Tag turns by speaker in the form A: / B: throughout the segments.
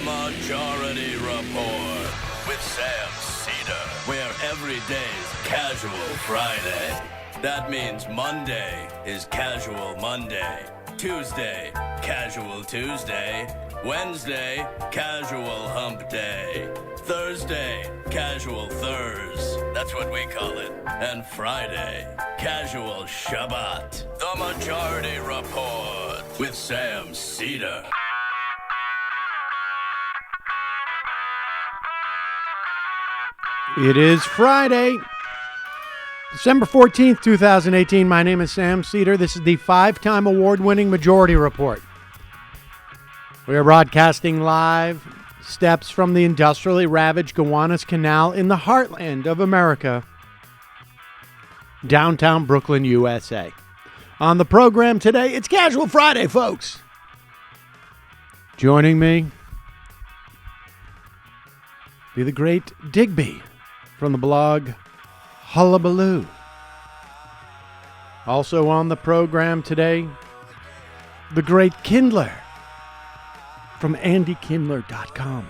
A: Majority Report with Sam Seder, where every day's Casual Friday. That means Monday is Casual Monday, Tuesday, Casual Tuesday, Wednesday, Casual Hump Day, Thursday, Casual Thurs, that's what we call it, and Friday, Casual Shabbat. The Majority Report with Sam Seder.
B: It is Friday, December 14th, 2018. My name is Sam Seder. This is the 5-time award-winning Majority Report. We are broadcasting live steps from the industrially ravaged Gowanus Canal in the heartland of America, downtown Brooklyn, USA. On the program today, it's Casual Friday, folks. Joining me, be the great Digby from the blog Hullabaloo. Also on the program today, the great Kindler from AndyKindler.com.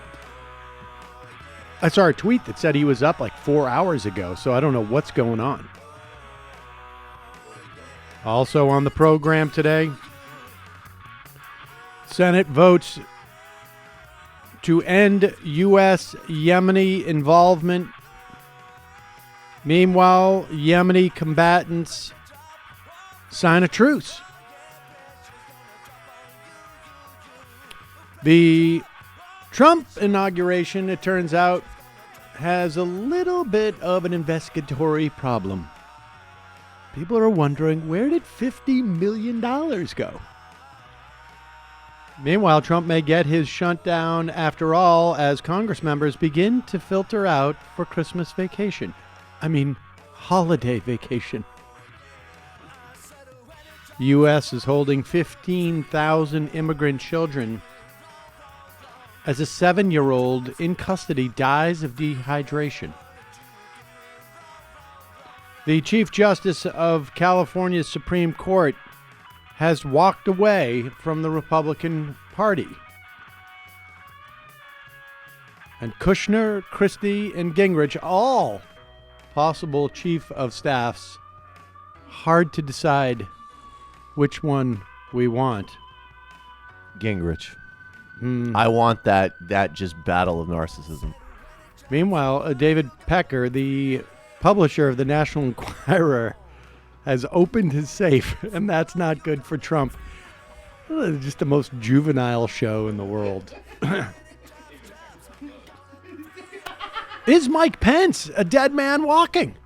B: I saw a tweet that said he was up like 4 hours ago, so I don't know what's going on. Also on the program today, Senate votes to end U.S. Yemeni involvement. Meanwhile, Yemeni combatants sign a truce. The Trump inauguration, it turns out, has a little bit of an investigatory problem. People are wondering, where did $50 million go? Meanwhile, Trump may get his shutdown after all as Congress members begin to filter out for Christmas vacation. I mean, holiday vacation. The U.S. is holding 15,000 immigrant children as a 7-year-old in custody dies of dehydration. The Chief Justice of California's Supreme Court has walked away from the Republican Party. And Kushner, Christie, and Gingrich, all possible chief of staffs, hard to decide which one we want.
C: Gingrich. I want that just battle of narcissism.
B: Meanwhile, David Pecker, the publisher of the National Enquirer, has opened his safe, and that's not good for Trump. Just the most juvenile show in the world. Is Mike Pence a dead man walking?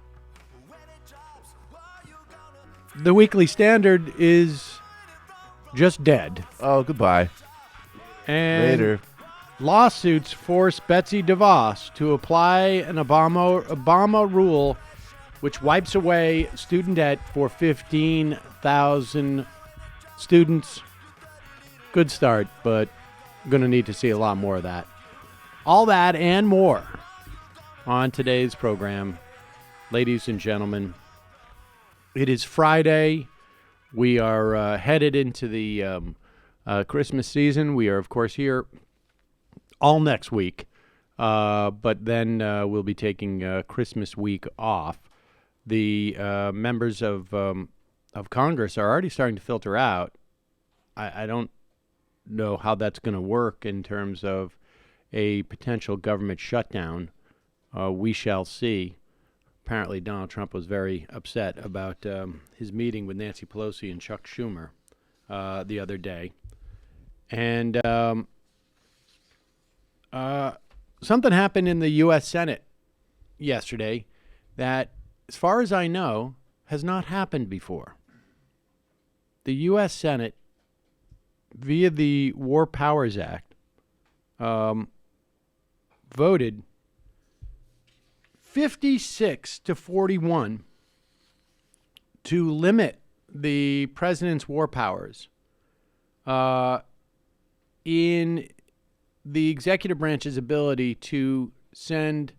B: The Weekly Standard is just dead.
C: Oh, goodbye.
B: And
C: later.
B: Lawsuits force Betsy DeVos to apply an Obama rule which wipes away student debt for 15,000 students. Good start, but going to need to see a lot more of that. All that and more on today's program. Ladies and gentlemen, it is Friday. We are headed into the Christmas season. We are, of course, here all next week, but then we'll be taking Christmas week off. The members of Congress are already starting to filter out. I don't know how that's going to work in terms of a potential government shutdown. We shall see. Apparently, Donald Trump was very upset about his meeting with Nancy Pelosi and Chuck Schumer the other day. And something happened in the U.S. Senate yesterday that, as far as I know, has not happened before. The U.S. Senate, via the War Powers Act, voted 56-41 to limit the president's war powers in the executive branch's ability to send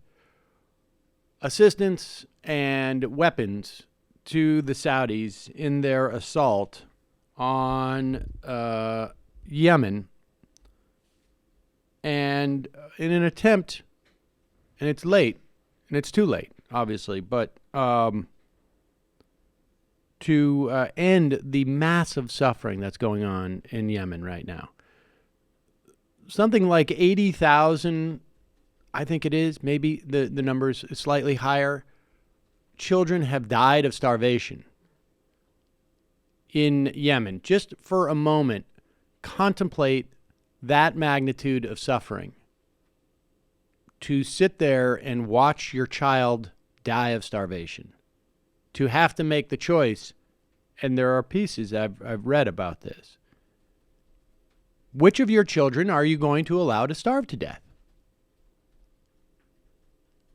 B: assistance and weapons to the Saudis in their assault on Yemen. And And in an attempt, and it's late, and it's too late, obviously, but to end the massive suffering that's going on in Yemen right now. Something like 80,000, I think it is, maybe the number's slightly higher, children have died of starvation in Yemen. Just for a moment, contemplate that magnitude of suffering. To sit there and watch your child die of starvation. To have to make the choice, and there are pieces I've read about this. Which of your children are you going to allow to starve to death?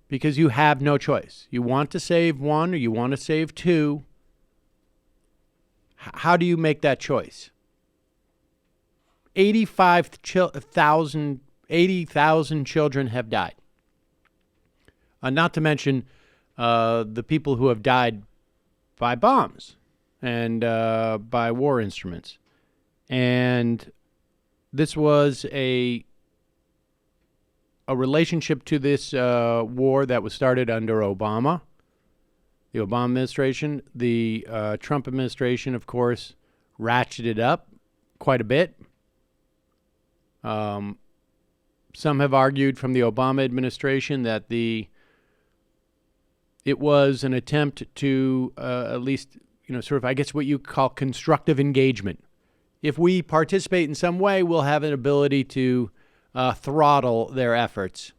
B: Because you have no choice. You want to save one or you want to save two. How do you make that choice? 80,000 children have died. Not to mention the people who have died by bombs and by war instruments. And this was a relationship to this war that was started under Obama, the Obama administration. The Trump administration, of course, ratcheted up quite a bit. Some have argued from the Obama administration that it was an attempt to at least, sort of, I guess, what you call constructive engagement. If we participate in some way, we'll have an ability to throttle their efforts.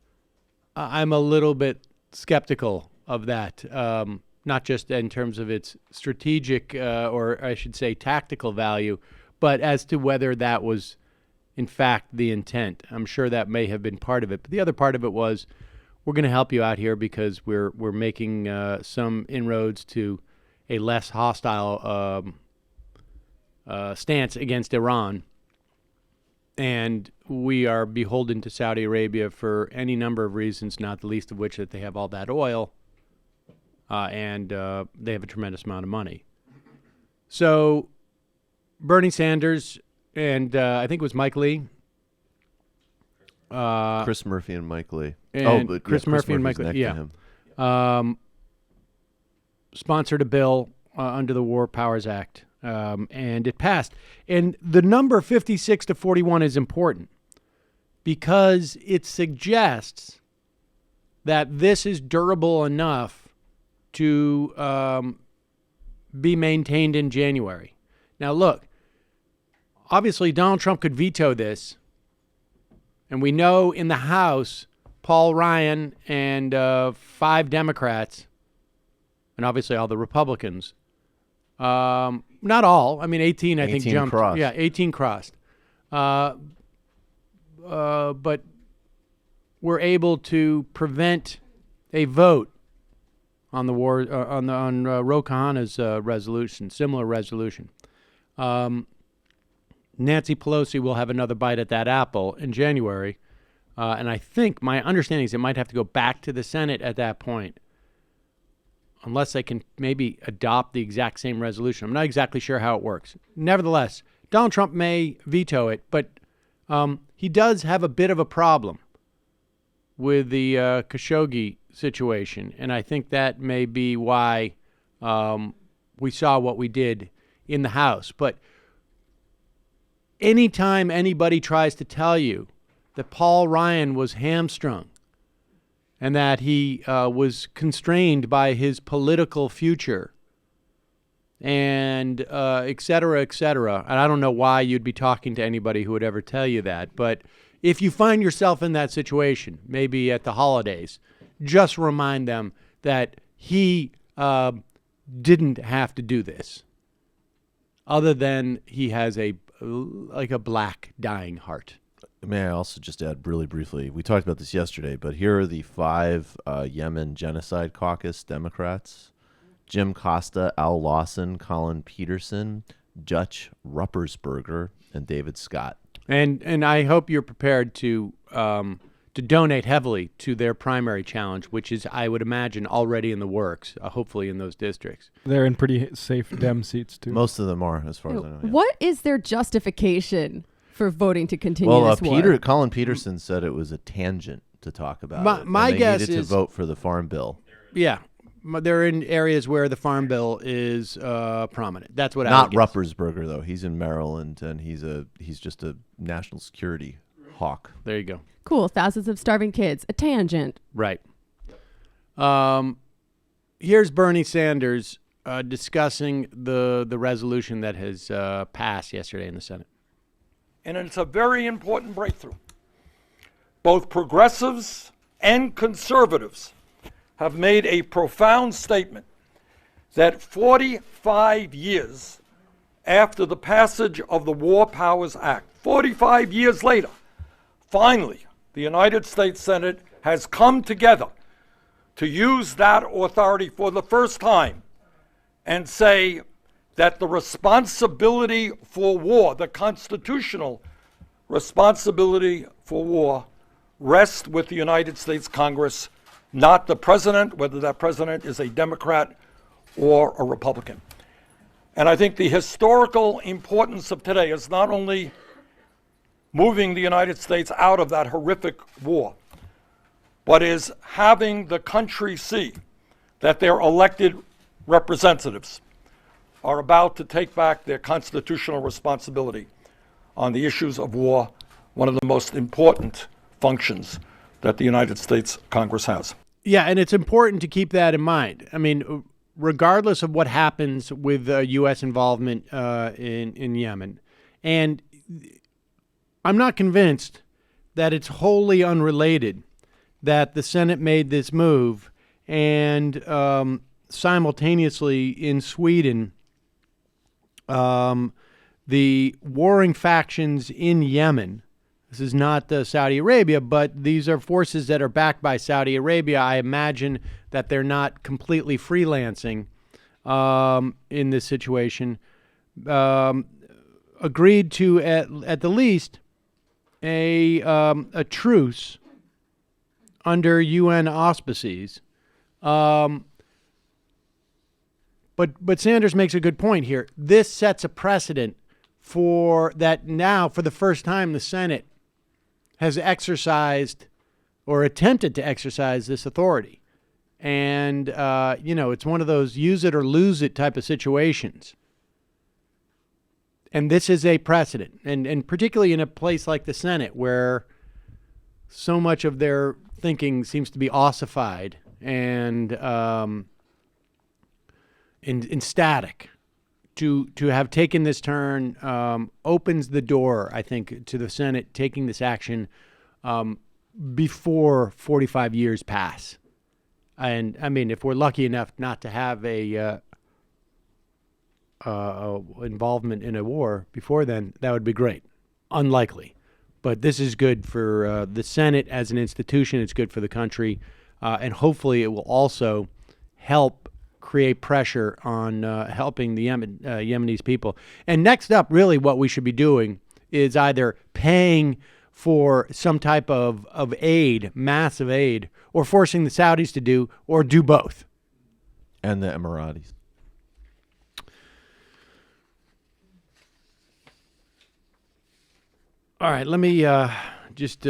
B: I'm a little bit skeptical of that, not just in terms of its strategic or I should say tactical value, but as to whether that was in fact the intent. I'm sure that may have been part of it. But the other part of it was, we're going to help you out here because we're making some inroads to a less hostile stance against Iran. And we are beholden to Saudi Arabia for any number of reasons, not the least of which that they have all that oil and they have a tremendous amount of money. So Bernie Sanders and I think it was Mike Lee.
C: Chris Murphy and Mike Lee.
B: And Chris Murphy and Mike Lee. Yeah. Sponsored a bill under the War Powers Act, and it passed. And the number 56-41 is important because it suggests that this is durable enough to be maintained in January. Now, look, obviously Donald Trump could veto this, and we know in the House, Paul Ryan and 5 Democrats, and obviously all the Republicans, not all, I mean 18 I think jumped.
C: Crossed.
B: Yeah, 18 crossed. But we're able to prevent a vote on the war on Ro Khanna's resolution, similar resolution. Nancy Pelosi will have another bite at that apple in January, and I think my understanding is it might have to go back to the Senate at that point, unless they can maybe adopt the exact same resolution. I'm not exactly sure how it works. Nevertheless, Donald Trump may veto it, but he does have a bit of a problem with the Khashoggi situation, and I think that may be why we saw what we did in the House. But anytime anybody tries to tell you that Paul Ryan was hamstrung and that he was constrained by his political future and et cetera, and I don't know why you'd be talking to anybody who would ever tell you that, but if you find yourself in that situation, maybe at the holidays, just remind them that he didn't have to do this, other than he has a black dying heart.
C: May I also just add really briefly, we talked about this yesterday, but here are the 5 Yemen Genocide Caucus Democrats: Jim Costa, Al Lawson, Colin Peterson, Dutch Ruppersberger, and David Scott.
B: And I hope you're prepared to donate heavily to their primary challenge, which is, I would imagine, already in the works, hopefully in those districts.
D: They're in pretty safe Dem seats, too.
C: Most of them are, as far as I know. Yeah.
E: What is their justification
D: for voting to continue this war.
C: Colin Peterson said it was a tangent to talk about it.
B: My
C: and they
B: guess
C: needed
B: is
C: to vote for the Farm Bill.
B: Yeah. They're in areas where the Farm Bill is prominent. That's what I
C: Not
B: would guess.
C: Ruppersberger, though. He's in Maryland, and he's just a national security hawk.
B: There you go.
D: Cool. Thousands of starving kids. A tangent.
B: Right. Here's Bernie Sanders discussing the resolution that has passed yesterday in the Senate.
E: And it's a very important breakthrough. Both progressives and conservatives have made a profound statement that 45 years after the passage of the War Powers Act, 45 years later, finally, the United States Senate has come together to use that authority for the first time and say that the responsibility for war, the constitutional responsibility for war, rests with the United States Congress, not the president, whether that president is a Democrat or a Republican. And I think the historical importance of today is not only moving the United States out of that horrific war, but is having the country see that their elected representatives are about to take back their constitutional responsibility on the issues of war, one of the most important functions that the United States Congress has.
B: Yeah, and it's important to keep that in mind. I mean, regardless of what happens with U.S. involvement in Yemen, and I'm not convinced that it's wholly unrelated that the Senate made this move, and simultaneously in Sweden, the warring factions in Yemen, this is not Saudi Arabia, but these are forces that are backed by Saudi Arabia. I imagine that they're not completely freelancing in this situation. Agreed to at the least a truce under UN auspices. But Sanders makes a good point here. This sets a precedent for that now, for the first time, the Senate has exercised or attempted to exercise this authority. And, it's one of those use it or lose it type of situations. And this is a precedent. And particularly in a place like the Senate where so much of their thinking seems to be ossified and in static. To have taken this turn opens the door, I think, to the Senate taking this action before 45 years pass. And, I mean, if we're lucky enough not to have a involvement in a war before then, that would be great. Unlikely. But this is good for the Senate as an institution. It's good for the country. And hopefully it will also help create pressure on helping the Yemenis people. And next up, really what we should be doing is either paying for some type of aid, massive aid, or forcing the Saudis to do, or do both.
C: And the Emiratis.
B: All right, let me just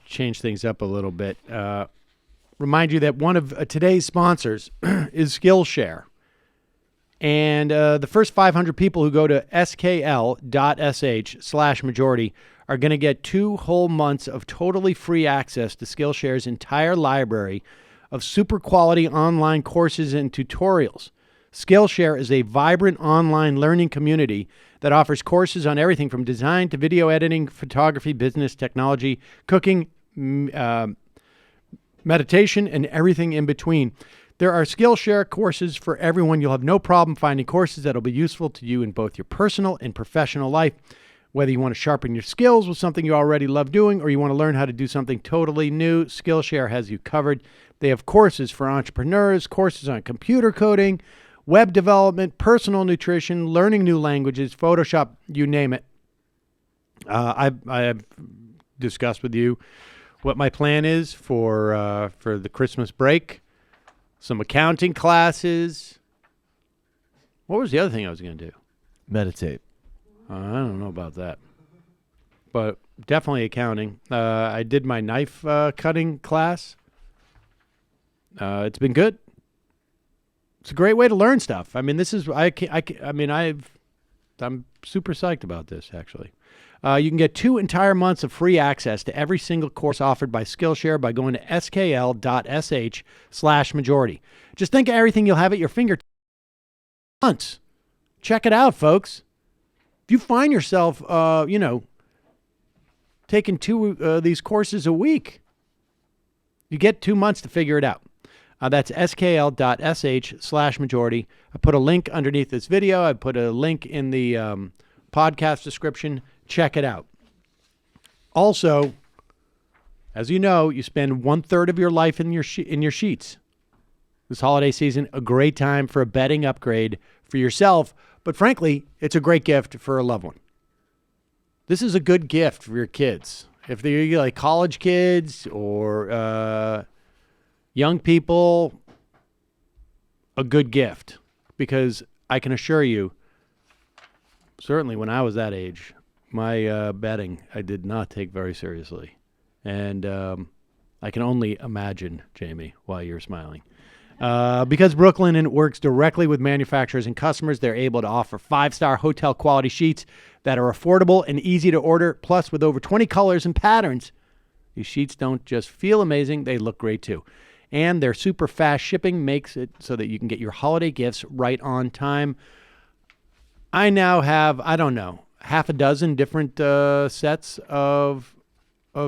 B: change things up a little bit. Remind you that one of today's sponsors is Skillshare. And the first 500 people who go to skl.sh/majority are going to get 2 whole months of totally free access to Skillshare's entire library of super quality online courses and tutorials. Skillshare is a vibrant online learning community that offers courses on everything from design to video editing, photography, business, technology, cooking, meditation, and everything in between. There are Skillshare courses for everyone. You'll have no problem finding courses that will be useful to you in both your personal and professional life. Whether you want to sharpen your skills with something you already love doing or you want to learn how to do something totally new, Skillshare has you covered. They have courses for entrepreneurs, courses on computer coding, web development, personal nutrition, learning new languages, Photoshop, you name it. I have discussed with you what my plan is for the Christmas break. Some accounting classes. What was the other thing I was going to do?
C: Meditate.
B: I don't know about that. But definitely accounting. I did my knife cutting class. It's been good. It's a great way to learn stuff. I mean, this is I'm super psyched about this, actually. You can get 2 entire months of free access to every single course offered by Skillshare by going to skl.sh/majority. Just think of everything you'll have at your fingertips. Check it out, folks. If you find yourself, taking 2 these courses a week, you get 2 months to figure it out. That's skl.sh/majority. I put a link underneath this video. I put a link in the podcast description. Check it out. Also, as you know, you spend 1/3 of your life in your sheets. This holiday season, a great time for a bedding upgrade for yourself, but frankly, it's a great gift for a loved one. This is a good gift for your kids. If they're like college kids or young people, a good gift, because I can assure you, certainly when I was that age, my bedding I did not take very seriously. And I can only imagine, Jamie, why you're smiling. Because Brooklinen works directly with manufacturers and customers, they're able to offer 5-star hotel quality sheets that are affordable and easy to order. Plus, with over 20 colors and patterns, these sheets don't just feel amazing, they look great too. And their super fast shipping makes it so that you can get your holiday gifts right on time. I now have, I don't know, half a dozen different sets of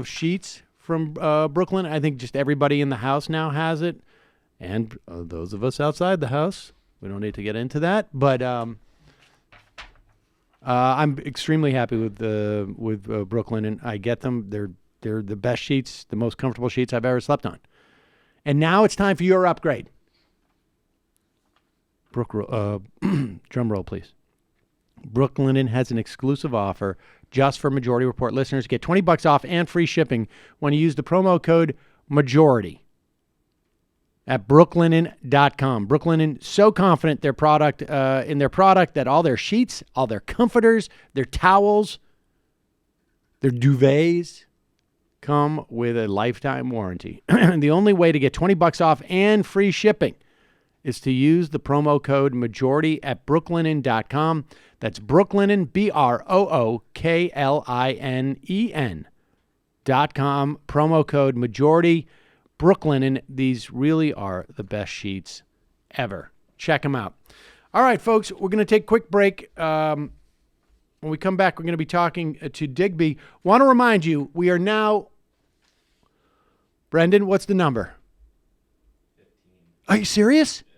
B: sheets from Brooklyn. I think just everybody in the house now has it. And those of us outside the house, we don't need to get into that. But I'm extremely happy with Brooklyn, and I get them. They're the best sheets, the most comfortable sheets I've ever slept on. And now it's time for your upgrade. Drum roll, please. Brooklinen has an exclusive offer just for Majority Report listeners. Get $20 off and free shipping when you use the promo code MAJORITY at brooklinen.com. Brooklinen, so confident in their product that all their sheets, all their comforters, their towels, their duvets come with a lifetime warranty. The only way to get $20 off and free shipping is to use the promo code MAJORITY at brooklinen.com. That's Brooklinen, BROOKLINEN.com. Promo code MAJORITY. Brooklinen, these really are the best sheets ever. Check them out. All right, folks, we're going to take a quick break. When we come back, we're going to be talking to Digby. Want to remind you, we are now... Brendan, what's the number? 15. Are you serious? Yeah.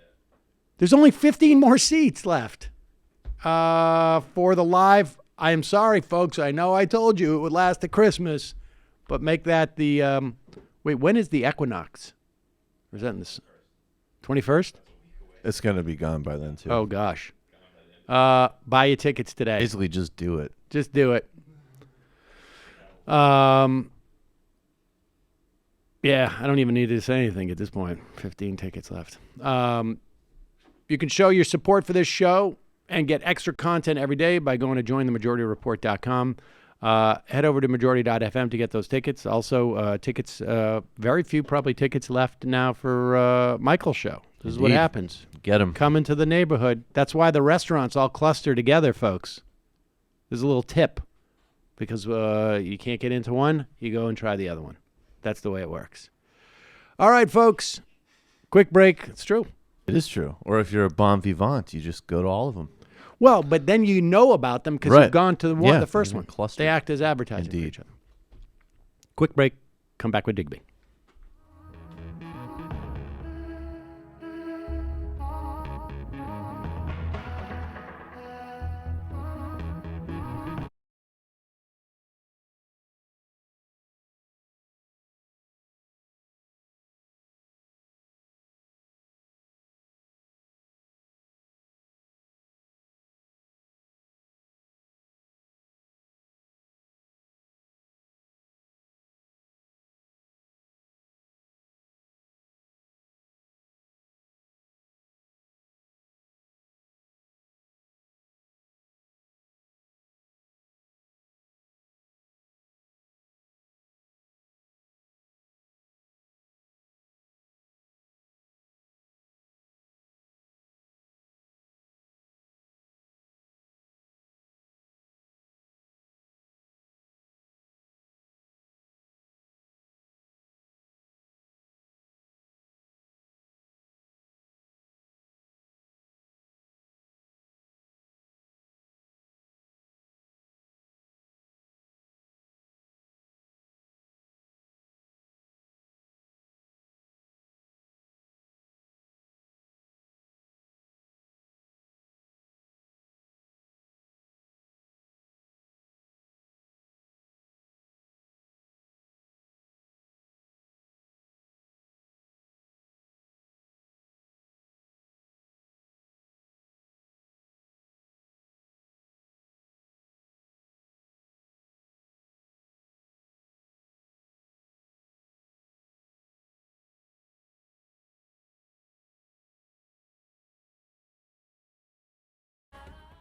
B: There's only 15 more seats left for the live. I am sorry, folks. I know I told you it would last to Christmas, but make that the... wait, when is the equinox? Or is that in the 21st?
C: It's going to be gone by then, too.
B: Oh, gosh. Buy your tickets today.
C: Basically, just do it.
B: Just do it. Yeah, I don't even need to say anything at this point. 15 tickets left. You can show your support for this show and get extra content every day by going to jointhemajority.report.com. Head over to majority.fm to get those tickets. Also, tickets, very few probably tickets left now for Michael's show. This is what happens.
C: Get them.
B: Come into the neighborhood. That's why the restaurants all cluster together, folks. There's a little tip. Because you can't get into one, you go and try the other one. That's the way it works. All right, folks. Quick break. It's true.
C: It is true. Or if you're a bon vivant, you just go to all of them.
B: Well, but then you know about them because you've gone to the first one.
C: Cluster.
B: They act as advertising for each other. Quick break. Come back with Digby.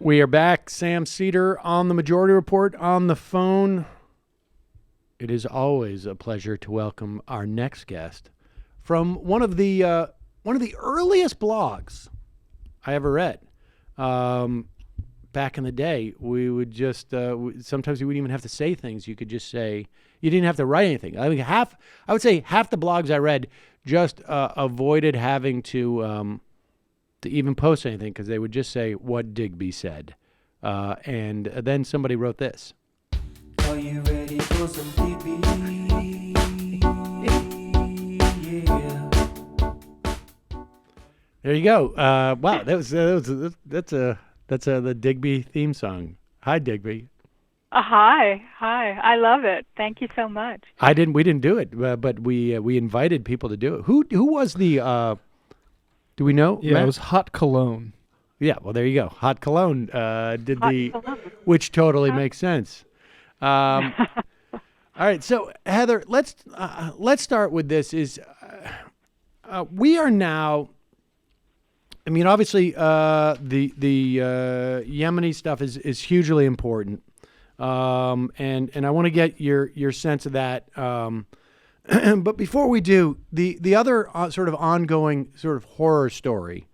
B: We are back. Sam Seder on the Majority Report on the phone. It is always a pleasure to welcome our next guest from one of the earliest blogs I ever read. Back in the day, we would just sometimes you wouldn't even have to say things. You could just say, you didn't have to write anything. I would say half the blogs I read just avoided having to even post anything because they would just say what Digby said. And then somebody wrote this.
F: Are you ready for some Digby? Yeah.
B: There you go. Wow, that's the Digby theme song. Hi, Digby.
G: Hi. I love it. Thank you so much.
B: We didn't do it, but we invited people to do it. Who was the? Do we know?
H: Yeah,
B: Matt?
H: it was Hot Cologne.
B: Yeah, well, there you go. Hot Cologne which totally makes sense. All right, so Heather, let's start with this. We are now. I mean, obviously, the Yemeni stuff is hugely important, and I want to get your sense of that. But before we do, the other sort of ongoing sort of horror story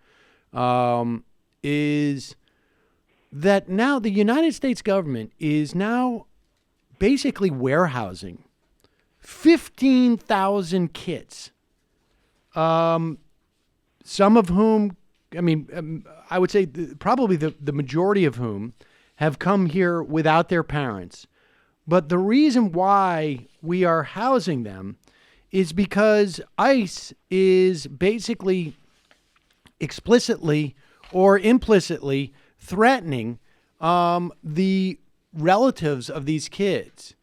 B: is that now the United States government is now basically warehousing 15,000 kids, some of whom, I mean, I would say probably the majority of whom have come here without their parents. But the reason why we are housing them is because ICE is basically explicitly or implicitly threatening the relatives of these kids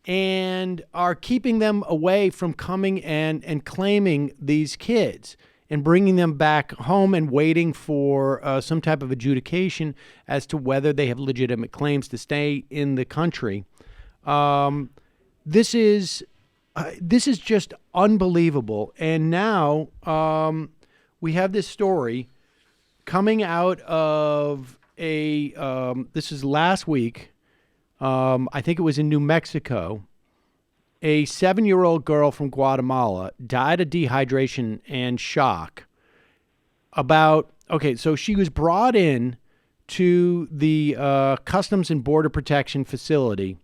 B: and are keeping them away from coming and claiming these kids and bringing them back home and waiting for some type of adjudication as to whether they have legitimate claims to stay in the country. This is just unbelievable. And now we have this story coming out of this is last week. I think it was in New Mexico. A 7-year-old girl from Guatemala died of dehydration and shock. So she was brought in to the Customs and Border Protection facility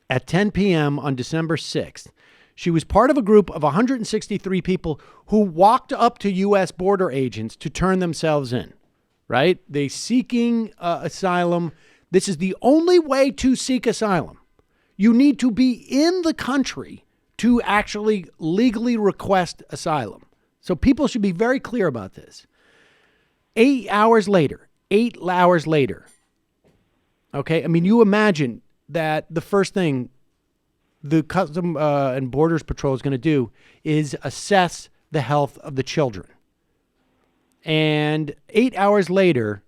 B: at 10 p.m. on December 6th. She was part of a group of 163 people who walked up to U.S. border agents to turn themselves in, right? They seeking asylum. This is the only way to seek asylum. You need to be in the country to actually legally request asylum. So people should be very clear about this. 8 hours later, okay? I mean, you imagine that the first thing the Customs and Borders Patrol is going to do is assess the health of the children. And 8 hours later,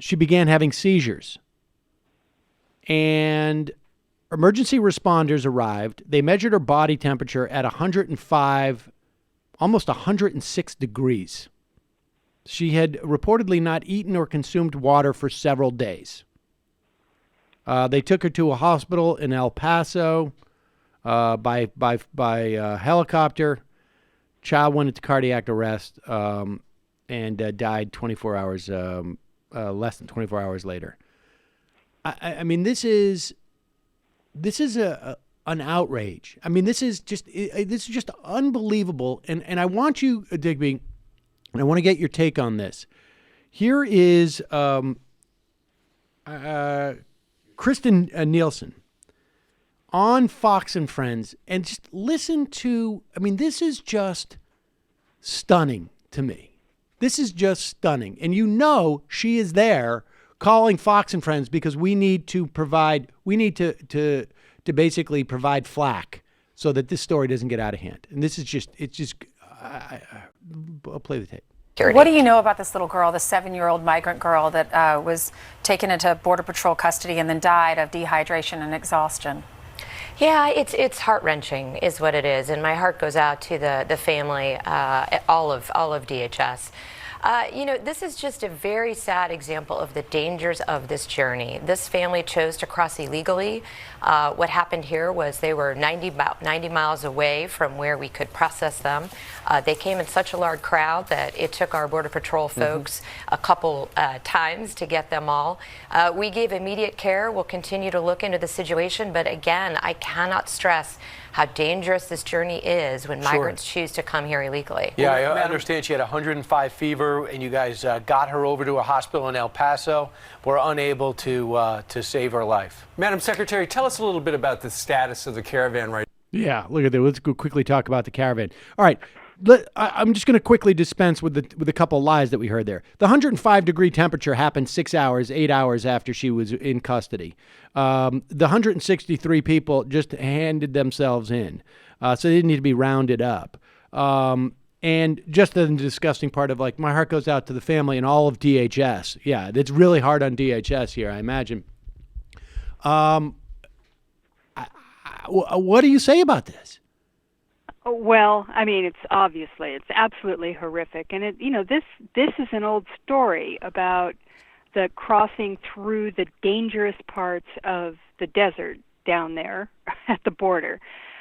B: she began having seizures. And emergency responders arrived. They measured her body temperature at 105, almost 106 degrees. She had reportedly not eaten or consumed water for several days. They took her to a hospital in El Paso by helicopter. Child went into cardiac arrest and died 24 hours, less than 24 hours later. I mean, this is an outrage. I mean, this is just unbelievable. And I want you, Digby, and I want to get your take on this. Here is Kristen Nielsen on Fox and Friends, and just listen to. I mean, this is just stunning to me. This is just stunning, and you know she is there calling Fox and Friends because we need to basically provide flack so that this story doesn't get out of hand. And this is just, I'll play the tape.
I: What do you know about this little girl, the 7-year-old migrant girl that was taken into Border Patrol custody and then died of dehydration and exhaustion?
J: Yeah, it's heart-wrenching is what it is, and my heart goes out to the family, all of DHS. This is just a very sad example of the dangers of this journey. This family chose to cross illegally. What happened here was they were about 90 miles away from where we could process them. They came in such a large crowd that it took our Border Patrol folks a couple times to get them all. We gave immediate care. We'll continue to look into the situation, but again, I cannot stress how dangerous this journey is when migrants choose to come here illegally.
H: Yeah, I understand she had 105 fever, and you guys got her over to a hospital in El Paso. Were unable to save her life.
K: Madam Secretary, tell us a little bit about the status of the caravan right now.
B: Yeah, look at that. Let's go quickly talk about the caravan. All right. I'm just going to quickly dispense with a couple lies that we heard there. The 105-degree temperature happened 8 hours after she was in custody. The 163 people just handed themselves in, so they didn't need to be rounded up. And just the disgusting part of, like, my heart goes out to the family and all of DHS. Yeah, it's really hard on DHS here, I imagine. What do you say about this?
G: Well, I mean, it's absolutely horrific, and this is an old story about the crossing through the dangerous parts of the desert down there at the border,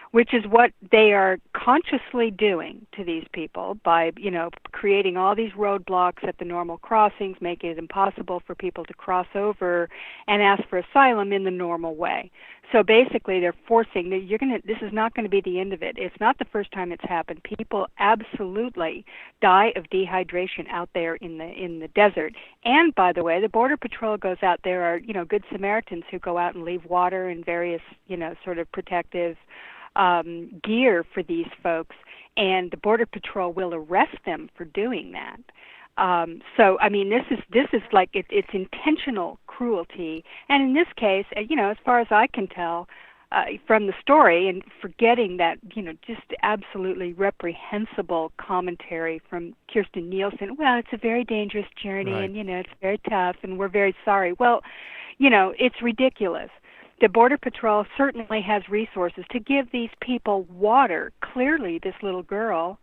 G: which is what they are consciously doing to these people by, creating all these roadblocks at the normal crossings, making it impossible for people to cross over and ask for asylum in the normal way. So basically, they're forcing that this is not going to be the end of it. It's not the first time it's happened. People absolutely die of dehydration out there in the desert. And by the way, the Border Patrol goes out. There are, good Samaritans who go out and leave water and various, sort of protective gear for these folks, and the Border Patrol will arrest them for doing that. So, I mean, this is like it's intentional cruelty, and in this case, as far as I can tell from the story, and forgetting that, just absolutely reprehensible commentary from Kirsten Nielsen. Well, it's a very dangerous journey, right. And it's very tough, and we're very sorry. Well, it's ridiculous. The Border Patrol certainly has resources to give these people water. Clearly, this little girl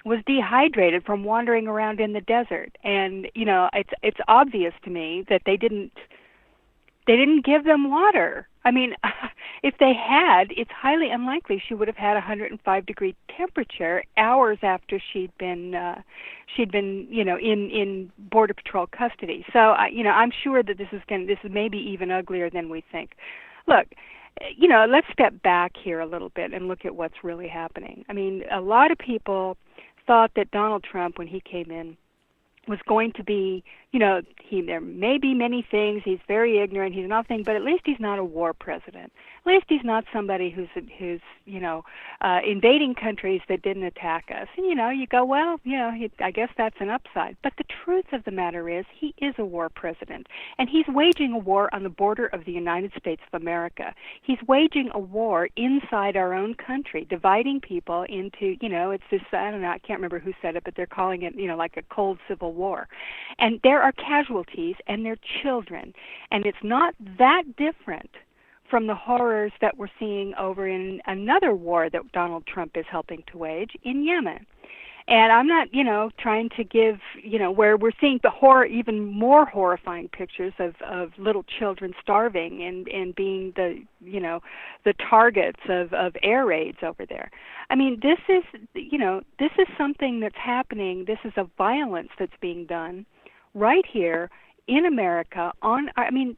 G: was dehydrated from wandering around in the desert, and it's obvious to me that they didn't give them water. I mean, if they had, it's highly unlikely she would have had 105-degree temperature hours after she'd been in Border Patrol custody. So I'm sure that this is maybe even uglier than we think. Look, let's step back here a little bit and look at what's really happening. I mean, a lot of people thought that Donald Trump, when he came in, was going to be, there may be many things. He's very ignorant. He's nothing, but at least he's not a war president. At least he's not somebody who's invading countries that didn't attack us. And, you go, well, I guess that's an upside. But the truth of the matter is he is a war president, and he's waging a war on the border of the United States of America. He's waging a war inside our own country, dividing people into, it's this, I don't know, I can't remember who said it, but they're calling it, like a cold civil war. And there are casualties, and they're children. And it's not that different from the horrors that we're seeing over in another war that Donald Trump is helping to wage in Yemen. And I'm not, trying to give, where we're seeing the horror, even more horrifying pictures of little children starving and being the targets of air raids over there. I mean, this is something that's happening. This is a violence that's being done right here in America.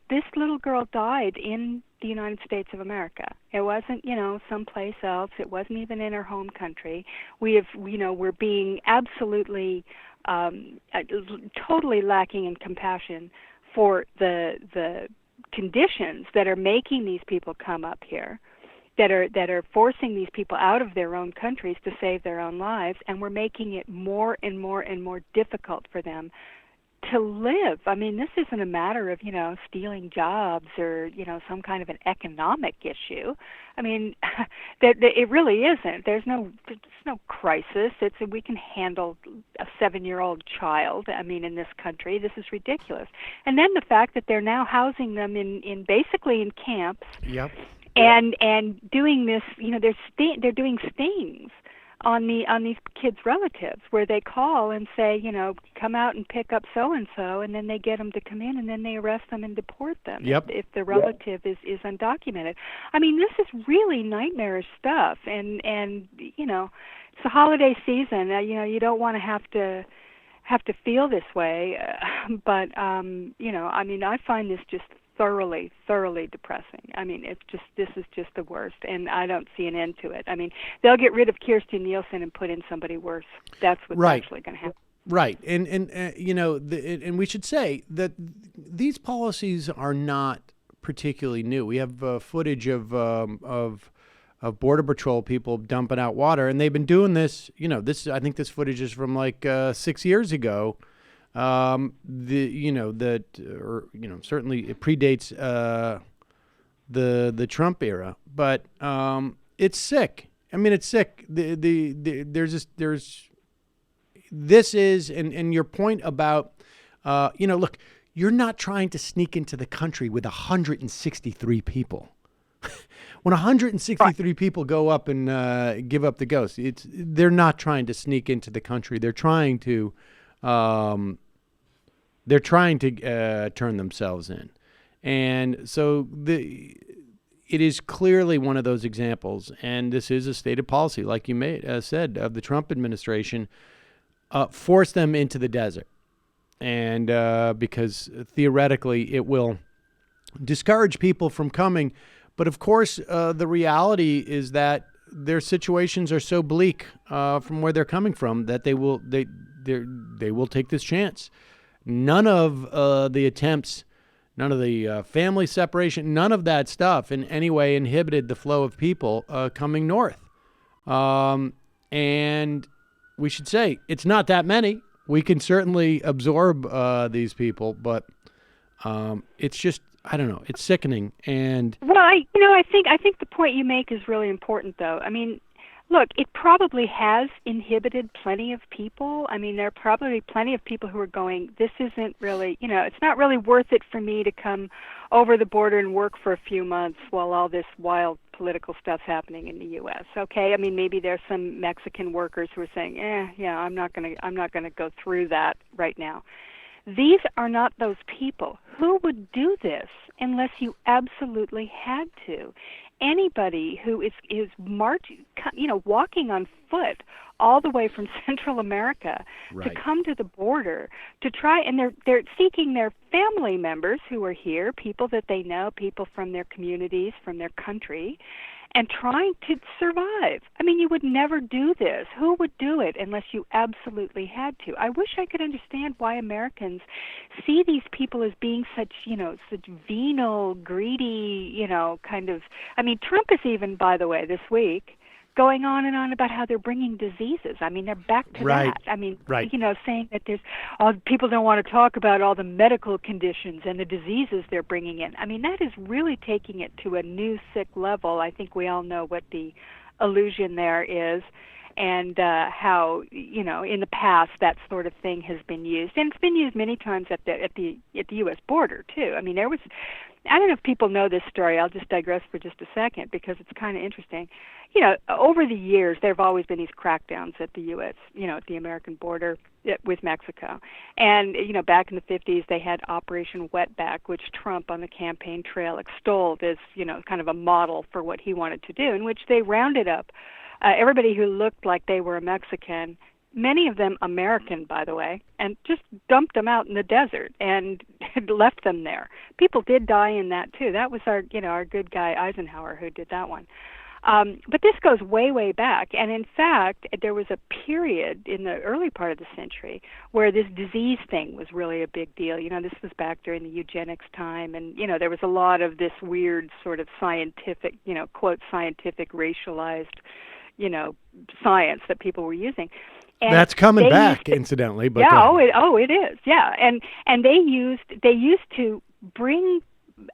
G: This little girl died in the United States of America. It wasn't, someplace else. It wasn't even in her home country. We're being absolutely, totally lacking in compassion for the conditions that are making these people come up here, that are forcing these people out of their own countries to save their own lives, and we're making it more and more and more difficult for them to live. I mean, this isn't a matter of, stealing jobs or, some kind of an economic issue. I mean, it really isn't. There's no crisis. We can handle a 7-year-old child. I mean, in this country, this is ridiculous. And then the fact that they're now housing them in basically in camps.
B: Yep.
G: And doing this, they're doing stings on these kids' relatives, where they call and say, come out and pick up so and so, and then they get them to come in, and then they arrest them and deport them if the relative is undocumented. I mean, this is really nightmarish stuff, and it's the holiday season. You don't want to have to feel this way, but I mean, I find this just thoroughly depressing. I mean, this is just the worst, and I don't see an end to it. I mean, they'll get rid of Kirstjen Nielsen and put in somebody worse. That's what's actually going to happen.
B: Right, and we should say that these policies are not particularly new. We have footage of Border Patrol people dumping out water, and they've been doing this. I think this footage is from like 6 years ago. Certainly it predates the Trump era, but it's sick. I mean, it's sick. And your point about look, you're not trying to sneak into the country with 163 people. When 163 people go up and give up the ghost, they're not trying to sneak into the country. They're trying to turn themselves in. And so it is clearly one of those examples, and this is a stated policy, like you said, of the Trump administration, force them into the desert. And because theoretically it will discourage people from coming. But of course, the reality is that their situations are so bleak from where they're coming from that they will take this chance. None of the attempts, none of the family separation, none of that stuff in any way inhibited the flow of people coming north. And we should say it's not that many. We can certainly absorb these people, but it's just, I don't know, it's sickening. And
G: well, I think the point you make is really important, though. I mean, look, it probably has inhibited plenty of people. I mean, there are probably plenty of people who are going, this isn't really, it's not really worth it for me to come over the border and work for a few months while all this wild political stuff's happening in the U.S. Okay, I mean, maybe there's some Mexican workers who are saying, I'm not gonna go through that right now. These are not those people. Who would do this unless you absolutely had to? Anybody who is walking on foot all the way from Central America to come to the border to try, and they're seeking their family members who are here, people that they know, people from their communities, from their country, and trying to survive. I mean, you would never do this. Who would do it unless you absolutely had to? I wish I could understand why Americans see these people as being such venal, greedy, kind of. I mean, Trump is even, by the way, this week, going on and on about how they're bringing diseases. I mean, they're back to that. I mean, saying that people don't want to talk about all the medical conditions and the diseases they're bringing in. I mean, that is really taking it to a new sick level. I think we all know what the illusion there is, and how in the past that sort of thing has been used, and it's been used many times at the U.S. border too. I mean, there was. I don't know if people know this story. I'll just digress for just a second because it's kind of interesting. Over the years, there have always been these crackdowns at the U.S., at the American border with Mexico. And, back in the 50s, they had Operation Wetback, which Trump on the campaign trail extolled as, kind of a model for what he wanted to do, in which they rounded up everybody who looked like they were a Mexican, many of them American, by the way, and just dumped them out in the desert and left them there. People did die in that, too. That was our good guy Eisenhower who did that one. But this goes way, way back. And in fact, there was a period in the early part of the century where this disease thing was really a big deal. This was back during the eugenics time. And, there was a lot of this weird sort of scientific, quote, scientific racialized, science that people were using. And
B: that's coming back, incidentally. But
G: it is. Yeah. And they used to bring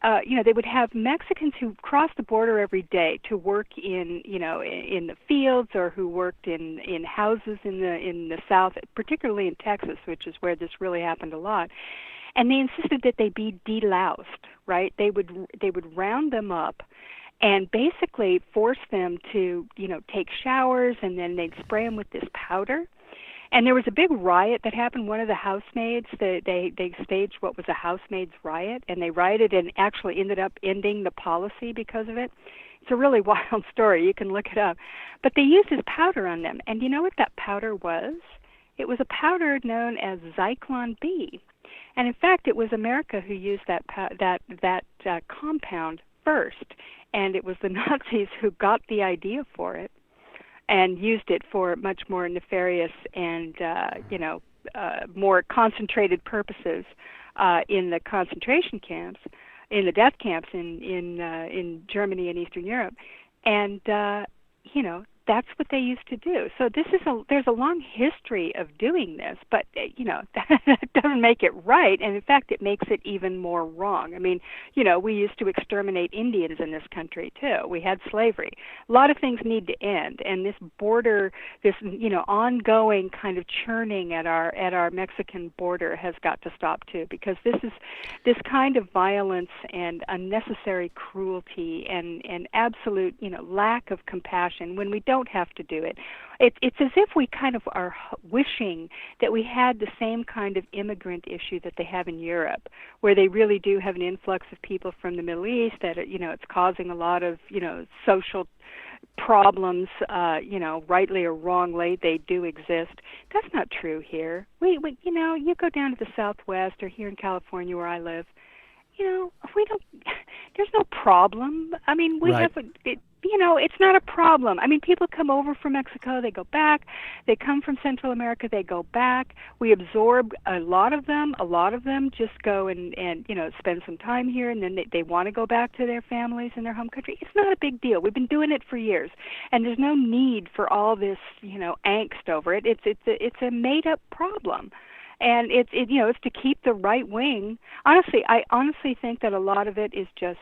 G: they would have Mexicans who crossed the border every day to work in the fields, or who worked in houses in the South, particularly in Texas, which is where this really happened a lot. And they insisted that they be deloused, right? They would round them up and basically force them to, take showers, and then they'd spray them with this powder. And there was a big riot that happened. One of the housemaids, they staged what was a housemaid's riot, and they rioted and actually ended up ending the policy because of it. It's a really wild story. You can look it up. But they used this powder on them. And you know what that powder was? It was a powder known as Zyklon B. And in fact, it was America who used that compound first. And it was the Nazis who got the idea for it and used it for much more nefarious and, more concentrated purposes in the concentration camps, in the death camps in Germany and Eastern Europe. And, that's what they used to do. So there's a long history of doing this, but, that doesn't make it right. And in fact, it makes it even more wrong. I mean, we used to exterminate Indians in this country too. We had slavery. A lot of things need to end. And this border, this, ongoing kind of churning at our Mexican border has got to stop too, because this kind of violence and unnecessary cruelty and absolute, lack of compassion when we don't have to do it. It's as if we kind of are wishing that we had the same kind of immigrant issue that they have in Europe, where they really do have an influx of people from the Middle East that, it's causing a lot of, social problems, rightly or wrongly, they do exist. That's not true here. We you go down to the Southwest or here in California where I live, we don't, there's no problem. I mean, we have it's not a problem. I mean, people come over from Mexico, they go back. They come from Central America, they go back. We absorb a lot of them. A lot of them just go and spend some time here, and then they want to go back to their families in their home country. It's not a big deal. We've been doing it for years, and there's no need for all this, angst over it. It's a made-up problem. And it's to keep the right wing. I honestly think that a lot of it is just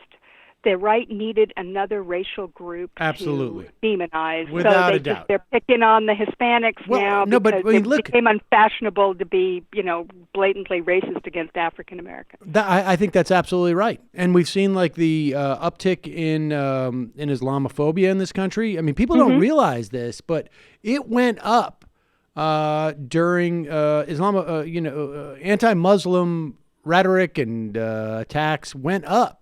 G: the right needed another racial group
B: Absolutely.
G: to demonize.
B: Without a doubt.
G: They're picking on the Hispanics now because it became unfashionable to be, blatantly racist against African Americans.
B: I think that's absolutely right. And we've seen like the uptick in Islamophobia in this country. I mean, people don't realize this, but it went up during anti-Muslim rhetoric and attacks went up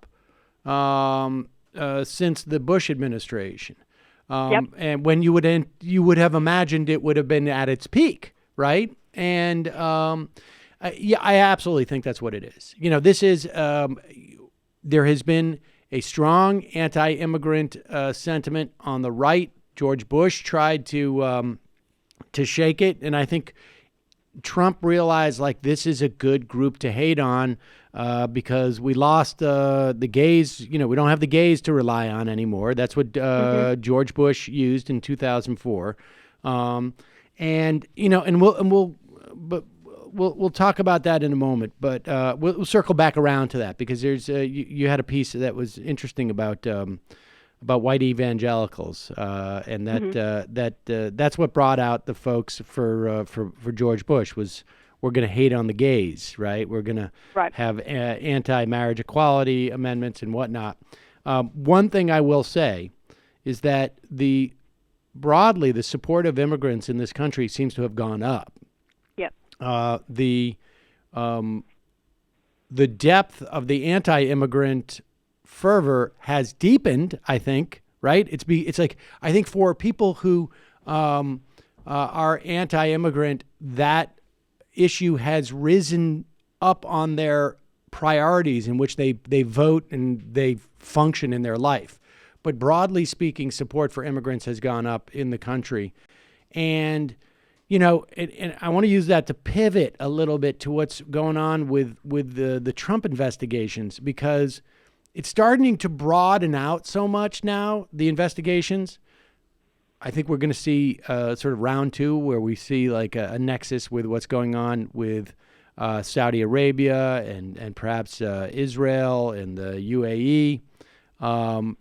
B: since the Bush administration. And when you would have imagined it would have been at its peak, right? And I absolutely think that's what it is. This is there has been a strong anti-immigrant sentiment on the right. George Bush tried to shake it, and I think Trump realized like this is a good group to hate on because we lost the gays. We don't have the gays to rely on anymore. That's what George Bush used in 2004, and we'll talk about that in a moment. But we'll circle back around to that because there's you had a piece that was interesting about white evangelicals, and that's what brought out the folks for George Bush was we're going to hate on the gays, right? We're going to have anti-marriage equality amendments and whatnot. One thing I will say is that broadly the support of immigrants in this country seems to have gone up.
G: Yep.
B: The depth of the anti-immigrant fervor has deepened, I think, right? It's like, I think for people who are anti-immigrant, that issue has risen up on their priorities in which they vote and they function in their life. But broadly speaking, support for immigrants has gone up in the country. And, and I want to use that to pivot a little bit to what's going on with the Trump investigations, because it's starting to broaden out so much now, the investigations. I think we're going to see sort of round two where we see like a nexus with what's going on with Saudi Arabia and perhaps Israel and the UAE.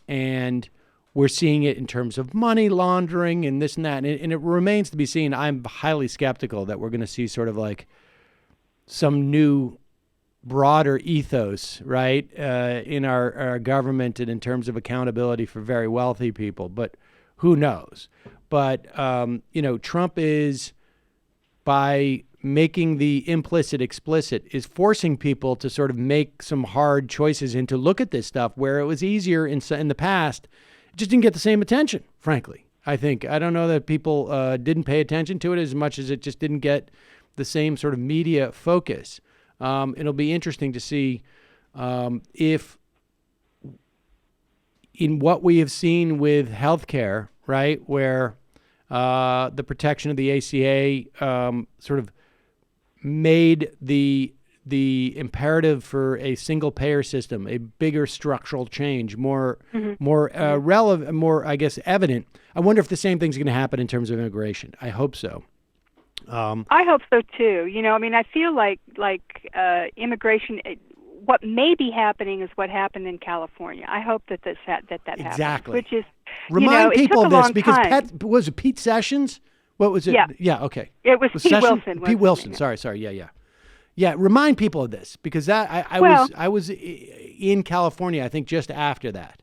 B: And we're seeing it in terms of money laundering and this and that. And it remains to be seen. I'm highly skeptical that we're going to see sort of like some new broader ethos, right, in our government and in terms of accountability for very wealthy people. But who knows? But, Trump is, by making the implicit explicit, is forcing people to sort of make some hard choices and to look at this stuff where it was easier in the past. It just didn't get the same attention, frankly. I don't know that people didn't pay attention to it as much as it just didn't get the same sort of media focus. It'll be interesting to see if in what we have seen with healthcare, right, where the protection of the ACA sort of made the imperative for a single payer system a bigger structural change, more relevant, more, I guess, evident. I wonder if the same thing's going to happen in terms of immigration. I hope so.
G: I hope so too. I feel like immigration. What may be happening is what happened in California. I hope that that happens.
B: Exactly.
G: Which is
B: remind people of this because was it Pete Sessions? What was it?
G: Yeah.
B: Yeah. Okay.
G: It was Pete Wilson.
B: Pete Wilson. Sorry. Yeah. Remind people of this because I was in California. I think just after that.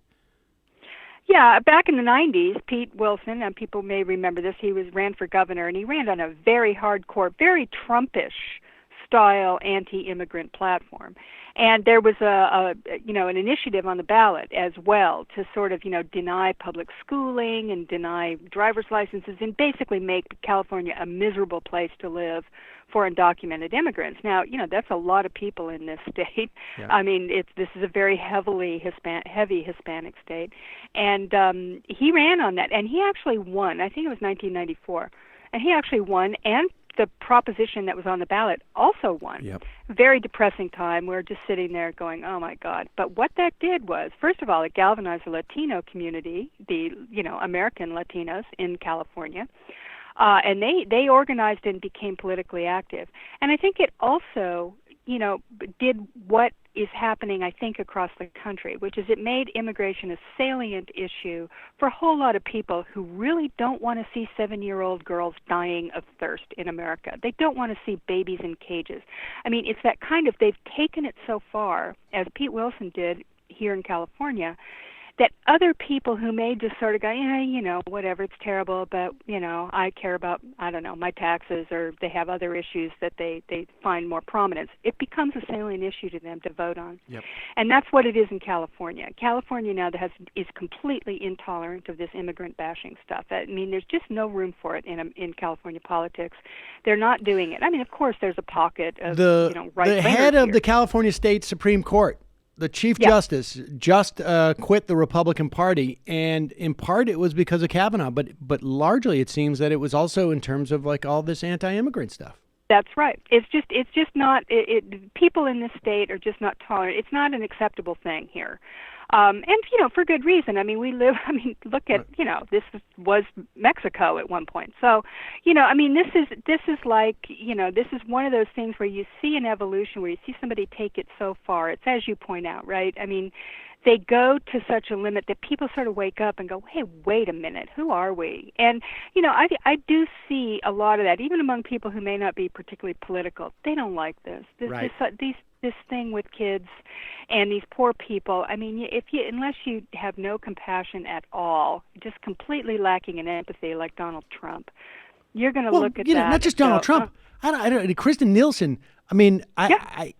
G: Yeah, back in the 90s, Pete Wilson, and people may remember this, he ran for governor, and he ran on a very hardcore, very Trumpish style anti-immigrant platform. And there was an initiative on the ballot as well to sort of, deny public schooling and deny driver's licenses and basically make California a miserable place to live for undocumented immigrants. Now, that's a lot of people in this state. Yeah. I mean, this is a very heavy Hispanic state. And he ran on that, and he actually won. I think it was 1994. And he actually won, and the proposition that was on the ballot also won.
B: Yep.
G: Very depressing time. We're just sitting there going, oh, my God. But what that did was, first of all, it galvanized the Latino community, the American Latinos in California. And they organized and became politically active. And I think it also, did what is happening, I think, across the country, which is it made immigration a salient issue for a whole lot of people who really don't want to see 7-year-old girls dying of thirst in America. They don't want to see babies in cages. I mean, it's that kind of, they've taken it so far, as Pete Wilson did here in California, that other people who may just sort of go, whatever, it's terrible, but, I care about, my taxes, or they have other issues that they find more prominence. It becomes a salient issue to them to vote on.
B: Yep.
G: And that's what it is in California. California now is completely intolerant of this immigrant bashing stuff. I mean, there's just no room for it in California politics. They're not doing it. I mean, of course, there's a pocket of, right-wingers
B: the head of
G: here.
B: the California State Supreme Court, the Chief Justice, just quit the Republican Party, and in part it was because of Kavanaugh, but largely it seems that it was also in terms of like all this anti-immigrant stuff.
G: That's right. It's just not. People in this state are just not tolerant. It's not an acceptable thing here. And for good reason. I mean, look at this was Mexico at one point. So, this is like this is one of those things where you see an evolution, where you see somebody take it so far. It's as you point out, right? I mean, they go to such a limit that people sort of wake up and go, hey, wait a minute, who are we? And, I do see a lot of that, even among people who may not be particularly political. They don't like this.
B: Right.
G: This thing with kids and these poor people. I mean, unless you have no compassion at all, just completely lacking in empathy like Donald Trump, you're going to look at that.
B: Not just Donald Trump. I don't. Kristen Nielsen. I mean, I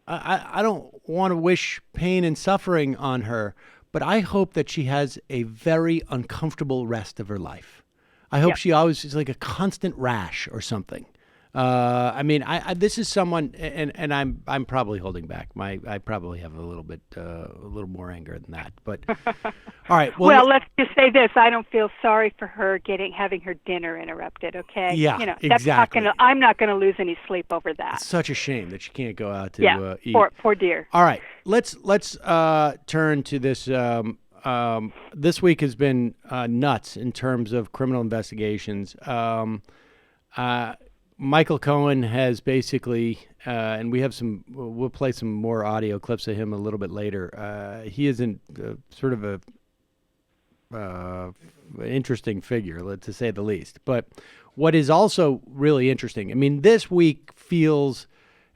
B: don't want to wish pain and suffering on her, but I hope that she has a very uncomfortable rest of her life. I hope she always is like a constant rash or something. This is someone, and I'm probably holding back. I probably have a little more anger than that. But all right.
G: Well, let's just say this: I don't feel sorry for her having her dinner interrupted. Okay.
B: Yeah.
G: That's
B: exactly.
G: I'm not gonna lose any sleep over that.
B: It's such a shame that she can't go out to eat.
G: Poor dear.
B: All right. Let's turn to this. This week has been nuts in terms of criminal investigations. Michael Cohen has basically, and we'll play some more audio clips of him a little bit later. He is sort of a interesting figure, to say the least. But what is also really interesting, I mean, this week feels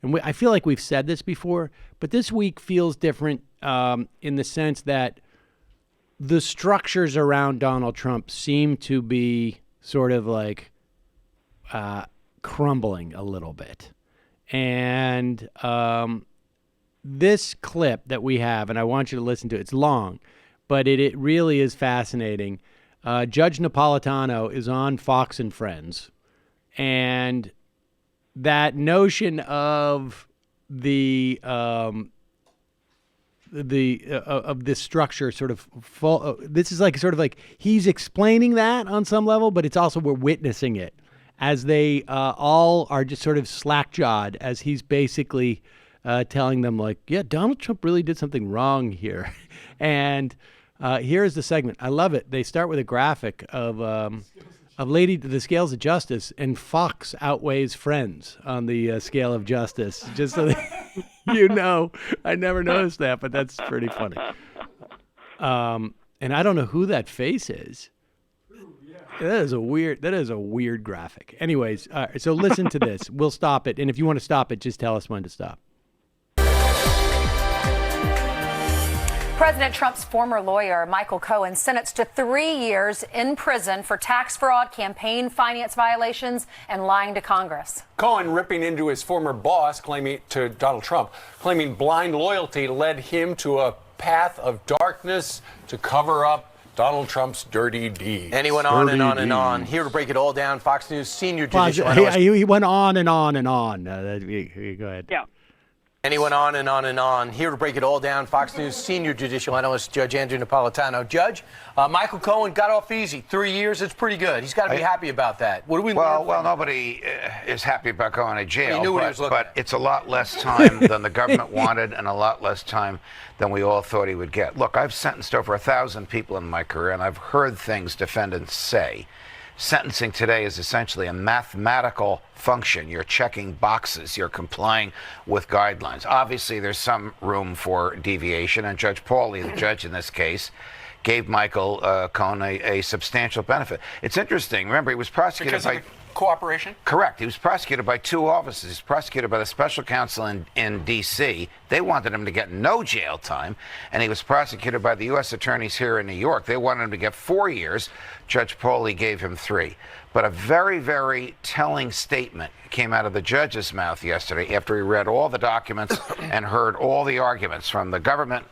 B: and I feel like we've said this before, but this week feels different in the sense that the structures around Donald Trump seem to be sort of like crumbling a little bit. And this clip that we have, and I want you to listen to it, it's long, but it really is fascinating. Judge Napolitano is on Fox and Friends, and that notion of of this structure sort of this is like sort of like he's explaining that on some level, but it's also we're witnessing it as they all are just sort of slack-jawed as he's basically telling them like, yeah, Donald Trump really did something wrong here. And here's the segment. I love it. They start with a graphic of the scales of justice, and Fox outweighs Friends on the scale of justice. Just so that I never noticed that, but that's pretty funny. And I don't know who that face is. That is a weird graphic. Anyways, so listen to this. We'll stop it, and if you want to stop it, just tell us when to stop.
I: President Trump's former lawyer, Michael Cohen, sentenced to 3 years in prison for tax fraud, campaign finance violations, and lying to Congress.
K: Cohen ripping into his former boss, Donald Trump, claiming blind loyalty led him to a path of darkness to cover up Donald Trump's dirty deeds.
H: And he went on and on and on. Here to break it all down, Fox News senior judicial analyst.
B: He went on and on and on. Go ahead.
G: Yeah.
H: And he went on and on and on. Here to break it all down, Fox News senior judicial analyst, Judge Andrew Napolitano. Judge, Michael Cohen got off easy. 3 years, it's pretty good. He's got to be happy about that. What do we learn?
L: Well, nobody is happy about going to jail,
H: he knew what he was looking
L: but
H: at.
L: it's a lot less time than the government wanted and a lot less time than we all thought he would get. Look, I've sentenced over 1,000 people in my career, and I've heard things defendants say. Sentencing today is essentially a mathematical function. You're checking boxes. You're complying with guidelines. Obviously, there's some room for deviation, and Judge Pauly, the judge in this case, gave Michael Cohen a substantial benefit. It's interesting. Remember, he was prosecuted by
K: cooperation?
L: Correct. He was prosecuted by two offices. He was prosecuted by the special counsel in D.C. They wanted him to get no jail time. And he was prosecuted by the U.S. attorneys here in New York. They wanted him to get 4 years. Judge Pauly gave him 3. But a very, very telling statement came out of the judge's mouth yesterday after he read all the documents and heard all the arguments from the government,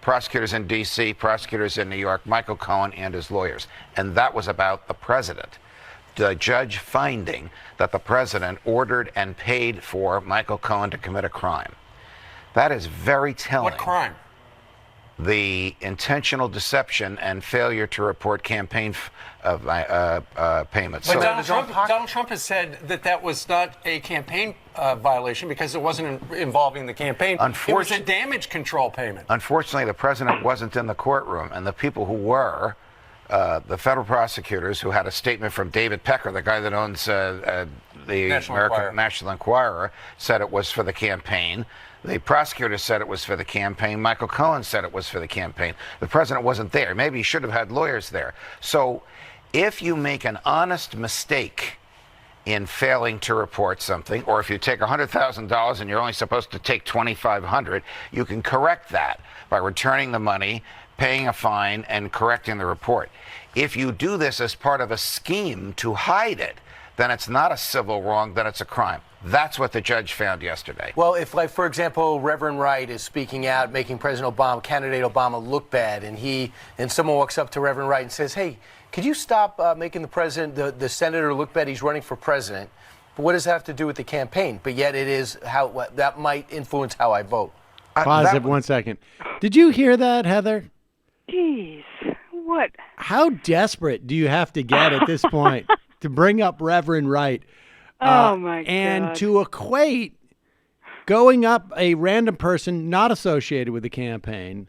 L: prosecutors in D.C., prosecutors in New York, Michael Cohen and his lawyers. And that was about the president. The judge finding that the president ordered and paid for Michael Cohen to commit a crime. That is very telling.
K: What crime?
L: The intentional deception and failure to report campaign payments.
K: But Donald Trump has said that was not a campaign violation because it wasn't involving the campaign. It was a damage control payment.
L: Unfortunately, the president wasn't in the courtroom, and the people who were, the federal prosecutors who had a statement from David Pecker, the guy that owns the National Enquirer, said it was for the campaign. The prosecutor said it was for the campaign. Michael Cohen said it was for the campaign. The president wasn't there. Maybe he should have had lawyers there. So if you make an honest mistake in failing to report something, or if you take $100,000 and you're only supposed to take $2,500, you can correct that by returning the money, paying a fine, and correcting the report. If you do this as part of a scheme to hide it, then it's not a civil wrong, then it's a crime. That's what the judge found yesterday.
H: Well, if, like, for example, Reverend Wright is speaking out, making candidate Obama look bad, and someone walks up to Reverend Wright and says, hey, could you stop making the senator look bad? He's running for president. But what does that have to do with the campaign? But yet it is that might influence how I vote.
B: Pause it 1 second. Did you hear that, Heather?
G: Jeez, what?
B: How desperate do you have to get at this point to bring up Reverend Wright?
G: Oh, my God.
B: And to equate going up a random person not associated with the campaign,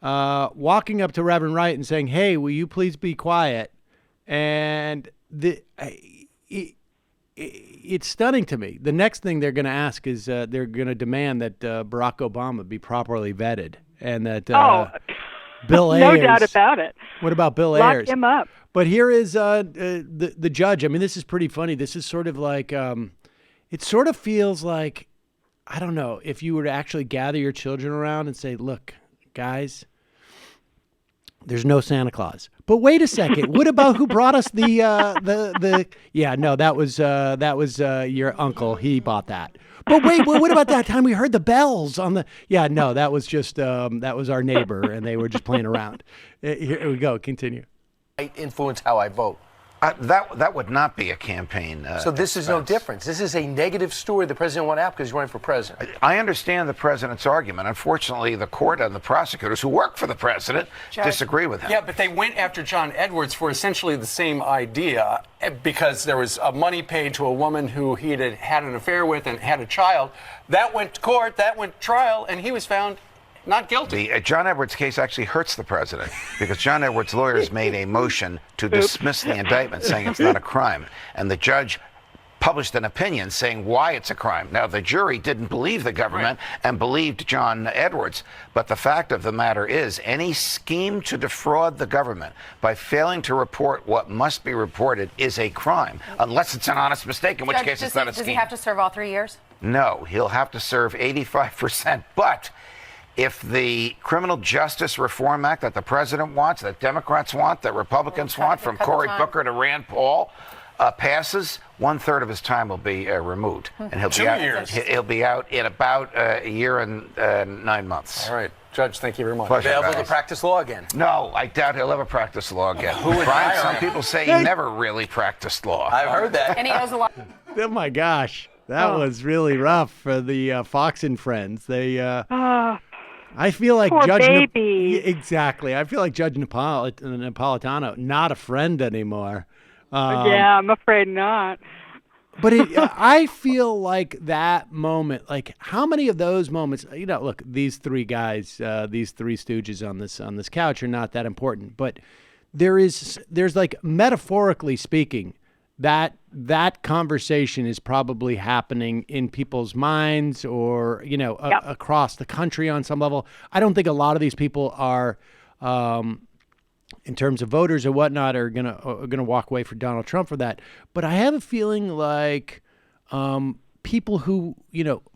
B: walking up to Reverend Wright and saying, hey, will you please be quiet? And it's stunning to me. The next thing they're going to ask is they're going to demand that Barack Obama be properly vetted and that Bill Ayers.
G: No doubt about it.
B: What about Bill
G: Lock
B: Ayers?
G: him up.
B: But here is the judge. I mean, this is pretty funny. This is sort of like it sort of feels like I don't know, if you were to actually gather your children around and say, look, guys, there's no Santa Claus. But wait a second, what about who brought us the yeah, no, that was your uncle. He bought that. But wait, what about that time we heard the bells on the? Yeah, no, that was just that was our neighbor, and they were just playing around. Here we go. Continue.
H: Influence how I vote.
L: That would not be a campaign.
H: So this is no difference. This is a negative story the president went out because he's running for president.
L: I understand the president's argument. Unfortunately, the court and the prosecutors who work for the president disagree with him.
K: Yeah, but they went after John Edwards for essentially the same idea because there was money paid to a woman who he had an affair with and had a child. That went to court, that went to trial, and he was found not guilty.
L: The John Edwards case actually hurts the president because John Edwards' lawyers made a motion to dismiss the indictment, saying it's not a crime. And the judge published an opinion saying why it's a crime. Now, the jury didn't believe the government and believed John Edwards. But the fact of the matter is, any scheme to defraud the government by failing to report what must be reported is a crime, unless it's an honest mistake, in which case it's not a scheme.
I: Does he have to serve all 3 years?
L: No, he'll have to serve 85%. But if the Criminal Justice Reform Act that the president wants, that Democrats want, that Republicans want, from Cory Booker to Rand Paul, passes, 1/3 of his time will be removed, and he'll be out in about a year and 9 months.
K: All right, Judge, thank you very much.
L: Pleasure,
H: Available to practice law again?
L: No, I doubt he'll ever practice law again. Brian, some people say he never really practiced law.
H: I've heard that.
I: And he owes a lot.
B: Oh my gosh, that was really rough for the Fox and Friends. They. I feel like
G: poor
B: Judge
G: baby.
B: Exactly. I feel like Judge Napolitano not a friend anymore.
G: Yeah, I'm afraid not.
B: But I feel like that moment, like how many of those moments, look, these three guys, these three stooges on this couch are not that important, but there's like, metaphorically speaking, that conversation is probably happening in people's minds or, across the country on some level. I don't think a lot of these people are, in terms of voters or whatnot, are gonna walk away for Donald Trump for that. But I have a feeling like people who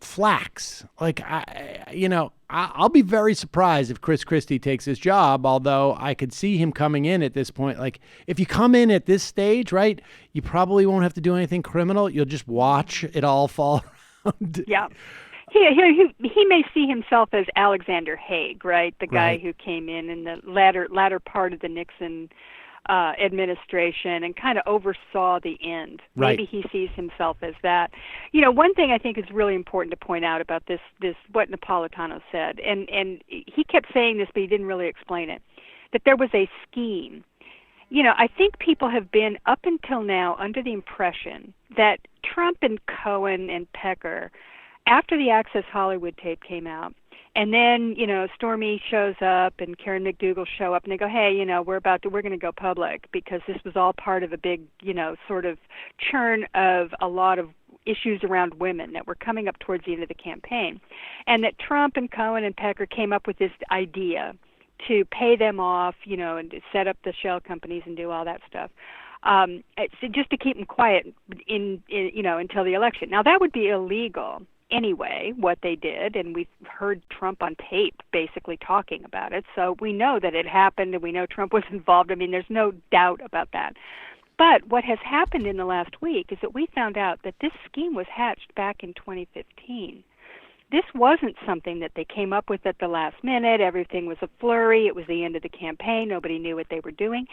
B: flax. Like I'll be very surprised if Chris Christie takes his job. Although I could see him coming in at this point. Like if you come in at this stage, right, you probably won't have to do anything criminal. You'll just watch it all fall around.
G: Yeah. He may see himself as Alexander Haig, right? The guy who came in the latter part of the Nixon administration and kind of oversaw the end.
B: Right.
G: Maybe he sees himself as that. One thing I think is really important to point out about this what Napolitano said, and he kept saying this, but he didn't really explain it, that there was a scheme. I think people have been up until now under the impression that Trump and Cohen and Pecker, after the Access Hollywood tape came out, and then, Stormy shows up and Karen McDougal show up and they go, hey, we're going to go public because this was all part of a big, sort of churn of a lot of issues around women that were coming up towards the end of the campaign. And that Trump and Cohen and Pecker came up with this idea to pay them off, and to set up the shell companies and do all that stuff. Just to keep them quiet until the election. Now, that would be illegal anyway, what they did, and we've heard Trump on tape basically talking about it, so we know that it happened and we know Trump was involved. I mean, there's no doubt about that. But what has happened in the last week is that we found out that this scheme was hatched back in 2015. This wasn't something that they came up with at the last minute. Everything was a flurry. It was the end of the campaign. Nobody knew what they were doing.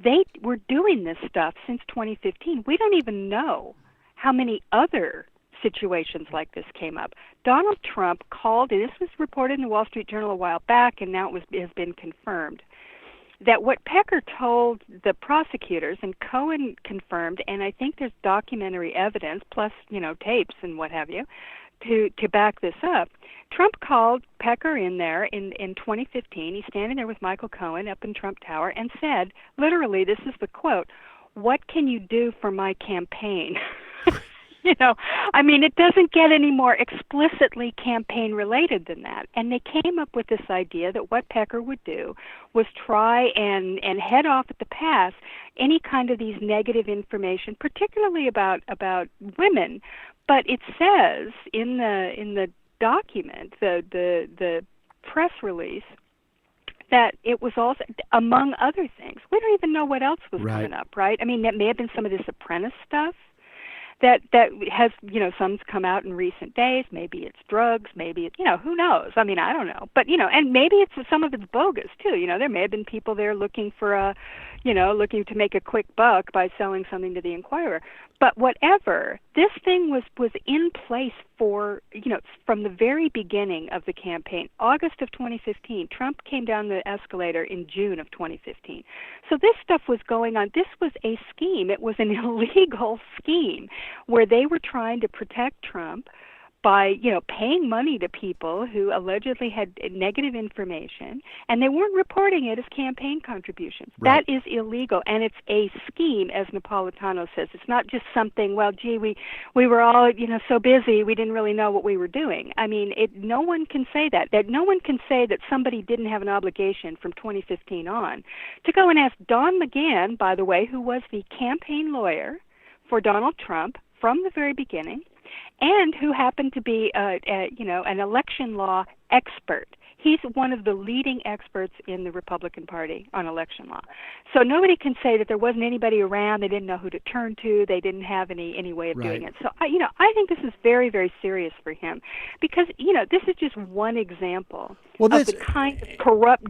G: They were doing this stuff since 2015. We don't even know how many other situations like this came up. Donald Trump called, and this was reported in the Wall Street Journal a while back, and now has been confirmed, that what Pecker told the prosecutors, and Cohen confirmed, and I think there's documentary evidence, plus, tapes and what have you, to back this up. Trump called Pecker in there in 2015. He's standing there with Michael Cohen up in Trump Tower and said, literally, this is the quote, "What can you do for my campaign?" I mean, it doesn't get any more explicitly campaign related than that. And they came up with this idea that what Pecker would do was try and head off at the pass any kind of these negative information, particularly about women. But it says in the document, the press release, that it was also, among other things, we don't even know what else was coming up, right? I mean, that may have been some of this apprentice stuff that has, some's come out in recent days. Maybe it's drugs, maybe it's, who knows? I mean, I don't know. But, and maybe some of it's bogus, too. There may have been people there looking for looking to make a quick buck by selling something to the Inquirer. But whatever, this thing was in place for, from the very beginning of the campaign. August of 2015, Trump came down the escalator in June of 2015. So this stuff was going on. This was a scheme. It was an illegal scheme where they were trying to protect Trump by, paying money to people who allegedly had negative information, and they weren't reporting it as campaign contributions. Right. That is illegal, and it's a scheme, as Napolitano says. It's not just something, well, gee, we were all, so busy, we didn't really know what we were doing. I mean, no one can say that. No one can say that somebody didn't have an obligation from 2015 on to go and ask Don McGahn, by the way, who was the campaign lawyer for Donald Trump from the very beginning, and who happened to be, an election law expert. He's one of the leading experts in the Republican Party on election law. So nobody can say that there wasn't anybody around, they didn't know who to turn to, they didn't have any way of doing it. So, I think this is very, very serious for him because, this is just one example of the kind of corrupt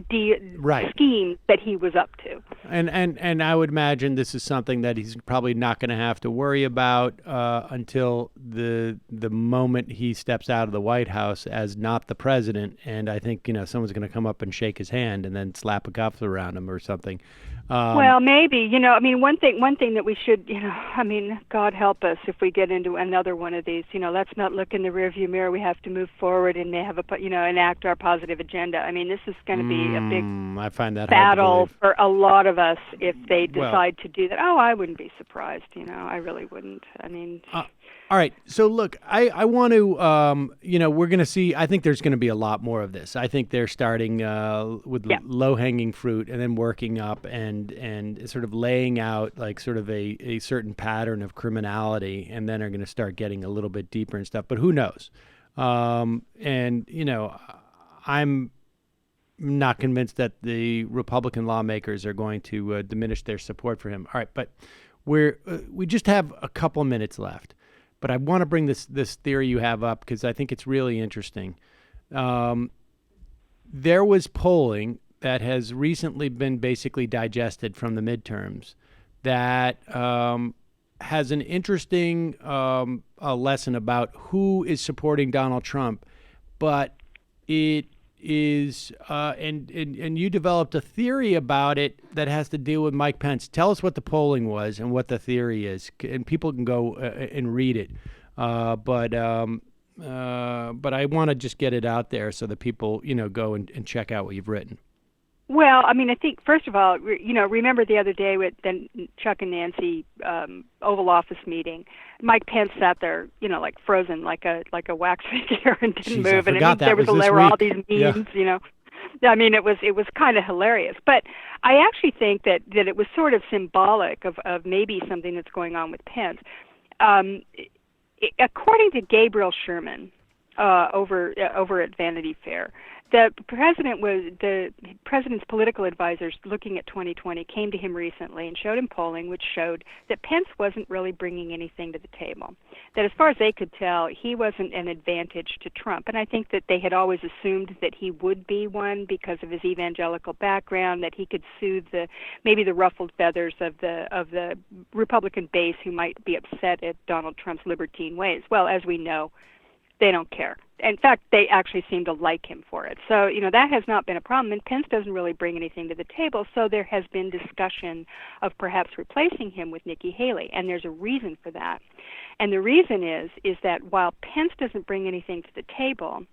G: scheme that he was up to.
B: And I would imagine this is something that he's probably not going to have to worry about until the moment he steps out of the White House as not the president. And I think, someone's going to come up and shake his hand and then slap a cuff around him or something.
G: Well, maybe, one thing that we should, God help us if we get into another one of these, let's not look in the rearview mirror. We have to move forward and have enact our positive agenda. I mean, this is going to be a big battle for a lot of us if they decide to do that. Oh, I wouldn't be surprised, I really wouldn't. I mean...
B: All right. So, look, I want to, we're going to see, I think there's going to be a lot more of this. I think they're starting with low-hanging fruit and then working up and sort of laying out like sort of a certain pattern of criminality, and then are going to start getting a little bit deeper and stuff. But who knows? I'm not convinced that the Republican lawmakers are going to diminish their support for him. All right. But we just have a couple minutes left. But I want to bring this theory you have up because I think it's really interesting. There was polling that has recently been basically digested from the midterms that has an interesting lesson about who is supporting Donald Trump. But it is, and you developed a theory about it that has to deal with Mike Pence. Tell us what the polling was and what the theory is, and people can go and read it. But I want to just get it out there so that people, go and check out what you've written.
G: Well, I think, first of all, remember the other day with Chuck and Nancy Oval Office meeting, Mike Pence sat there, like frozen, like a wax figure and didn't move. And there were all these memes, it was kind of hilarious. But I actually think that it was sort of symbolic of maybe something that's going on with Pence. According to Gabriel Sherman over at Vanity Fair, the president's political advisors looking at 2020 came to him recently and showed him polling which showed that Pence wasn't really bringing anything to the table. That as far as they could tell, he wasn't an advantage to Trump. And I think that they had always assumed that he would be one because of his evangelical background, that he could soothe maybe the ruffled feathers of the Republican base who might be upset at Donald Trump's libertine ways. Well, as we know, they don't care. In fact, they actually seem to like him for it. So, that has not been a problem. And Pence doesn't really bring anything to the table. So there has been discussion of perhaps replacing him with Nikki Haley. And there's a reason for that. And the reason is that while Pence doesn't bring anything to the table,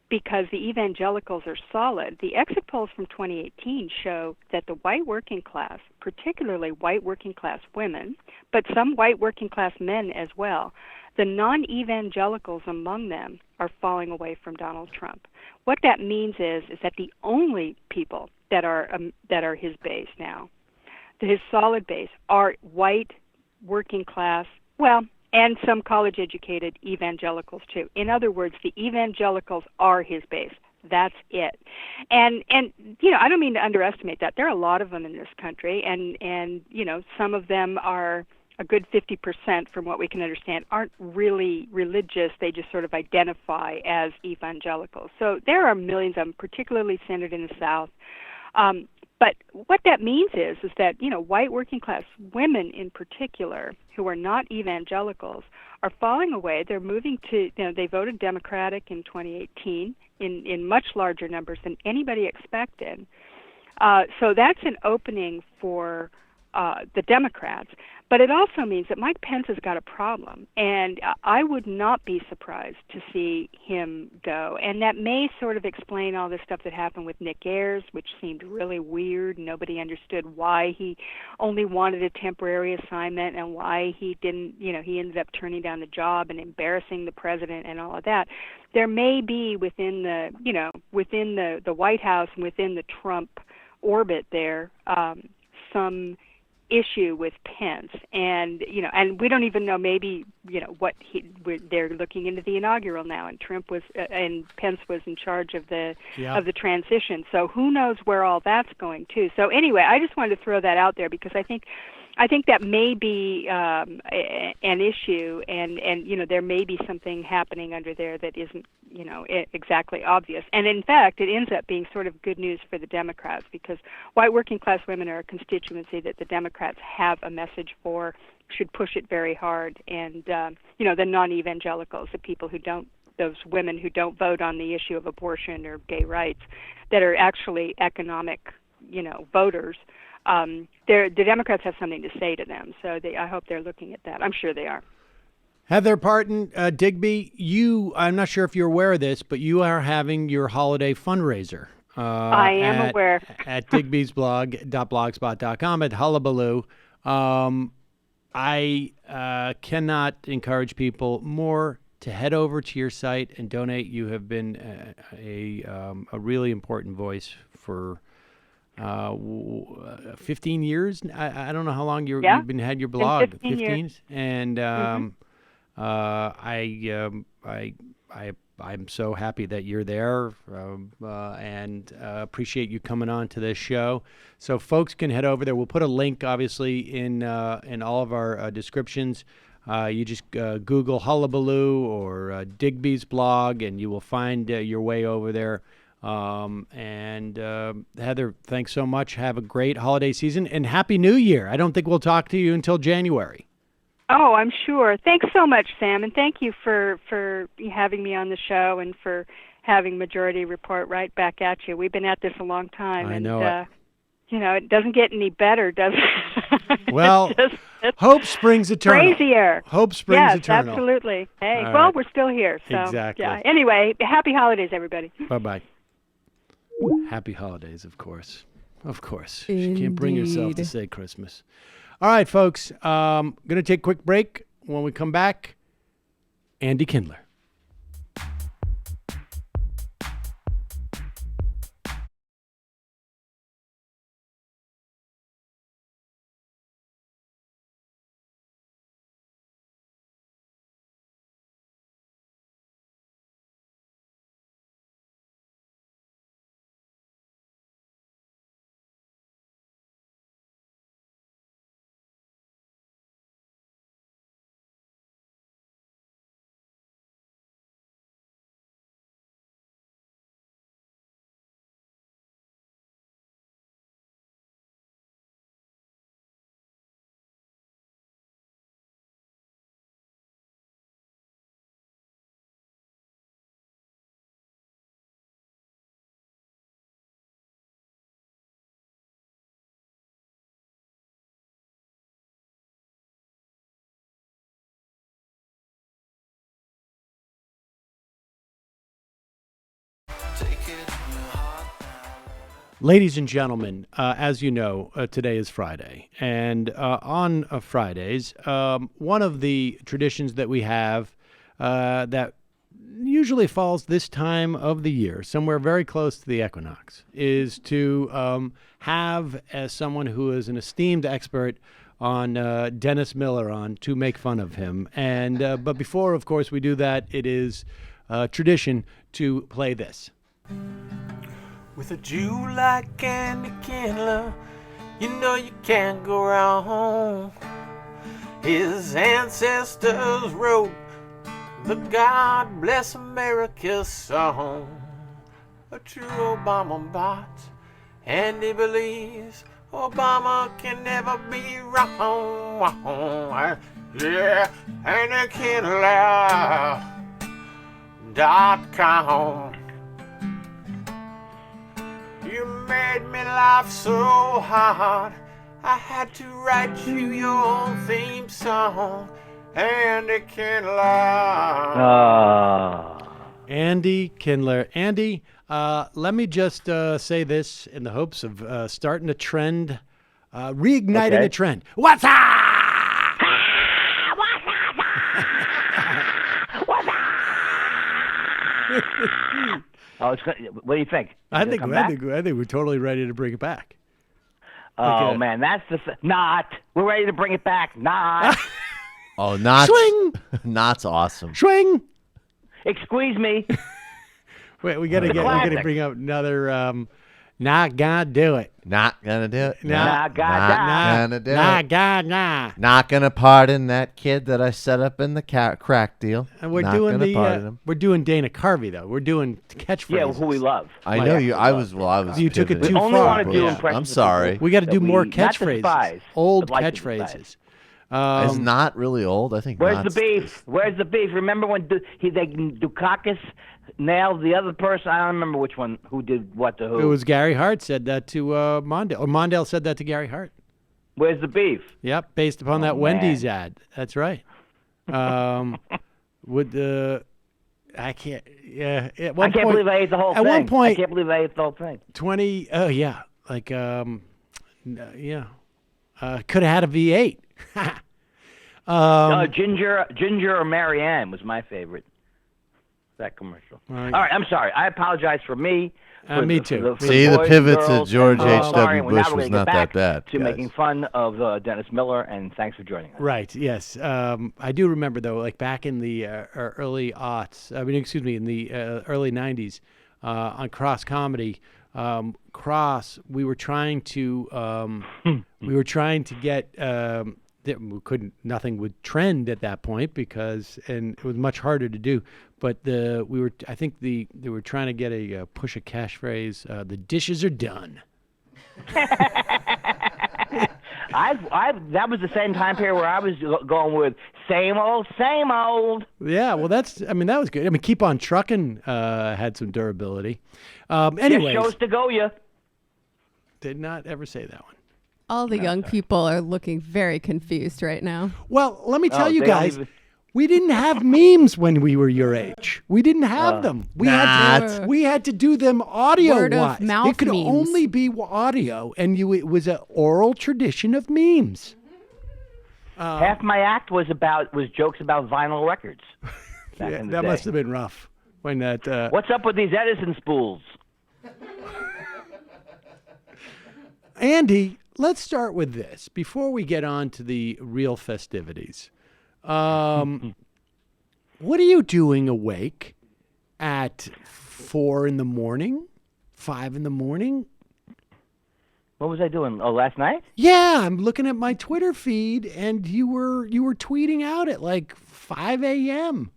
G: because the evangelicals are solid. The exit polls from 2018 show that the white working class, particularly white working class women, but some white working class men as well, the non-evangelicals among them are falling away from Donald Trump. What that means is that the only people that are his base now, his solid base, are white working class, well, and some college-educated evangelicals too. In other words, the evangelicals are his base. That's it. And I don't mean to underestimate that. There are a lot of them in this country, and some of them are a good 50%, from what we can understand, aren't really religious. They just sort of identify as evangelicals. So there are millions of them, particularly centered in the South. But what that means is that, white working class women in particular, who are not evangelicals, are falling away. They're moving to, they voted Democratic in 2018 in much larger numbers than anybody expected. So that's an opening for the Democrats. But it also means that Mike Pence has got a problem, and I would not be surprised to see him go. And that may sort of explain all this stuff that happened with Nick Ayers, which seemed really weird. Nobody understood why he only wanted a temporary assignment and why he didn't, he ended up turning down the job and embarrassing the president and all of that. There may be within the White House and within the Trump orbit there some issue with Pence, and we don't even know, maybe they're looking into the inaugural now, and and Pence was in charge of the transition, so who knows where all that's going to. So anyway, I just wanted to throw that out there because I think that may be an issue, and there may be something happening under there that isn't exactly obvious. And in fact, it ends up being sort of good news for the Democrats, because white working class women are a constituency that the Democrats have a message for, should push it very hard. And the non-evangelicals, the people who don't, those women who don't vote on the issue of abortion or gay rights, that are actually economic voters. The Democrats have something to say to them, so I hope they're looking at that. I'm sure they are.
B: Heather Parton, Digby, I'm not sure if you're aware of this, but you are having your holiday fundraiser.
G: I am aware.
B: At Digby's blog.blogspot.com at Hullabaloo. I cannot encourage people more to head over to your site and donate. You have been a really important voice for 15 years. I don't know how long you've had your blog.
G: 15 years.
B: And I'm so happy that you're there, and appreciate you coming on to this show. So folks can head over there. We'll put a link, obviously, in all of our descriptions. You just Google Hullabaloo or Digby's blog, and you will find your way over there. And Heather, thanks so much. Have a great holiday season and Happy New Year. I don't think we'll talk to you until January.
G: Oh, I'm sure. Thanks so much, Sam, and thank you for having me on the show and for having Majority Report right back at you. We've been at this a long time.
B: I know it.
G: It doesn't get any better, does it?
B: Well, hope springs eternal.
G: Crazier.
B: Hope springs eternal.
G: Yes, absolutely. Hey,
B: All
G: well,
B: right.
G: we're still here. So,
B: exactly.
G: Yeah. Anyway, happy holidays, everybody.
B: Bye-bye. Happy holidays, of course. Of course. You can't bring yourself to say Christmas. All right, folks. Going to take a quick break. When we come back, Andy Kindler. Ladies and gentlemen, as you know, today is Friday. And on Fridays, one of the traditions that we have that usually falls this time of the year, somewhere very close to the equinox, is to have someone who is an esteemed expert on Dennis Miller on to make fun of him. And but before, of course, we do that, it is tradition to play this.
F: With a Jew like Andy Kindler, you know you can't go wrong. His ancestors wrote the God Bless America song. A true Obama bot, Andy believes Obama can never be wrong. Yeah, AndyKindler.com. You made me laugh so hard, I had to write you your own theme song, Andy Kindler.
B: Andy Kindler. Andy, let me just say this in the hopes of starting a trend, reigniting a trend. What's up?
M: What's up? What do you think?
B: I think we're totally ready to bring it back.
M: Oh man, that's not. We're ready to bring it back. Not.
C: Oh, not.
B: Swing.
C: Not's awesome.
B: Swing.
M: Excuse me.
B: Wait, we gotta bring up another. Not gonna do it.
C: Not gonna do it.
B: Not
C: gonna do it.
B: Nah.
C: Not gonna pardon that kid that I set up in the crack deal.
B: And we're
C: Not
B: doing
C: pardon him.
B: we're doing Dana Carvey though. We're doing catchphrases.
M: Yeah, who we love.
C: I know you. I was.
B: You took it too
M: We only
B: far.
M: want to do impressions.
C: I'm sorry.
B: We got to do more
M: not despise,
B: catchphrases. Old
M: but like to
B: catchphrases.
C: It's not really old. I think.
M: Where's the beef? Where's the beef? Remember when Dukakis nailed the other person? I don't remember which one who did what to who.
B: It was Gary Hart said that to Mondale. Or Mondale said that to Gary Hart.
M: Where's the beef?
B: Yep, based upon that Wendy's ad. That's right. Would the I can't. Yeah. At one
M: I can't
B: point,
M: believe I ate the whole thing.
B: At one point,
M: I can't believe I ate the whole thing.
B: 20. Oh yeah, like yeah. Could have had a V8.
M: Ginger or Marianne was my favorite. That commercial. All right, I'm sorry. I apologize for me.
B: Me too.
C: See, the pivot to George
M: H.W.
C: Bush was not that bad.
M: To making fun of Dennis Miller, and thanks for joining us.
B: Right. Yes. I do remember though, like back in the early aughts. I mean, excuse me, in the early '90s, on Cross Comedy. Cross, we were trying to get we couldn't, nothing would trend at that point because, and it was much harder to do, but they were trying to get push a catchphrase, the dishes are done.
M: That was the same time period where I was going with same old.
B: Yeah, well, that was good. I mean, Keep on Truckin' had some durability. Anyways,
M: shows to go ya.
B: Did not ever say that one.
D: All the young people are looking very confused right now.
B: Well, let me tell you guys, we didn't have memes when we were your age. We didn't have them. We had to do them audio-wise. It could
D: memes.
B: only be audio, and it was an oral tradition of memes.
M: Half my act was jokes about vinyl records. Back in the
B: that
M: day.
B: must have been rough. When that.
M: What's up with these Edison spools?
B: Andy, let's start with this before we get on to the real festivities. What are you doing awake at 4 in the morning, 5 in the morning?
M: What was I doing? Oh, last night?
B: Yeah, I'm looking at my Twitter feed, and you were tweeting out at like 5 a.m.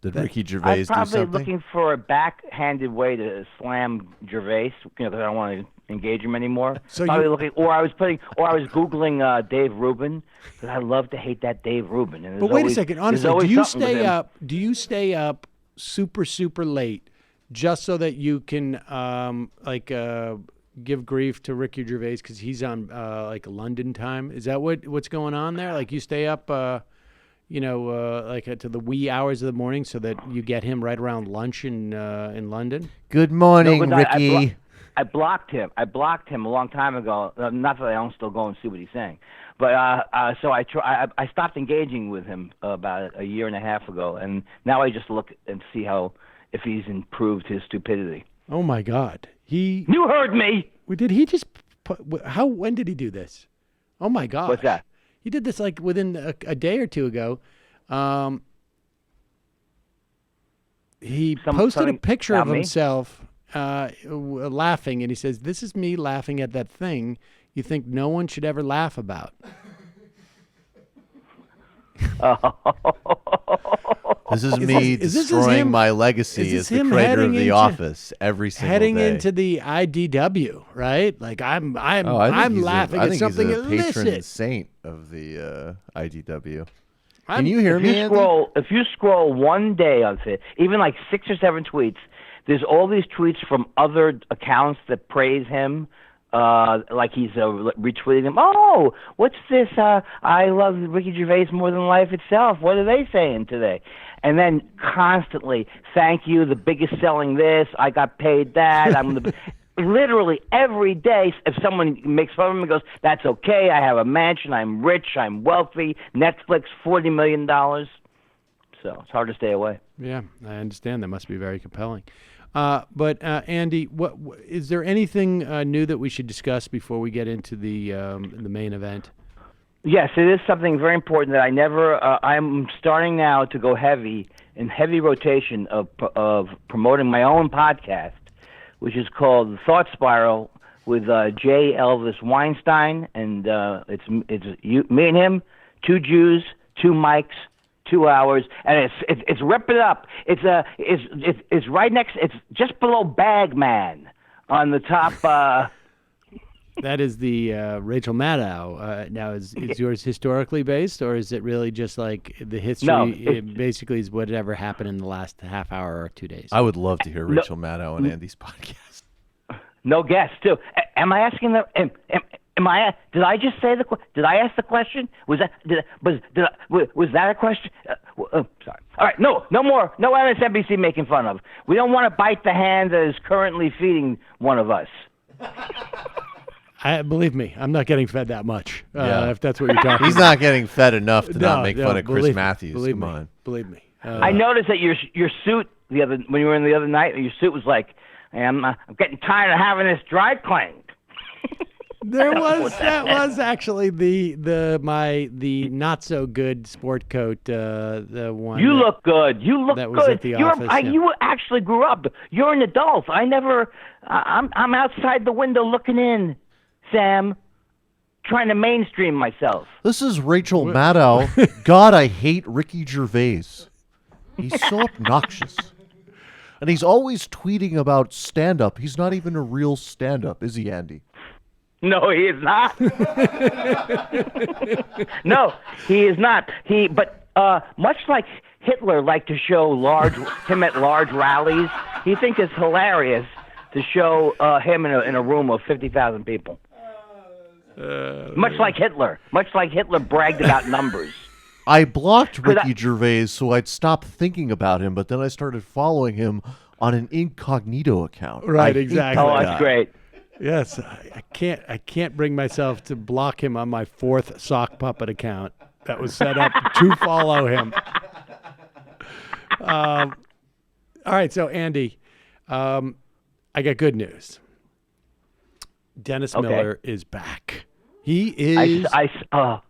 C: Did Ricky Gervais do something?
M: I'm probably looking for a backhanded way to slam Gervais, because I don't want to engage him anymore.
B: So
M: probably or I was Googling Dave Rubin, because I love to hate that Dave Rubin. And
B: but wait a second, honestly, do you stay up? Do you stay up super late just so that you can give grief to Ricky Gervais because he's on like London time? Is that what's going on there? Like you stay up, like to the wee hours of the morning, so that you get him right around lunch in London?
C: Good morning,
M: No, but
C: Ricky.
M: I blocked him. I blocked him a long time ago. Not that I don't still go and see what he's saying, but so I stopped engaging with him about a year and a half ago, and now I just look and see if he's improved his stupidity.
B: Oh my God,
M: You heard me.
B: Did he just? When did he do this? Oh my God,
M: What's that?
B: He did this like within a day or two ago. He posted a picture of himself laughing, and he says, "This is me laughing at that thing you think no one should ever laugh about."
C: This is me destroying my legacy as the creator of The Office every single day.
B: Heading into the IDW, right? Like I'm laughing at something
C: I think he's a
B: illicit.
C: patron saint of the IDW. Can you hear me, Andy?
M: If you scroll one day on it, even like 6 or 7 tweets, there's all these tweets from other accounts that praise him. Like he's retweeting them. Oh, what's this? I love Ricky Gervais more than life itself. What are they saying today? And then constantly, thank you, the biggest selling this. I got paid that. Literally every day, if someone makes fun of him and goes, that's okay. I have a mansion. I'm rich. I'm wealthy. Netflix, $40 million. So it's hard to stay away.
B: Yeah, I understand. That must be very compelling. But Andy, what is there anything new that we should discuss before we get into the main event?
M: Yes, it is something very important that I never. I'm starting now to go heavy rotation of promoting my own podcast, which is called Thought Spiral with J. Elvis Weinstein, and it's me and him, 2 Jews, 2 mics. 2 hours, and it's rip it up. It's right next. It's just below Bagman on the top.
B: That is the Rachel Maddow. Now, is yours historically based, or is it really just like the history?
M: No,
B: it basically is whatever happened in the last half hour or 2 days.
C: I would love to hear Rachel Maddow on Andy's podcast.
M: No guests too. Am I asking the? Am I? Did I just say Did I ask the question? Was that? Was that a question? Sorry. All right. No more. No MSNBC making fun of. We don't want to bite the hand that is currently feeding one of us.
B: Believe me, I'm not getting fed that much. If that's what you're talking.
C: He's not getting fed enough to not make fun of Chris Matthews.
B: Believe
C: Come on.
B: Believe me.
M: I noticed that your suit when you were in the other night, your suit was like, I'm getting tired of having this dry cleaned.
B: That was actually the not so good sport coat, the one.
M: You look good. You look
B: that was
M: good.
B: At the office.
M: You actually grew up. You're an adult. I'm outside the window looking in, Sam, trying to mainstream myself.
C: This is Rachel Maddow. God, I hate Ricky Gervais. He's so obnoxious. And he's always tweeting about stand-up. He's not even a real stand-up, is he, Andy?
M: No, he is not. No, he is not. But much like Hitler liked to show him at large rallies, he thinks it's hilarious to show him in a room of 50,000 people. Much like Hitler bragged about numbers.
C: I blocked Ricky Gervais so I'd stop thinking about him, but then I started following him on an incognito account.
B: Right, exactly.
M: Oh, that's great.
B: Yes, I can't bring myself to block him on my 4th sock puppet account that was set up to follow him. All right, so Andy, I got good news. Dennis Miller is back. He is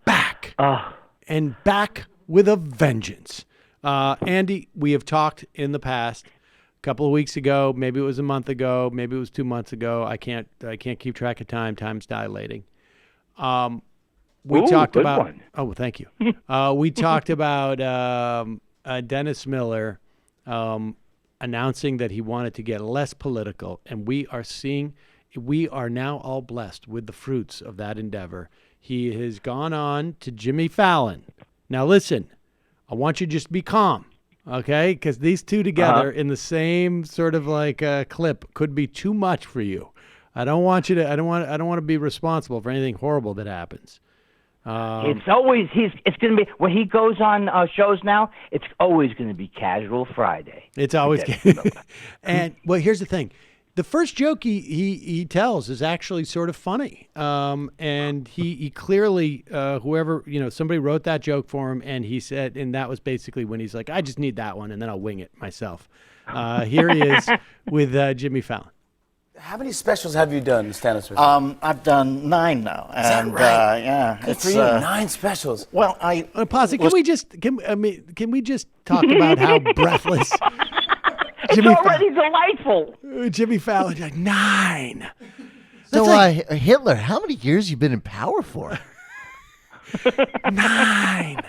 B: back. And back with a vengeance. Andy, we have talked in the past. A couple of weeks ago, maybe it was a month ago, maybe it was 2 months ago. I can't keep track of time. Time's dilating. We talked about. One. Oh, thank you. We talked about Dennis Miller announcing that he wanted to get less political, and we are now all blessed with the fruits of that endeavor. He has gone on to Jimmy Fallon. Now, listen, I want you to just be calm. Okay, because these two together in the same sort of like clip could be too much for you. I don't want to be responsible for anything horrible that happens.
M: It's always it's going to be when he goes on shows now. It's always going to be Casual Friday.
B: It's always and well, here's the thing: the first joke he tells is actually sort of funny, and he clearly whoever somebody wrote that joke for him, and he said, and that was basically when he's like, I just need that one, and then I'll wing it myself. Here he is with Jimmy Fallon.
N: How many specials have you done, stand-up specials?
O: I've done 9 now.
N: Is that right?
O: Yeah.
N: Good for you, 9 specials.
O: Well,
B: Posse, can we just talk about how breathless
M: It's already delightful.
B: Jimmy Fallon, like 9.
C: So, Hitler, how many years you been in power for?
B: 9.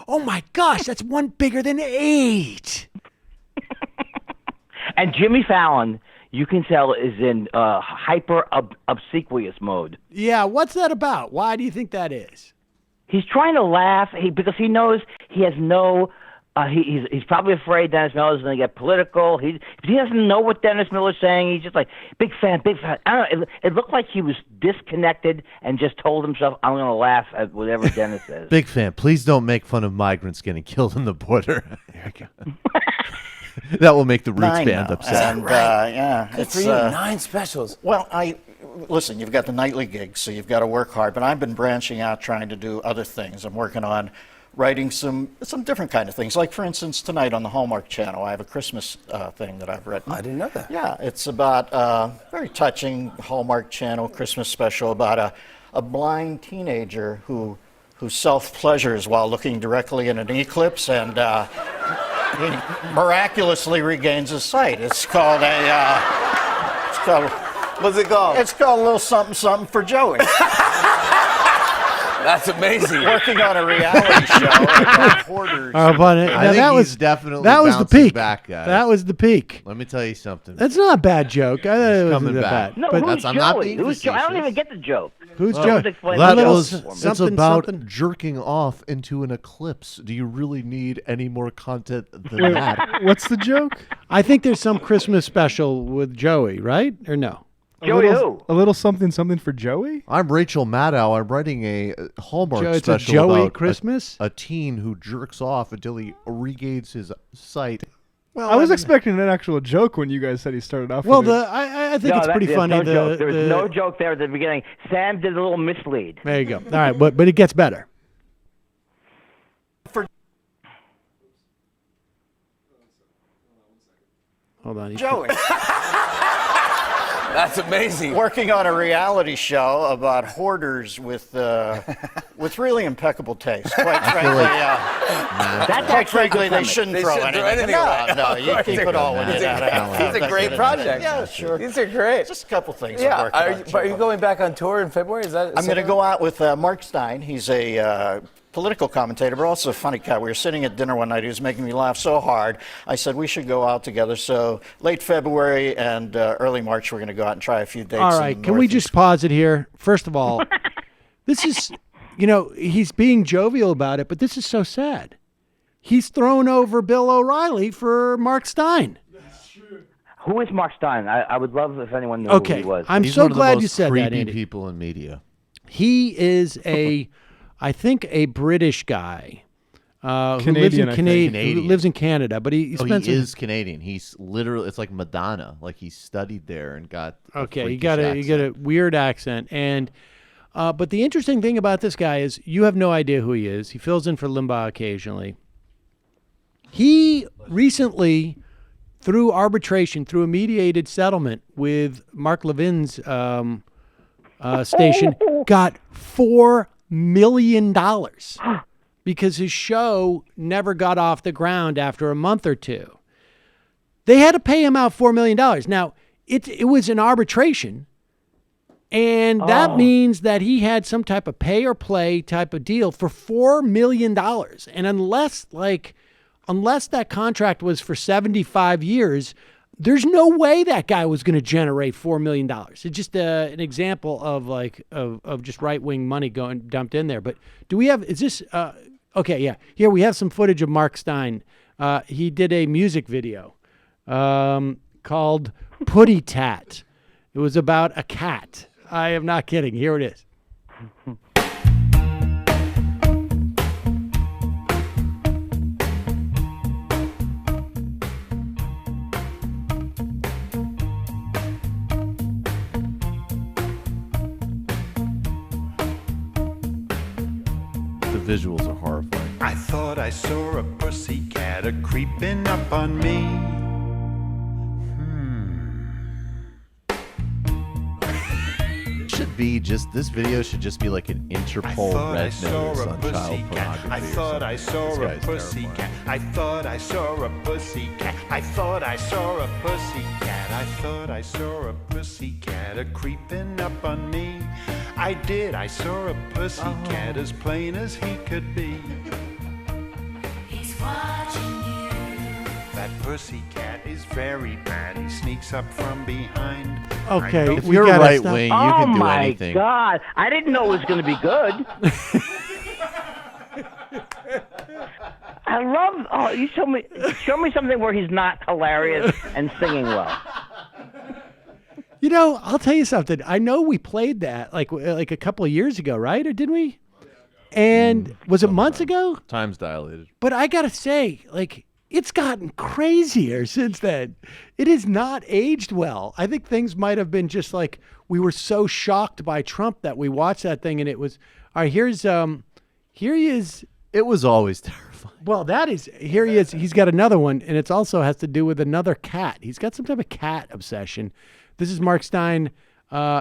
B: Oh my gosh, that's one bigger than 8.
M: And Jimmy Fallon, you can tell, is in hyper obsequious mode.
B: Yeah, what's that about? Why do you think that is?
M: He's trying to laugh because he knows he has no. He's probably afraid Dennis Miller's going to get political. He doesn't know what Dennis Miller's saying. He's just like, big fan. I don't know. It looked like he was disconnected and just told himself, I'm going to laugh at whatever Dennis says.
C: Big fan. Please don't make fun of migrants getting killed on the border. There you go. That will make the Roots
O: 9
C: band
O: now.
C: upset.
O: And, yeah,
N: Good for you, 9 specials.
O: Well, listen, you've got the nightly gigs, so you've got to work hard, but I've been branching out trying to do other things. I'm working on writing some different kind of things. Like, for instance, tonight on the Hallmark Channel, I have a Christmas thing that I've written.
N: I didn't know that.
O: Yeah, it's about a very touching Hallmark Channel Christmas special about a blind teenager who self-pleasures while looking directly in an eclipse, and he miraculously regains his sight. It's called
N: What's it called?
O: It's called A Little Something Something for Joey.
N: That's amazing.
O: Working on a reality show about hoarders.
C: I think he's definitely bouncing back, guys.
B: That was the peak.
C: Let me tell you something.
B: That's not a bad joke. I thought it wasn't
C: coming
B: that
C: back.
B: bad.
M: No,
B: But
M: who's Joey? Who's Joey? I don't even get the joke.
B: Who's
M: Well,
B: Joey?
M: explain
C: That
M: that.
C: was, it's
B: something,
C: about
B: something.
C: jerking off into an eclipse. Do you really need any more content than that?
P: What's the joke?
B: I think there's some Christmas special with Joey, right? Or no?
M: Joey who?
P: A little something for Joey?
C: I'm Rachel Maddow. I'm writing a Hallmark
B: It's a
C: special
B: Joey
C: about
B: Christmas?
C: a teen who jerks off until he regains his sight.
B: Well,
P: I was expecting an actual joke when you guys said he started off.
B: Well,
P: with it.
B: I think it's pretty
M: there's
B: funny.
M: No joke. There was no joke there at the beginning. Sam did a little mislead.
B: There you go. All right, but it gets better. Hold on.
O: Joey.
N: That's amazing.
O: Working on a reality show about hoarders with really impeccable taste. Quite frankly, they shouldn't throw anything around. No, you keep it all when you're out.
N: It's a great project.
O: Yeah, sure.
N: These are great.
O: Just a couple things.
N: Yeah. Are you going back on tour in February?
O: I'm going to go out with Mark Stein. He's a political commentator, but also a funny guy. We were sitting at dinner one night. He was making me laugh so hard. I said we should go out together. So late February and early March, we're going to go out and try a few dates.
B: All right, can we just pause it here? First of all, this is, he's being jovial about it, but this is so sad. He's thrown over Bill O'Reilly for Mark Stein.
M: Who is Mark Stein? I would love if anyone knew who he was.
C: He's
B: so
C: one of
B: glad
C: the most
B: you said that,
C: creepy
B: Andy.
C: people in media.
B: He is I think a British guy
P: Canadian,
B: who lives in Canada, but he
C: is Canadian. He's literally, it's like Madonna. Like he studied there and got
B: you got a weird accent. And but the interesting thing about this guy is you have no idea who he is. He fills in for Limbaugh occasionally. He recently, through arbitration, through a mediated settlement with Mark Levin's station, got $4 million because his show never got off the ground after a month or two. They had to pay him out $4 million. Now, it was an arbitration, and that means that he had some type of pay or play type of deal for $4 million. And unless that contract was for 75 years, there's no way that guy was going to generate $4 million. It's just an example of just right-wing money going dumped in there. But okay, yeah. Here we have some footage of Mark Stein. He did a music video called Putty Tat. It was about a cat. I am not kidding. Here it is.
C: visuals are horrifying.
Q: I thought I saw a pussycat a creeping up on me.
C: Should be just this video should just be like an Interpol red notice on child pornography.
Q: I thought I saw a pussycat. I thought I saw a pussycat. I thought I saw a pussycat. I thought I saw a pussycat a creeping up on me. I did. I saw a pussycat as plain as he could be. He's watching you. That pussycat is very bad. He sneaks up from behind.
B: Okay,
C: if you're right wing, you
M: oh
C: can do
M: my
C: anything.
M: God! I didn't know it was going to be good. I love. Oh, you show me something where he's not hilarious and singing well.
B: You know, I'll tell you something. I know we played that like a couple of years ago, right? Or didn't we? And was it months ago?
C: Time's dilated.
B: But I gotta say, like, it's gotten crazier since then. It has not aged well. I think things might have been just like we were so shocked by Trump that we watched that thing and it was. All right, here he is.
C: It was always terrifying.
B: Well, here he is. He's got another one, and it also has to do with another cat. He's got some type of cat obsession. This is Mark Stein.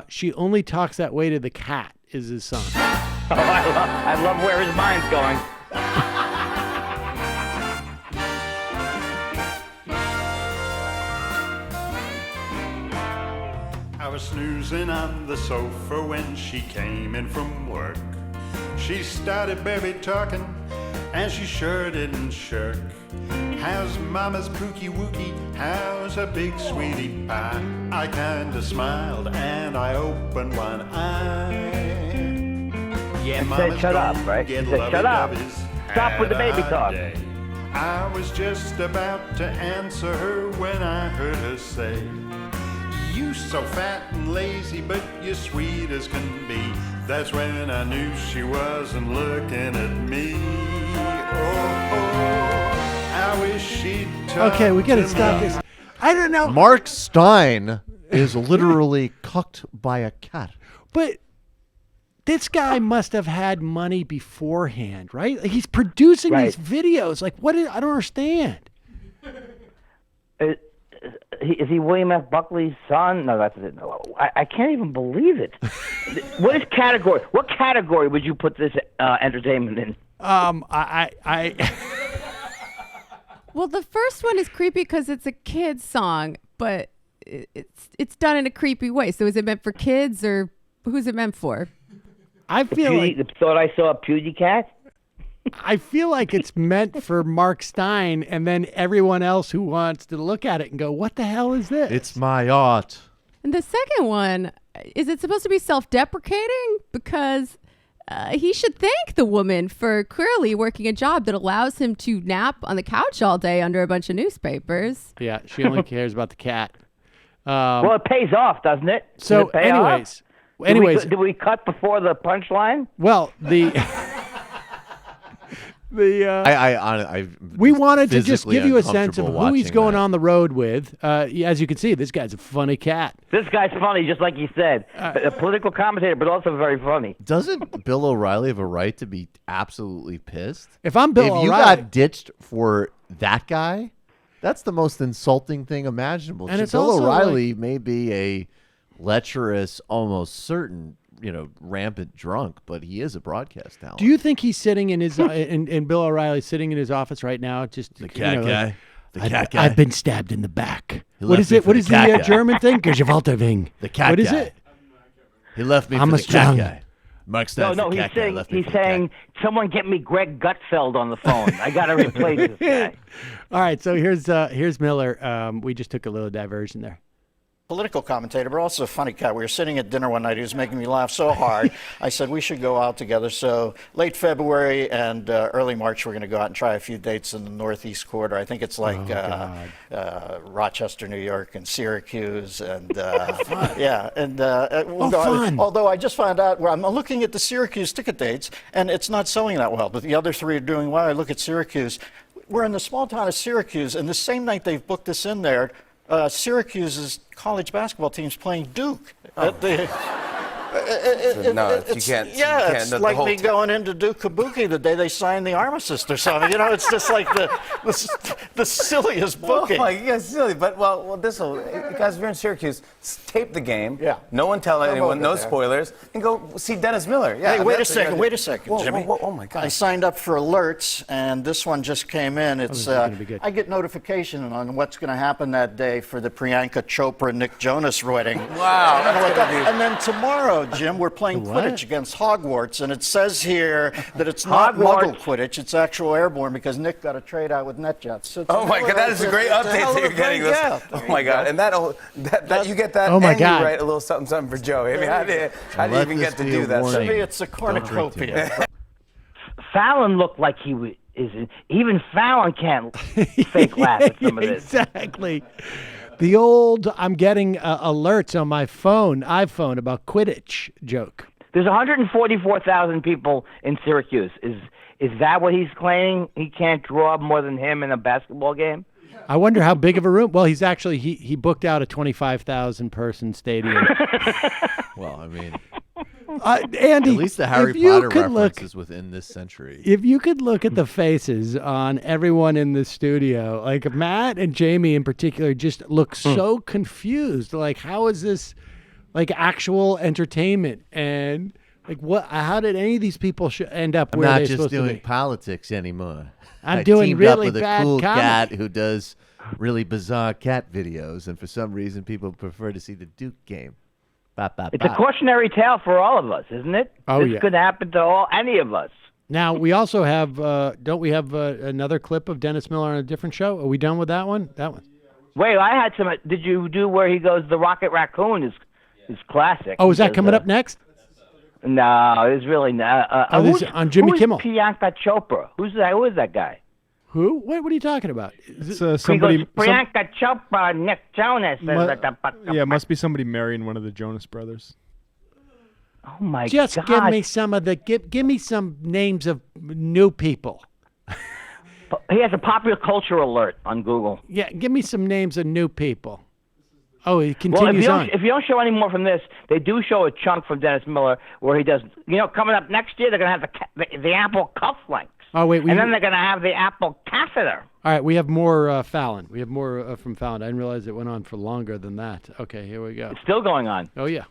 B: She only talks that way to the cat is his song.
M: Oh, I love where his mind's going.
Q: I was snoozing on the sofa when she came in from work. She started baby talking, and she sure didn't shirk. How's mama's pookie wookie? How's a big sweetie pie? I kinda smiled and I opened one eye. Yeah,
M: and said shut up, right? She said shut up. Stop with the baby talk.
Q: I was just about to answer her when I heard her say, "You so fat and lazy, but you're sweet as can be." That's when I knew she wasn't looking at me. I wish she'd talk.
B: Okay, we gotta stop this. I don't know.
C: Mark Stein is literally cucked by a cat.
B: But this guy must have had money beforehand, right? Like he's producing these videos. Like, what? I don't understand.
M: Is he William F. Buckley's son? No, that's it. No, I can't even believe it. What category would you put this entertainment in?
D: Well, the first one is creepy because it's a kid's song, but it's done in a creepy way. So is it meant for kids or who's it meant for?
B: I feel like
M: thought I saw a Pewdie cat.
B: I feel like it's meant for Mark Stein and then everyone else who wants to look at it and go, what the hell is this?
C: It's my art.
D: And the second one, is it supposed to be self-deprecating? Because he should thank the woman for clearly working a job that allows him to nap on the couch all day under a bunch of newspapers.
B: Yeah, she only cares about the cat.
M: Well, it pays off, doesn't it?
B: So anyways,
M: did we cut before the punchline?
B: Well, we wanted to just give you a sense of who he's going on the road with. As you can see, this guy's a funny cat.
M: This guy's funny, just like you said. A political commentator, but also very funny.
C: Doesn't Bill O'Reilly have a right to be absolutely pissed?
B: If I'm Bill O'Reilly,
C: you got ditched for that guy, that's the most insulting thing imaginable.
B: And it's
C: Bill
B: also
C: O'Reilly may be a lecherous, almost certain, rampant drunk, but he is a broadcast talent.
B: Do you think he's sitting in his in Bill O'Reilly sitting in his office right now? Just
C: the cat guy.
B: The cat guy. I've been stabbed in the back. What is it? What is the German thing? Gewalterwing.
C: The cat guy.
B: What is it?
C: He left me for the cat guy. Mark Stein.
M: No, he's saying, someone get me Greg Gutfeld on the phone. I got to replace this guy.
B: All right, so here's Miller. We just took a little diversion there.
O: Political commentator, but also a funny cat. We were sitting at dinner one night. He was making me laugh so hard. I said we should go out together. So late February and early March, we're going to go out and try a few dates in the Northeast Quarter. I think it's like Rochester, New York, and Syracuse, and yeah, and we'll go.
B: Fun.
O: Although I just found out, I'm looking at the Syracuse ticket dates, and it's not selling that well. But the other three are doing well. I look at Syracuse. We're in the small town of Syracuse, and the same night they've booked us in there. Syracuse's college basketball team's playing Duke.
N: You can't.
O: Yeah,
N: you
O: it's
N: can't,
O: like me going in to do kabuki the day they signed the armistice or something. You know, it's just like the silliest booking.
N: Oh my, yeah, silly. But well, this will, guys. If you're in Syracuse, tape the game.
O: Yeah.
N: No one tell anyone. No
O: there.
N: spoilers. And go see Dennis Miller. Yeah.
O: Hey, wait a second,
N: Whoa,
O: Jimmy.
N: whoa, oh my God.
O: I signed up for alerts, and this one just came in. It's
B: gonna be good.
O: I get notification on what's going to happen that day for the Priyanka Chopra Nick Jonas wedding.
N: Wow.
O: And then tomorrow, Jim, we're playing Quidditch against Hogwarts, and it says here that it's not Muggle Quidditch; it's actual airborne because Nick got a trade out with NetJets. So
N: Oh my God, that is a great update that you're getting.
O: Yeah.
N: Oh my God, and that you get that.
B: Oh my
N: and
B: God.
N: You write a little something for Joey. I mean, how do you even get to do that?
O: To me, it's a cornucopia.
M: Fallon looked like he is. Even Fallon can't fake laugh at some of this.
B: Exactly. The old I'm getting alerts on my iPhone about Quidditch joke.
M: There's 144,000 people in Syracuse. Is that what he's claiming? He can't draw more than him in a basketball game?
B: I wonder how big of a room. Well, he's actually he booked out a 25,000 person stadium.
C: Well, I mean,
B: Andy,
C: at least the Harry
B: if you
C: Potter
B: could
C: reference
B: look-
C: is within this century.
B: If you could look at the faces on everyone in the studio, like Matt and Jamie in particular, just look so confused. Like, how is this like actual entertainment? And like, what? How did any of these people end up
C: I'm
B: where
C: not
B: they're
C: just
B: supposed to
C: doing
B: be?
C: politics anymore.
B: I'm
C: I
B: doing
C: teamed
B: really
C: up with
B: bad
C: a cool
B: comedy.
C: cat who does really bizarre cat videos, and for some reason, people prefer to see the Duke game. Bop, bop,
M: It's a
C: bop.
M: cautionary tale for all of us, isn't it?
B: Oh,
M: this
B: yeah.
M: could happen to any of us.
B: Now we also have, don't we have another clip of Dennis Miller on a different show? Are we done with that one? That one.
M: Wait, I had some. Did you do where he goes? The Rocket Raccoon is classic.
B: Oh, is that
M: Because,
B: coming up next?
M: No, it's really not.
B: Oh, this is on Jimmy Kimmel.
M: Who's Priyanka Chopra? Who is that guy?
B: Who? What are you talking about?
P: It's
M: He
P: somebody.
M: goes, Priyanka Chopra, Nick Jonas.
P: Yeah, must be somebody marrying one of the Jonas brothers.
M: Oh my
B: Just
M: God!
B: give me some of the give me some names of new people.
M: He has a popular culture alert on Google.
B: Yeah, give me some names of new people. Oh, he
M: Well,
B: continues on.
M: if you don't show any more from this, they do show a chunk from Dennis Miller where he does. You know, coming up next year, they're going to have the Apple cufflinks.
B: Oh wait,
M: And then they're going to have the Apple catheter.
B: all right, we have more Fallon. We have more from Fallon. I didn't realize it went on for longer than that. Okay, here we go.
M: It's still going on.
B: Oh yeah.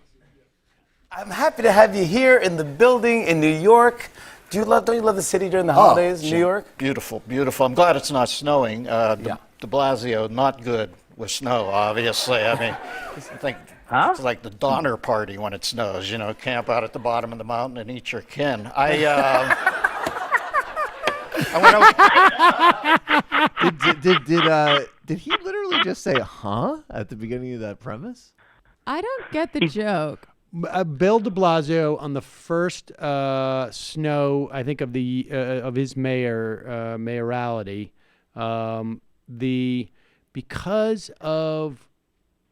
N: I'm happy to have you here in the building in New York. Don't you love the city during the holidays, New York?
O: Beautiful, beautiful. I'm glad it's not snowing. De Blasio, not good with snow, obviously. I mean, I think it's like the Donner Party when it snows. You know, camp out at the bottom of the mountain and eat your kin. I went over.
C: Did he literally just say "huh" at the beginning of that premise?
D: I don't get the joke.
B: Bill de Blasio on the first snow, I think, of the of his mayoralty, because of,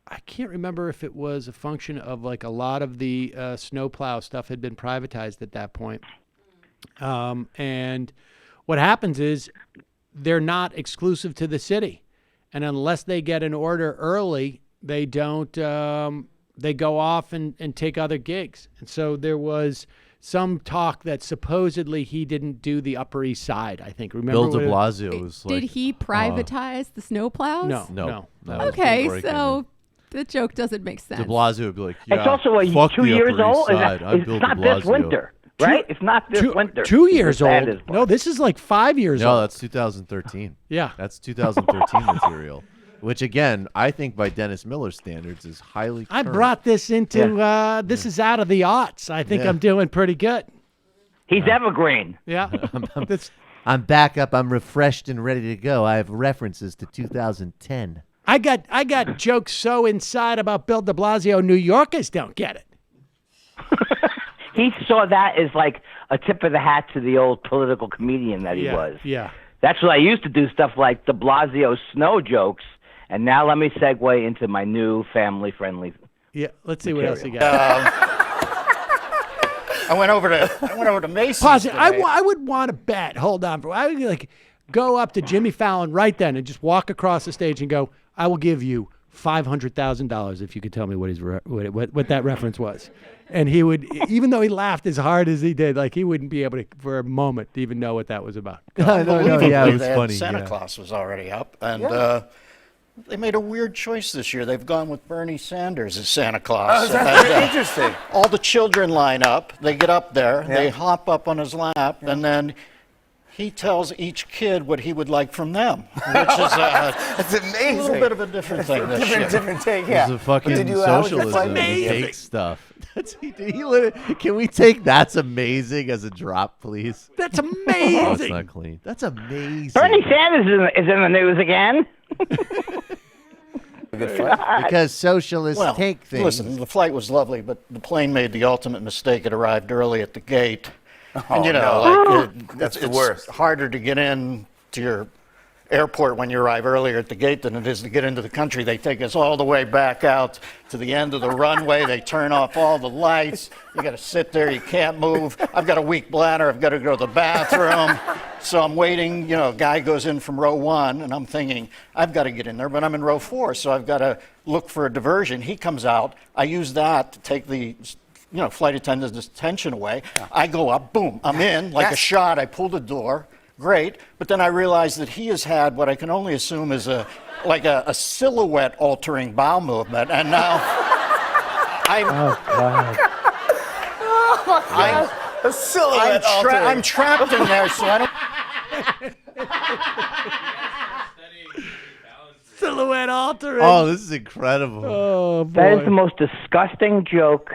B: I can't remember if it was a function of like a lot of the snowplow stuff had been privatized at that point, and what happens is they're not exclusive to the city, and unless they get an order early, they don't. They go off and take other gigs. And so there was some talk that supposedly he didn't do the Upper East Side, I think. Remember?
C: Bill de Blasio was like...
D: Did he privatize the snowplows?
B: No.
D: Okay, so the joke doesn't make sense.
C: De Blasio would be like, yeah,
M: It's also
C: fuck
M: 2
C: the
M: years
C: Upper
M: old.
C: East Side. I'm
M: It's
C: Bill
M: not
C: de
M: this
C: Blasio.
M: winter, right? It's not this winter.
B: 2 years
M: The saddest
B: old.
M: part.
B: No, this is like 5 years old.
C: No, that's 2013.
B: Yeah.
C: That's 2013 material. Which, again, I think by Dennis Miller standards is highly
B: I
C: current.
B: brought this into, this is out of the aughts. I think
C: Yeah.
B: I'm doing pretty good.
M: He's evergreen.
B: Yeah.
C: I'm back up. I'm refreshed and ready to go. I have references to 2010.
B: I got jokes so inside about Bill de Blasio, New Yorkers don't get it.
M: He saw that as like a tip of the hat to the old political comedian that he was.
B: Yeah.
M: That's what I used to do, stuff like de Blasio snow jokes. And now let me segue into my new family-friendly.
B: Yeah, let's see
M: material.
B: what else you got.
O: I went over to Macy's.
B: Pause it.
O: today.
B: I would want to bet. Hold on. I would like go up to Jimmy Fallon right then and just walk across the stage and go, I will give you $500,000 if you could tell me what his what that reference was. And he would, even though he laughed as hard as he did, like he wouldn't be able to, for a moment, to even know what that was about.
O: Unbelievably,
C: yeah, it was
O: they had
C: funny,
O: Santa
C: yeah.
O: Claus was already up, and they made a weird choice this year. They've gone with Bernie Sanders as Santa Claus.
N: Oh, that's very interesting.
O: All the children line up. They get up there. They hop up on his lap, and then he tells each kid what he would like from them, which is
N: That's amazing.
O: a little bit of a different thing this year.
N: Different take, yeah.
C: It's a fucking
N: Did you- how was your
C: socialism,
N: flight?
C: fake stuff. Can we take "That's amazing" as a drop, please?
B: That's
C: Oh, it's
B: amazing.
C: not clean. That's amazing.
M: Bernie Sanders is in the news again.
C: Because socialists
O: Well,
C: take things.
O: listen, the flight was lovely, but the plane made the ultimate mistake. It arrived early at the gate. And, you know,
N: That's the
O: it's
N: worst.
O: harder to get in to your airport when you arrive earlier at the gate than it is to get into the country. They take us all the way back out to the end of the runway. They turn off all the lights. You got to sit there. You can't move. I've got a weak bladder. I've got to go to the bathroom. So I'm waiting. You know, a guy goes in from row 1, and I'm thinking, I've got to get in there, but I'm in row 4, so I've got to look for a diversion. He comes out. I use that to take the flight attendant's attention away. I go up, boom, I'm in, like a shot. I pull the door, great. But then I realize that he has had what I can only assume is a silhouette altering bowel movement. And now
N: A silhouette altering.
O: I'm trapped in there, so I don't.
B: Silhouette altering.
C: Oh, this is incredible.
B: Oh, boy.
M: That is the most disgusting joke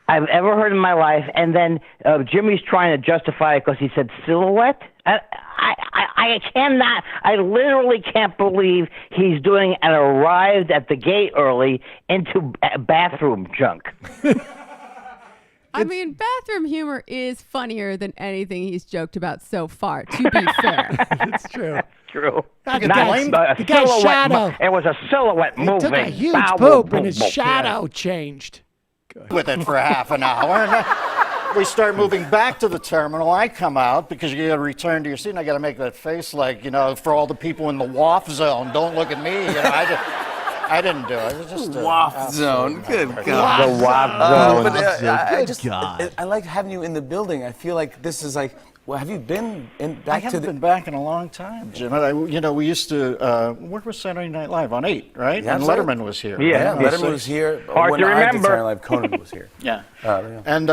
M: I've ever heard in my life. And then Jimmy's trying to justify it because he said silhouette. I cannot. I literally can't believe he's doing and arrived at the gate early into bathroom junk.
D: I mean, bathroom humor is funnier than anything he's joked about so far, to be fair.
B: It's true.
M: True.
B: The
M: A
B: guy's
M: silhouette
B: shadow.
M: It was a silhouette
B: He
M: moving.
B: took a huge
M: Bow,
B: poop
M: boom,
B: and his
M: boom,
B: shadow changed.
O: With it for half an hour. And we start moving back to the terminal. I come out because you got to return to your seat, and I got to make that face like, for all the people in the WAF zone, don't look at me. I didn't do it. It was just
N: WAF zone. Good God.
M: The WAF zone.
N: I like having you in the building. I feel like this is like. Well, have you been back
O: I haven't been back in a long time, Jim. We used to work with Saturday Night Live on 8, right?
N: Yeah,
O: and
N: absolutely.
O: Letterman was here.
N: Yeah,
O: right?
N: Letterman was here.
M: Hard
N: when
M: to
N: I did
M: remember.
N: Saturday Night Live, Conan was here.
O: Yeah.
N: Yeah.
O: And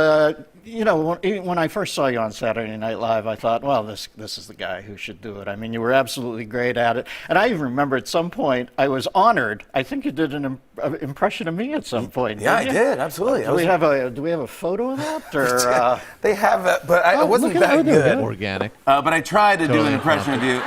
O: when I first saw you on Saturday Night Live, I thought, well, this is the guy who should do it. I mean, you were absolutely great at it. And I even remember at some point I was honored. I think you did an impression of me at some point.
N: Yeah, I
O: didn't you?
N: did. Absolutely.
O: Do we have a photo of that? Or
N: they have, but I wasn't that good.
C: Organic.
N: But I tried to do
C: Totally
N: an impression of you.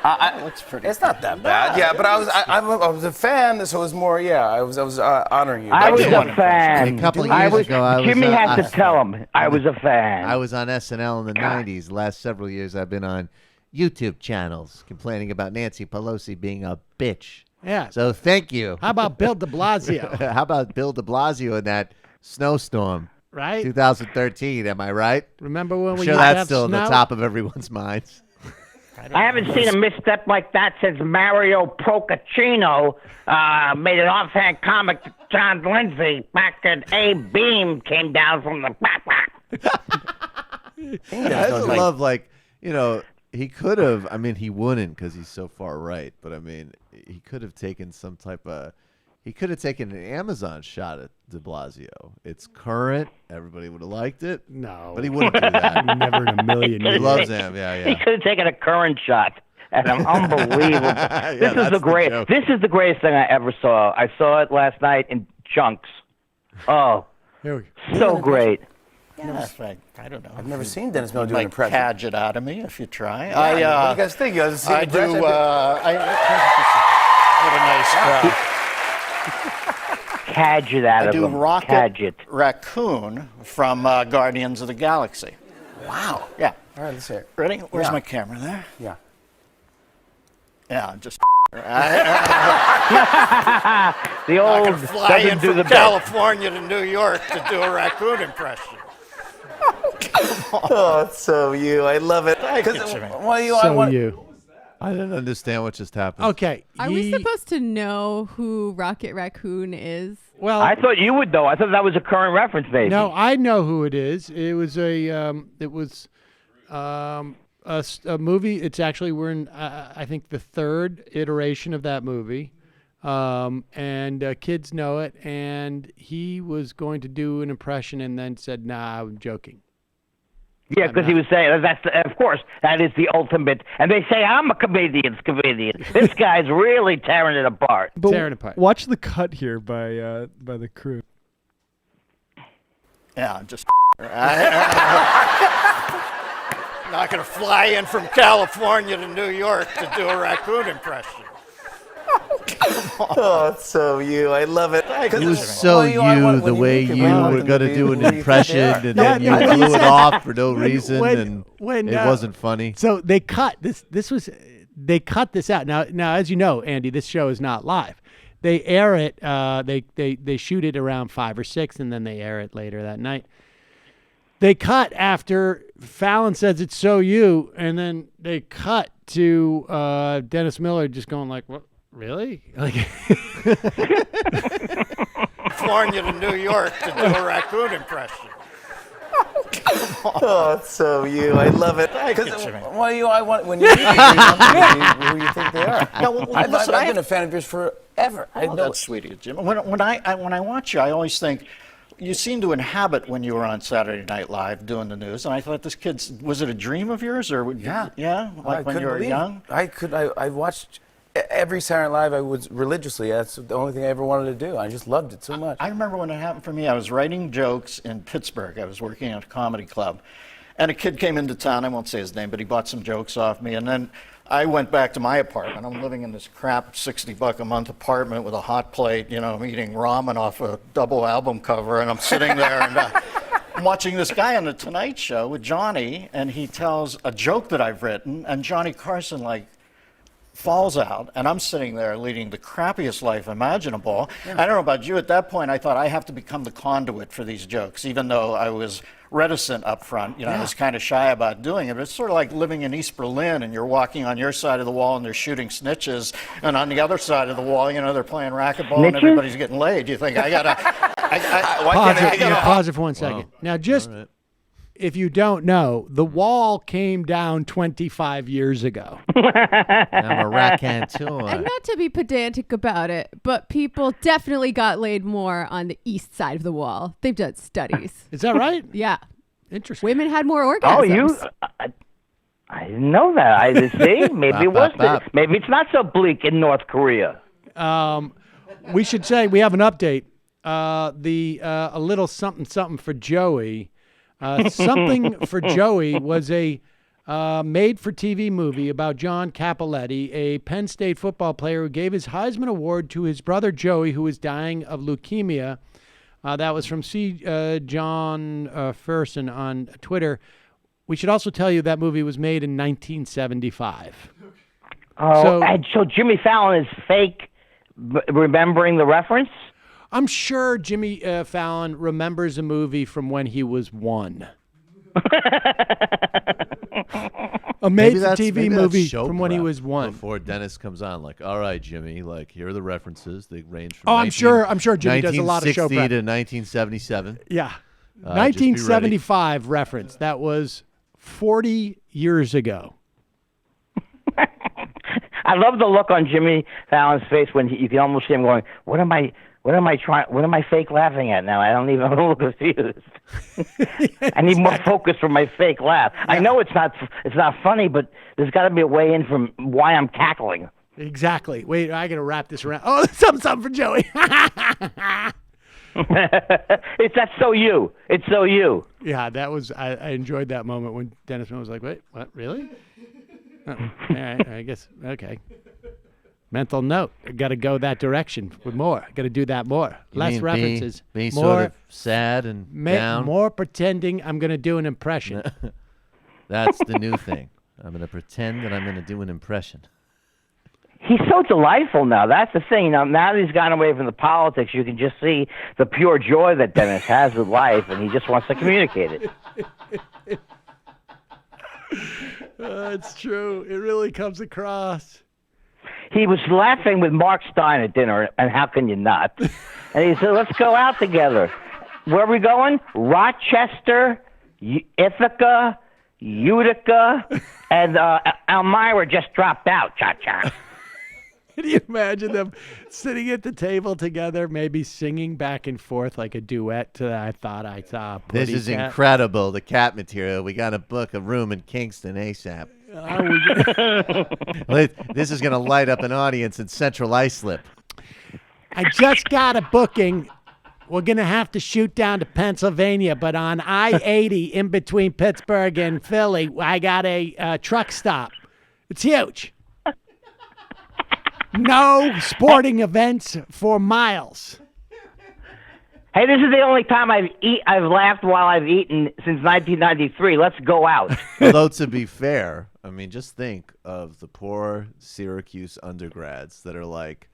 O: that's pretty.
N: It's not that bad. Yeah, but I was a fan, so it was more. Yeah, I was honoring you.
M: I was
N: did
M: a
N: one
M: fan.
C: A couple years ago,
M: Jimmy had to tell him I was a fan.
C: I was on SNL in the 90s. The last several years, I've been on YouTube channels complaining about Nancy Pelosi being a bitch.
B: Yeah.
C: So thank you.
B: How about Bill de Blasio?
C: How about Bill de Blasio in that snowstorm?
B: Right?
C: 2013, am I right?
B: Remember when
C: I'm
B: we
C: sure
B: used to
C: that's
B: have
C: still on the
B: snow?
C: top of everyone's minds.
M: I haven't seen a misstep like that since Mario Procaccino made an offhand comment to John Lindsay back when Abe Beam came down from the
C: I just love, he could have, he wouldn't because he's so far right, but he could have taken some type of, he could have taken an Amazon shot at de Blasio. It's current. Everybody would have liked it.
B: No.
C: But he wouldn't do that.
B: Never in a million
C: He
B: years.
C: loves him. Yeah.
M: He could have taken a current shot at him. Unbelievable. This is the greatest thing I ever saw. I saw it last night in chunks. Oh,
B: Here we go.
M: so great.
O: Yeah, I don't know.
N: I've never seen Dennis Miller
O: You
N: do an
O: might
N: impression.
O: cadge it out of me if you try.
N: What do you guys think? You guys see the
O: I do.
N: impression?
O: What a nice crowd.
M: Cadge it out
O: I
M: of
O: do
M: him.
O: Rocket
M: Cadge it.
O: Raccoon from Guardians of the Galaxy.
N: Wow.
O: Yeah.
N: All right, let's hear it.
O: Ready? Where's
N: Yeah.
O: my camera there?
N: Yeah.
O: Yeah, just.
M: The old
O: I can fly in
M: doesn't do
O: from
M: the best.
O: California to New York to do a raccoon impression.
N: Oh, it's so you. I love it.
O: Thank you,
N: 'Cause,
O: Jimmy.
N: well,
B: So you.
C: I didn't understand what just happened.
B: Okay.
D: Are we supposed to know who Rocket Raccoon is?
B: Well,
M: I thought you would know. I thought that was a current reference, maybe.
B: No, I know who it is. It was a movie. It's actually we're in I think the third iteration of that movie, and kids know it. And he was going to do an impression and then said, "Nah, I'm joking."
M: Yeah, because he was saying of course that is the ultimate. And they say I'm a comedian. This guy's really tearing it apart.
B: Tearing it apart.
P: Watch the cut here by the crew.
O: Yeah, just not going to fly in from California to New York to do a raccoon impression.
N: Oh, it's so you. I love it.
C: It was so the way you were going to do an impression, and then you blew it off for no reason, and it wasn't funny.
B: So they cut they cut this out. Now, as you know, Andy, this show is not live. They air it. They shoot it around 5 or 6, and then they air it later that night. They cut after Fallon says it's so you, and then they cut to Dennis Miller just going like, "What? Really?" Like
O: California to New York to do a raccoon impression.
N: Oh, it's so you. I love it.
O: Thank you, Jimmy.
N: When you meet people, who you think they are.
O: No, well, listen,
N: I've been a fan of yours forever.
O: That's sweet of you, Jim. When I watch you, I always think you seem to inhabit when you were on Saturday Night Live doing the news, and I thought this kid's, was it a dream of yours, or like when you were young?
N: I watched every Saturday Night Live. I was religiously. That's the only thing I ever wanted to do. I just loved it so much.
O: I remember when it happened for me. I was writing jokes in Pittsburgh. I was working at a comedy club, and a kid came into town. I won't say his name, but he bought some jokes off me, and then I went back to my apartment. I'm living in this crap $60 a month apartment with a hot plate, I'm eating ramen off a double album cover, and I'm sitting there and I'm watching this guy on The Tonight Show with Johnny, and he tells a joke that I've written, and Johnny Carson falls out, and I'm sitting there leading the crappiest life imaginable. Yeah. I don't know about you. At that point, I thought I have to become the conduit for these jokes, even though I was reticent up front. I was kind of shy about doing it. But it's sort of like living in East Berlin, and you're walking on your side of the wall, and they're shooting snitches, and on the other side of the wall, they're playing racquetball, and everybody's getting laid. You think I gotta?
B: Pause it for 1 second. Wow. Now, just if you don't know, the wall came down 25 years ago.
C: I'm a raconteur.
D: And not to be pedantic about it, but people definitely got laid more on the east side of the wall. They've done studies.
B: Is that right?
D: Yeah.
B: Interesting.
D: Women had more orgasms.
M: Oh, I didn't know that. I see. Maybe it was. Maybe it's not so bleak in North Korea.
B: We should say we have an update. A little something for Joey. Something for Joey was a made-for-TV movie about John Cappelletti, a Penn State football player who gave his Heisman Award to his brother Joey, who was dying of leukemia. That was from John Ferson on Twitter. We should also tell you that movie was made in 1975.
M: Oh, so Jimmy Fallon is fake remembering the reference?
B: I'm sure Jimmy Fallon remembers a movie from when he was 1. A made-for-TV movie from when he was 1.
C: Before Dennis comes on, all right, Jimmy, here are the references. They range from
B: I'm sure Jimmy does a lot of show prep.
C: 1960 to 1977.
B: Yeah. 1975 reference. That was 40 years ago.
M: I love the look on Jimmy Fallon's face when you can almost see him going, What am I fake laughing at now? I'm a little confused. I need more focus from my fake laugh. Yeah. I know it's not funny, but there's got to be a way in from why I'm cackling.
B: Exactly. Wait, I got to wrap this around. Oh, something for Joey.
M: That's so you. It's so you.
B: Yeah, that was. I enjoyed that moment when Dennis Miller was like, "Wait, what? Really? Oh, all right, I guess okay." Mental note. I got to go that direction with more. I got to do that more. Less references.
C: Being
B: more
C: sort of sad and down.
B: More pretending I'm going to do an impression.
C: That's the new thing. I'm going to pretend that I'm going to do an impression.
M: He's so delightful now. That's the thing. Now that he's gone away from the politics, you can just see the pure joy that Dennis has with life, and he just wants to communicate it.
B: It's true. It really comes across.
M: He was laughing with Mark Stein at dinner, and how can you not? And he said, let's go out together. Where are we going? Rochester, Ithaca, Utica, and Elmira just dropped out, cha-cha.
B: Can you imagine them sitting at the table together, maybe singing back and forth like a duet to I Thought I Saw a Putty
C: This is
B: Cat?
C: incredible, the cat material. We got to book a room in Kingston ASAP. This is going to light up an audience in Central Islip.
B: I just got a booking. We're going to have to shoot down to Pennsylvania, but on I-80 in between Pittsburgh and Philly, I got a truck stop. It's huge. No sporting events for miles.
M: Hey, this is the only time I've laughed while I've eaten since 1993. Let's go out.
C: Although, to be fair, I mean, just think of the poor Syracuse undergrads that are like,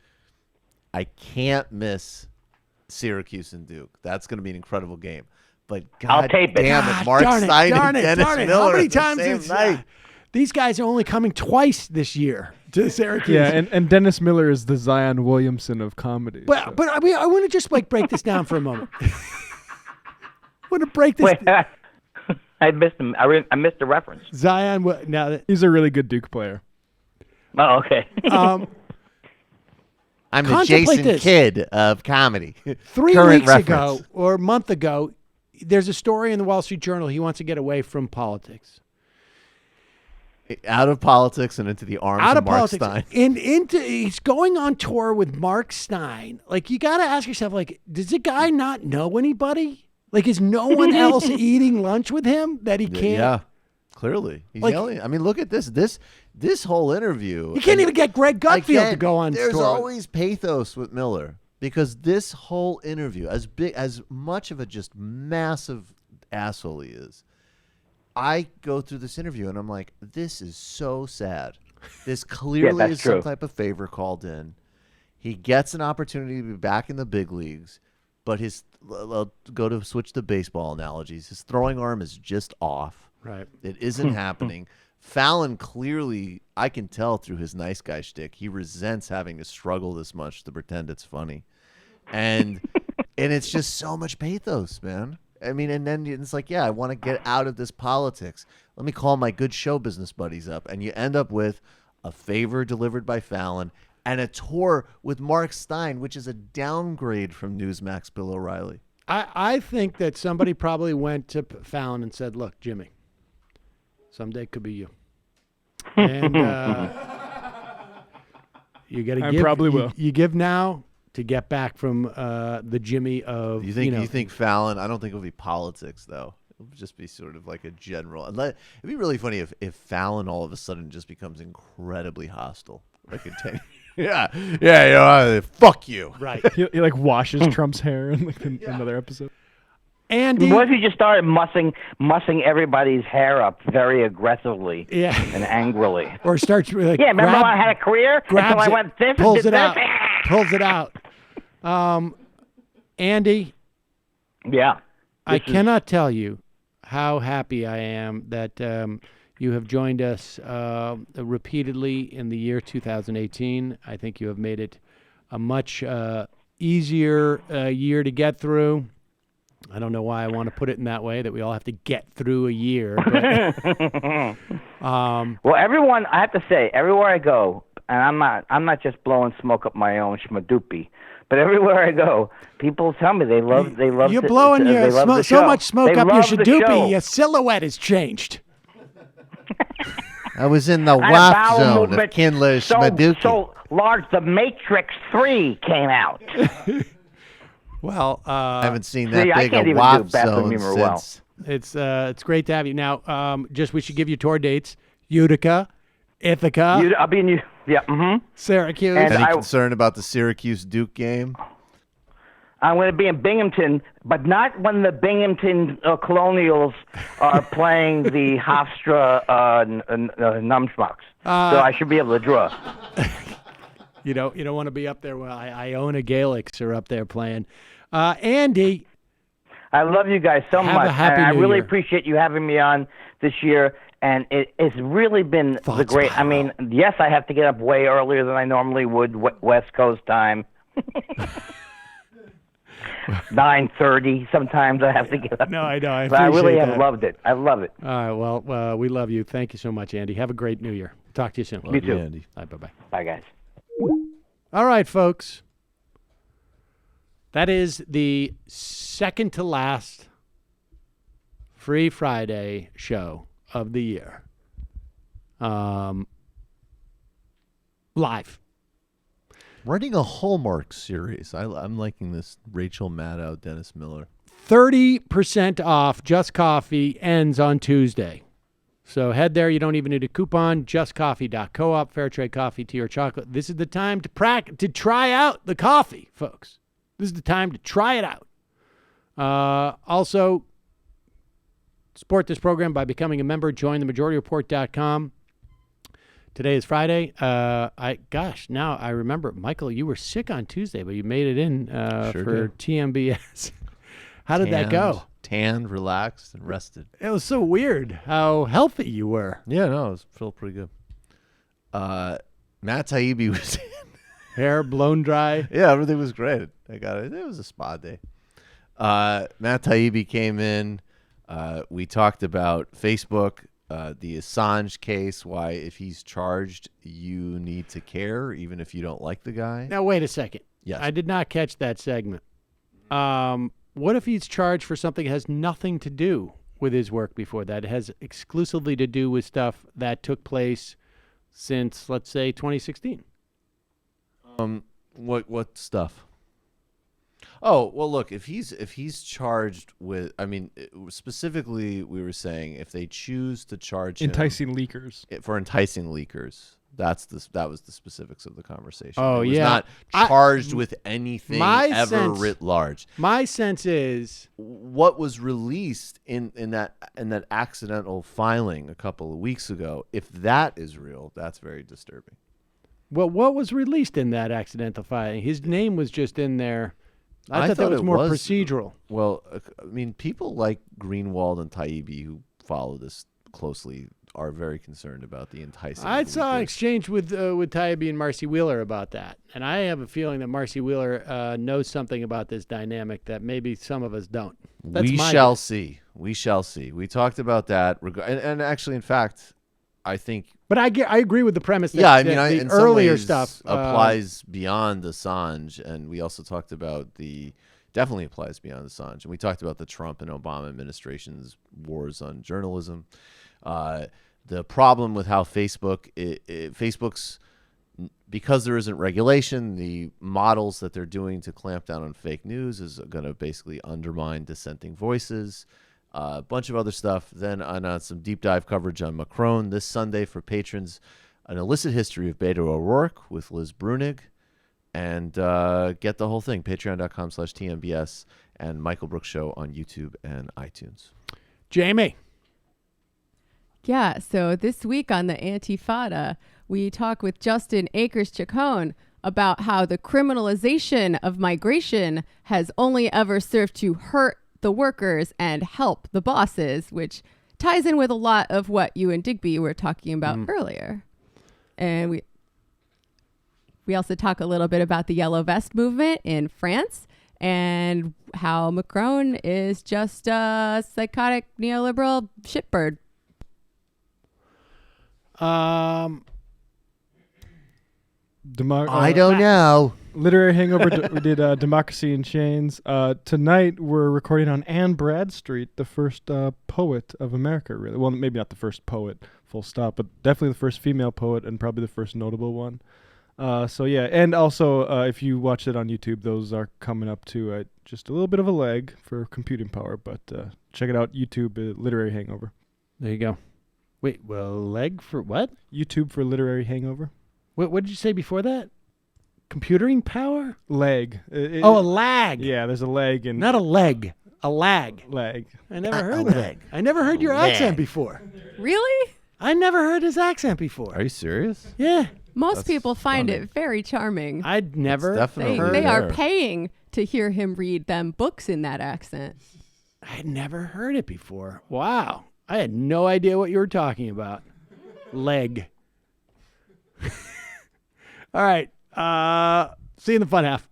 C: I can't miss Syracuse and Duke. That's going to be an incredible game. But
M: I'll
C: God
M: tape it.
C: damn it, Mark Stein and Dennis Miller
B: How many
C: at the
B: times
C: same
B: is
C: night.
B: These guys are only coming twice this year to Syracuse.
P: Yeah, and Dennis Miller is the Zion Williamson of comedy.
B: But I mean, I want to just break this down for a moment. I want to break this.
M: Wait, I missed him. I missed the reference.
B: Zion. Now
P: he's a really good Duke player.
M: Oh, okay.
C: I'm the Jason
B: this.
C: Kidd of comedy.
B: 3
C: Current
B: weeks
C: reference.
B: ago or a month ago, there's a story in the Wall Street Journal. He wants to get away from politics.
C: Out of politics and into the arms
B: Out
C: of
B: of
C: Mark
B: politics.
C: Stein.
B: And he's going on tour with Mark Stein. Like, you got to ask yourself, like, does the guy not know anybody? Like, is no one else eating lunch with him that he can't?
C: Yeah, clearly. He's
B: Like-
C: yelling. I mean, look at this whole interview.
B: He can't even get Greg Gutfield to
C: Again,
B: go on
C: There's
B: tour.
C: always pathos with Miller because this whole interview, as much of a just massive asshole he is, I go through this interview and I'm like, this is so sad. This clearly
M: that's
C: is some
M: true.
C: type of favor called in. He gets an opportunity to be back in the big leagues, but go to switch to baseball analogies. His throwing arm is just off.
B: Right.
C: It isn't happening. Fallon clearly, I can tell through his nice guy shtick, he resents having to struggle this much to pretend it's funny. And it's just so much pathos, man. I mean, and then it's like, yeah, I want to get out of this politics. Let me call my good show business buddies up. And you end up with a favor delivered by Fallon and a tour with Mark Stein, which is a downgrade from Newsmax Bill O'Reilly.
B: I think that somebody probably went to Fallon and said, look, Jimmy, someday it could be you. And you got to give.
P: I probably will.
B: You give now to get back from the Jimmy of,
C: You think Fallon? I don't think it'll be politics though. It'll just be sort of like a general. It'd be really funny if Fallon all of a sudden just becomes incredibly hostile. Like fuck you.
B: Right.
P: He like washes Trump's hair in like another episode.
B: Andy,
M: what if he just started mussing everybody's hair up very aggressively and angrily?
B: Or starts like,
M: yeah, remember when I had a career until I went this
B: pulls
M: and did
B: it out,
M: this?
B: pulls it out. Andy,
M: yeah,
B: I cannot tell you how happy I am that you have joined us repeatedly in the year 2018. I think you have made it a much easier year to get through. I don't know why I want to put it in that way, that we all have to get through a year. But,
M: well, everyone, I have to say, everywhere I go, and I'm not just blowing smoke up my own schmadoopy, but everywhere I go, people tell me they love.
B: You're blowing
M: they love the
B: so
M: show.
B: much smoke
M: They
B: up your
M: love the show.
B: shadoopy. Your silhouette has changed.
C: I was in the
M: I had a
C: WAP
M: bowel
C: zone
M: movement
C: of Kindler's
M: so
C: Schmaduki.
M: large, The Matrix 3 came out.
B: Well,
C: I haven't seen that
M: See, I
C: big
M: can't
C: a
M: even
C: WAP
M: do Beth and
C: zone
M: Memer well.
C: since.
B: It's great to have you. Now, just we should give you tour dates: Utica, Ithaca,
M: I'll be in you. Yeah. Mm-hmm.
B: Syracuse.
M: And
C: Any concern about the Syracuse Duke game?
M: I'm going to be in Binghamton, but not when the Binghamton Colonials are playing the Hofstra Numschmucks. So I should be able to draw.
B: You don't want to be up there. Well, Iona Gaelics are up there playing. Andy,
M: I love you guys so
B: have
M: much.
B: a happy
M: and I
B: New
M: really
B: Year.
M: appreciate you having me on this year. And it's really been the great. I mean, yes, I have to get up way earlier than I normally would, West Coast time. 9:30. Sometimes I have to get up.
B: No, I know.
M: But I really
B: appreciate
M: have
B: that.
M: loved it. I love it.
B: All right. Well, we love you. Thank you so much, Andy. Have a great New Year. Talk to you soon.
M: You too.
C: Andy.
B: All right, bye-bye.
M: Bye, guys.
B: All right, folks. That is the second to last Free Friday show of the year. Live.
C: Writing a Hallmark series. I'm liking this. Rachel Maddow, Dennis Miller.
B: 30% off Just Coffee ends on Tuesday. So head there. You don't even need a coupon. JustCoffee.coop. Fair trade coffee, tea, or chocolate. This is the time to try out the coffee, folks. This is the time to try it out. Also, support this program by becoming a member. Join themajorityreport.com. Today is Friday. Now I remember, Michael, you were sick on Tuesday, but you made it in for
C: did.
B: TMBS. How did that go?
C: Tanned, relaxed, and rested.
B: It was so weird how healthy you were.
C: Yeah, no, it felt pretty good. Matt Taibbi was in.
B: Hair blown dry.
C: Yeah, everything was great. I got it. It was a spa day. Matt Taibbi came in. We talked about Facebook, the Assange case, why if he's charged, you need to care, even if you don't like the guy.
B: Now, wait a second.
C: Yes.
B: I did not catch that segment. What if he's charged for something that has nothing to do with his work before that? It has exclusively to do with stuff that took place since, let's say, 2016.
C: What stuff? Oh, well, look, if he's charged with, I mean, specifically, we were saying if they choose to charge
P: enticing leakers
C: for enticing leakers, that was the specifics of the conversation.
B: Oh,
C: it was
B: yeah.
C: not charged with anything writ large.
B: My sense is
C: what was released in that accidental filing a couple of weeks ago. If that is real, that's very disturbing.
B: Well, what was released in that accidental filing? His name was just in there. I thought that was more procedural.
C: Well, I mean, people like Greenwald and Taibbi who follow this closely are very concerned about the enticing.
B: I saw an exchange with Taibbi and Marcy Wheeler about that, and I have a feeling that Marcy Wheeler knows something about this dynamic that maybe some of us don't.
C: We shall see. We shall see. We talked about that, and actually, in fact, I think.
B: But I agree with the premise. That,
C: I mean,
B: the
C: in
B: earlier
C: some ways
B: stuff
C: applies beyond Assange, and we also talked about definitely applies beyond Assange, and we talked about the Trump and Obama administration's wars on journalism. The problem with how Facebook's, because there isn't regulation, the models that they're doing to clamp down on fake news is going to basically undermine dissenting voices. A bunch of other stuff. Then on some deep dive coverage on Macron this Sunday for patrons, an illicit history of Beto O'Rourke with Liz Brunig, and get the whole thing. Patreon.com/TMBS and Michael Brooks Show on YouTube and iTunes.
B: Jamie.
D: Yeah, so this week on the Antifada, we talk with Justin Akers-Chacon about how the criminalization of migration has only ever served to hurt the workers and help the bosses, which ties in with a lot of what you and Digby were talking about earlier. And we also talk a little bit about the Yellow Vest movement in France and how Macron is just a psychotic neoliberal shitbird.
C: I don't know.
P: Literary Hangover. We did Democracy in Chains. Tonight we're recording on Anne Bradstreet, the first poet of America, really. Well, maybe not the first poet, full stop, but definitely the first female poet and probably the first notable one. So yeah, and also if you watch it on YouTube, those are coming up to just a little bit of a lag for computing power, but check it out, YouTube, Literary Hangover.
B: There you go. Wait, well, leg for what?
P: YouTube for Literary Hangover.
B: What did you say before that? Computering power?
P: Lag.
B: A lag.
P: Yeah, there's a lag.
B: Not a leg. A lag.
P: Lag.
B: I never heard that. I never heard your accent before.
D: Really?
B: I never heard his accent before.
C: Are you serious?
B: Yeah.
D: Most people find it very charming.
B: I'd never heard
D: They are paying to hear him read them books in that accent.
B: I'd never heard it before. Wow. I had no idea what you were talking about. Leg. All right. See you in the fun half.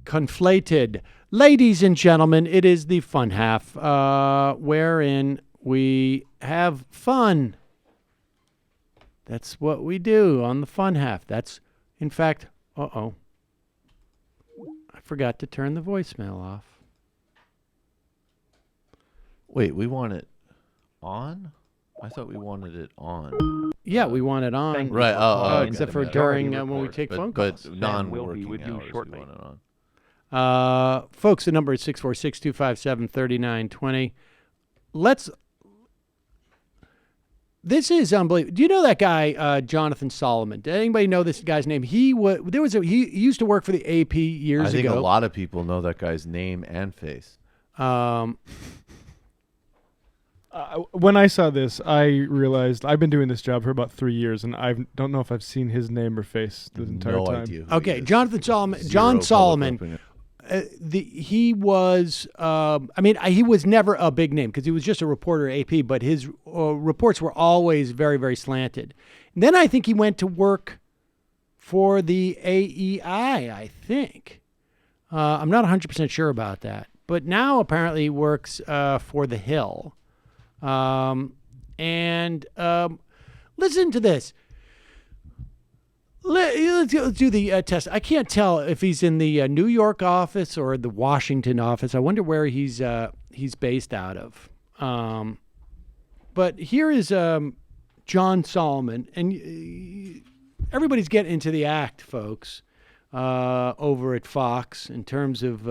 B: Conflated. Ladies and gentlemen, it is the fun half, wherein we have fun. That's what we do on the fun half. That's, in fact, I forgot to turn the voicemail off.
C: Wait, we want it on? I thought we wanted it on.
B: Yeah, we want it on.
C: Right. Oh,
B: except for during when we take phone calls.
C: But non-working hours, we want it on.
B: Folks, the number is 646-257-3920. This is unbelievable. Do you know that guy, Jonathan Solomon? Did anybody know this guy's name? He used to work for the AP years ago.
C: I think a lot of people know that guy's name and face.
P: When I saw this, I realized I've been doing this job for about 3 years, and I don't know if I've seen his name or face the entire time.
C: Idea who
B: Okay,
C: he is.
B: Jonathan Solomon. John Solomon. He was. He was never a big name because he was just a reporter at AP, but his reports were always very, very slanted. And then I think he went to work for the AEI. I think. I'm not 100% sure about that, but now apparently he works for The Hill. Listen to this. Let's do the test. I can't tell if he's in the New York office or the Washington office. I wonder where he's based out of. But here is John Solomon, and everybody's getting into the act, folks, over at Fox in terms of.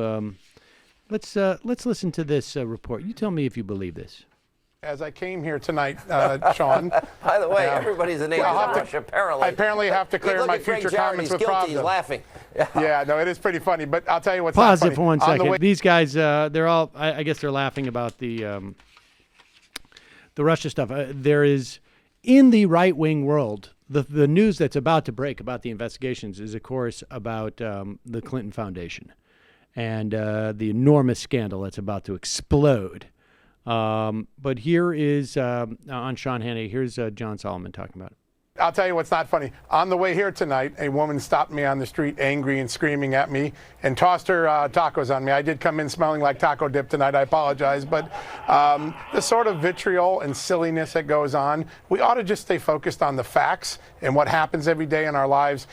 B: let's listen to this report. You tell me if you believe this.
K: As I came here tonight, Sean.
R: By the way, everybody's a native of Russia, apparently.
K: I apparently have to clear my future comments with
R: guilty.
K: Pravda.
R: He's laughing.
K: Yeah, no, it is pretty funny, but I'll tell you what's
B: Pause
K: not funny.
B: it for 1 second. These guys, they're all, I guess they're laughing about the Russia stuff. There is, in the right-wing world, the news that's about to break about the investigations is, of course, about the Clinton Foundation and the enormous scandal that's about to explode. But here is, on Sean Hannity, here's John Solomon talking about it.
K: I'll tell you what's not funny. On the way here tonight, a woman stopped me on the street angry and screaming at me and tossed her tacos on me. I did come in smelling like taco dip tonight. I apologize. But the sort of vitriol and silliness that goes on, we ought to just stay focused on the facts and what happens every day in our lives.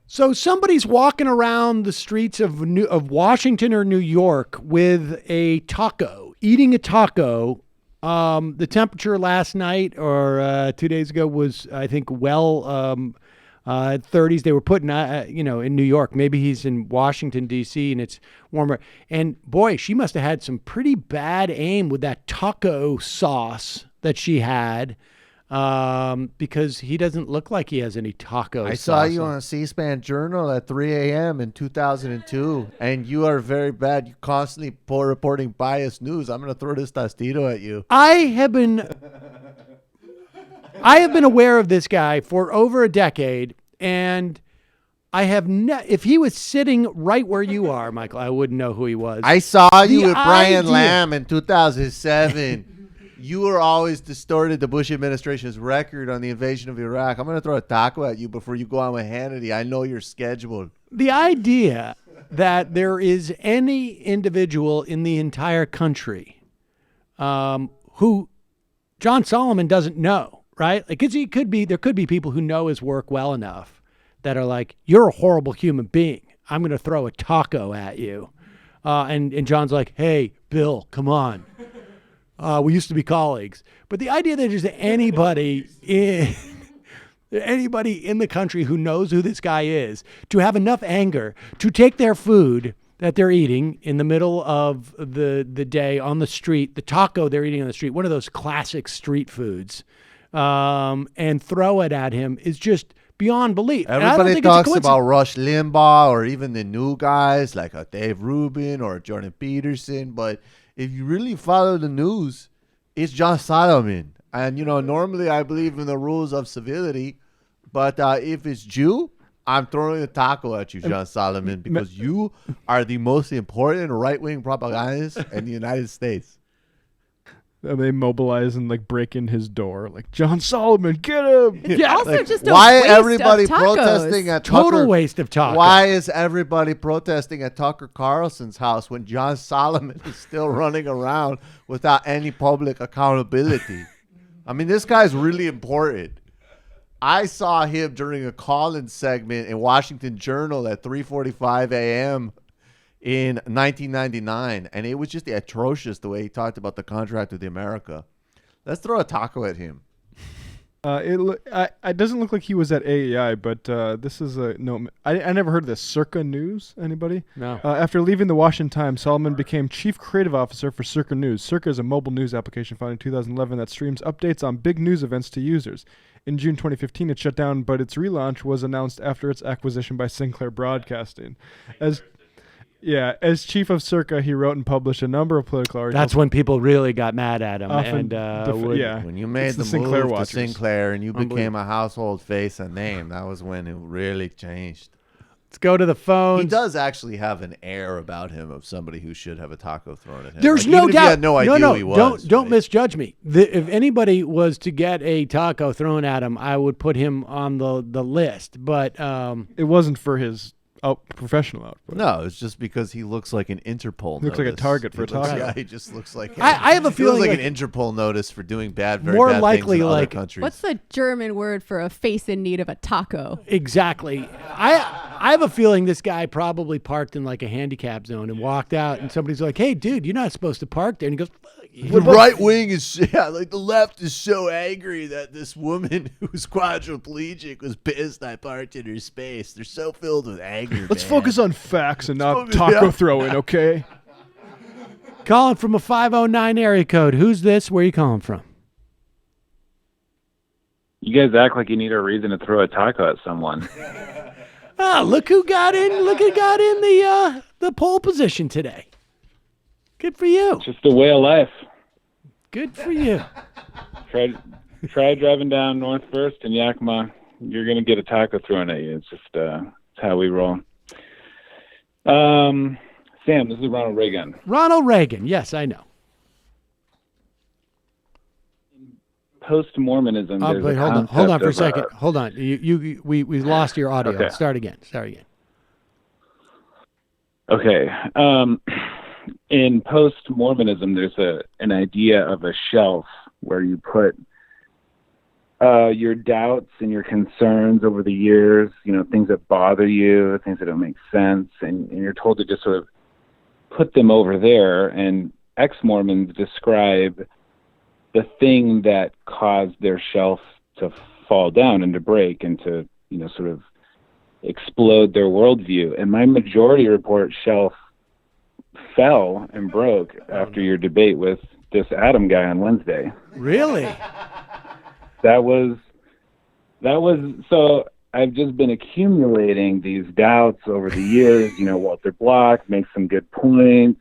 B: So somebody's walking around the streets of Washington or New York with a taco, eating a taco. The temperature last night or 2 days ago was, I think, 30s. They were putting, in New York. Maybe he's in Washington, D.C., and it's warmer. And, boy, she must have had some pretty bad aim with that taco sauce that she had. Because he doesn't look like he has any taco sauce.
C: I saw you on a C-SPAN journal at 3 a.m. in 2002, and you are very bad. You constantly reporting biased news. I'm going to throw this tostito at you.
B: I have been aware of this guy for over a decade, and I have if he was sitting right where you are, Michael, I wouldn't know who he was.
C: I saw you with Brian Lamb in 2007. You were always distorted the Bush administration's record on the invasion of Iraq. I'm going to throw a taco at you before you go on with Hannity. I know your schedule.
B: The idea that there is any individual in the entire country who John Solomon doesn't know, right? Like, there could be people who know his work well enough that are like, you're a horrible human being. I'm going to throw a taco at you. And John's like, hey, Bill, come on. We used to be colleagues. But the idea that there's anybody in the country who knows who this guy is to have enough anger to take their food that they're eating in the middle of the day on the street, the taco they're eating on the street, one of those classic street foods, and throw it at him is just beyond belief.
C: Everybody talks about Rush Limbaugh or even the new guys like Dave Rubin or Jordan Peterson, but if you really follow the news, it's John Solomon. And, normally I believe in the rules of civility, but if it's Jew, I'm throwing a taco at you, John Solomon, because you are the most important right-wing propagandist in the United States.
P: They mobilize and break in his door, like, John Solomon, get him!
D: It's also just a
C: why
D: waste
C: everybody
D: of tacos.
C: protesting at
B: Total
C: Tucker,
B: waste of tacos.
C: Why is everybody protesting at Tucker Carlson's house when John Solomon is still running around without any public accountability? I mean, this guy's really important. I saw him during a call-in segment in Washington Journal at 3:45 a.m. in 1999, and it was just atrocious the way he talked about the contract with America. Let's throw a taco at him.
P: It doesn't look like he was at AEI, but this is I never heard of this. Circa News, anybody?
B: No.
P: After leaving the Washington Times, Solomon became chief creative officer for Circa News. Circa is a mobile news application founded in 2011 that streams updates on big news events to users. In June 2015, it shut down, but its relaunch was announced after its acquisition by Sinclair Broadcasting. As chief of Circa, he wrote and published a number of political articles.
B: That's when people really got mad at him.
C: When you made the
P: Sinclair
C: move
P: watchers.
C: to Sinclair and you became a household face and name, that was when it really changed.
B: Let's go to the phone.
C: He does actually have an air about him of somebody who should have a taco thrown at him.
B: There's
C: like,
B: no
C: even
B: doubt.
C: If you had no idea who he was.
B: Don't misjudge me. If anybody was to get a taco thrown at him, I would put him on the list. But
P: it wasn't for his professional output.
C: No, it's just because he looks like an Interpol.
P: He looks like a target for a taco.
C: Yeah, he just looks like.
B: I have a feeling
C: like an Interpol notice for doing very
B: more
C: bad
B: likely
C: things in other
B: like
C: countries.
D: What's the German word for a face in need of a taco?
B: Exactly. I have a feeling this guy probably parked in like a handicap zone and walked out, and somebody's like, "Hey, dude, you're not supposed to park there." And he goes,
C: The right wing is, like the left is so angry that this woman who's quadriplegic was pissed I parked in her space. They're so filled with anger.
P: Let's focus on facts and not taco throwing, okay?
B: Calling from a 509 area code. Who's this? Where are you calling from?
S: You guys act like you need a reason to throw a taco at someone.
B: Look who got in. Look who got in the pole position today. Good for you.
S: It's just a way of life.
B: Good for you.
S: Try driving down North First in Yakima. You're gonna get a taco thrown at you. It's just it's how we roll. Sam, this is Ronald Reagan.
B: Ronald Reagan. Yes, I know.
S: Post-Mormonism.
B: Wait, hold on for a second. Hold on. We lost your audio.
S: Okay.
B: Start again.
S: Okay. In post-Mormonism, there's an idea of a shelf where you put your doubts and your concerns over the years, things that bother you, things that don't make sense, and you're told to just sort of put them over there. And ex-Mormons describe the thing that caused their shelf to fall down and to break and to, sort of explode their worldview. And my Majority Report shelf fell and broke after your debate with this Adam guy on Wednesday.
B: Really?
S: That was so I've just been accumulating these doubts over the years. Walter Block makes some good points,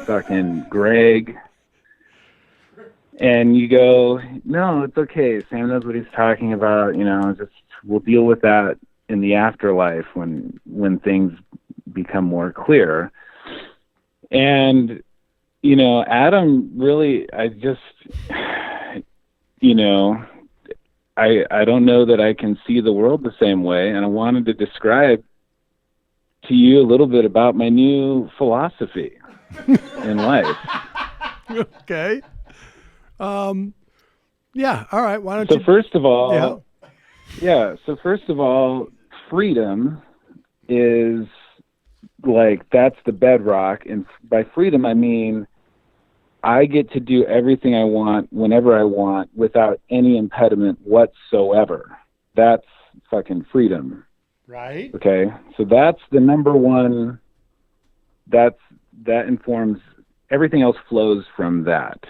S: fucking Greg. And you go, no, it's okay. Sam knows what he's talking about. Just we'll deal with that in the afterlife when things become more clear. And, Adam really, I don't know that I can see the world the same way. And I wanted to describe to you a little bit about my new philosophy in life.
B: Okay. Yeah. All right. Why don't
S: So
B: you?
S: first of all, freedom is that's the bedrock. And by freedom, I mean, I get to do everything I want whenever I want without any impediment whatsoever. That's fucking freedom.
B: Right.
S: Okay. So that's the number one. That informs everything else flows from that.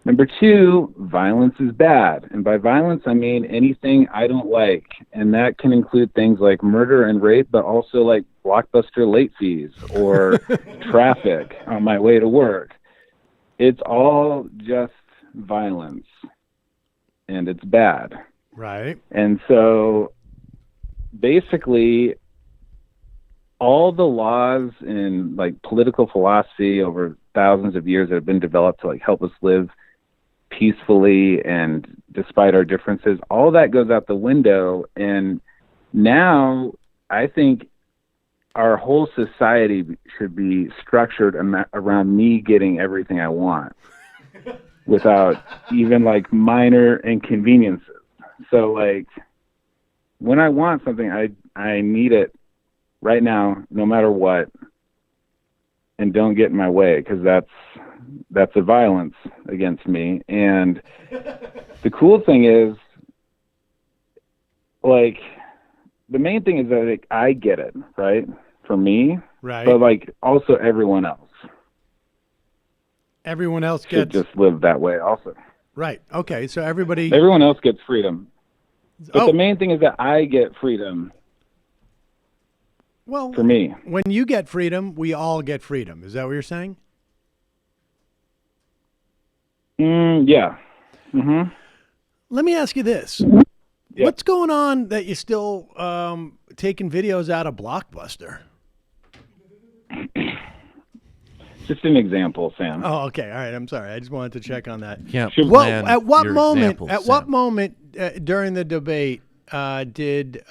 S: Number two, violence is bad. And by violence, I mean anything I don't like. And that can include things like murder and rape, but also like Blockbuster late fees or traffic on my way to work. It's all just violence. And it's bad.
B: Right.
S: And so basically, all the laws in political philosophy over thousands of years that have been developed to help us live peacefully and despite our differences, all that goes out the window. And now I think our whole society should be structured around me getting everything I want without even minor inconveniences. So when I want something, I need it right now, no matter what, and don't get in my way, because that's a violence against me. And the cool thing is, the main thing is that I get it, right? For me,
B: right?
S: But also everyone else.
B: Everyone else
S: should just live that way, also.
B: Right. Okay. So everybody.
S: Everyone else gets freedom, but the main thing is that I get freedom.
B: Well,
S: for me,
B: when you get freedom, we all get freedom. Is that what you're saying?
S: Yeah. Mm-hmm.
B: Let me ask you this.
S: Yeah.
B: What's going on that you're still taking videos out of Blockbuster?
S: Just an example, Sam.
B: Oh, okay. All right. I'm sorry. I just wanted to check on that.
C: Yeah.
B: At what moment during the debate did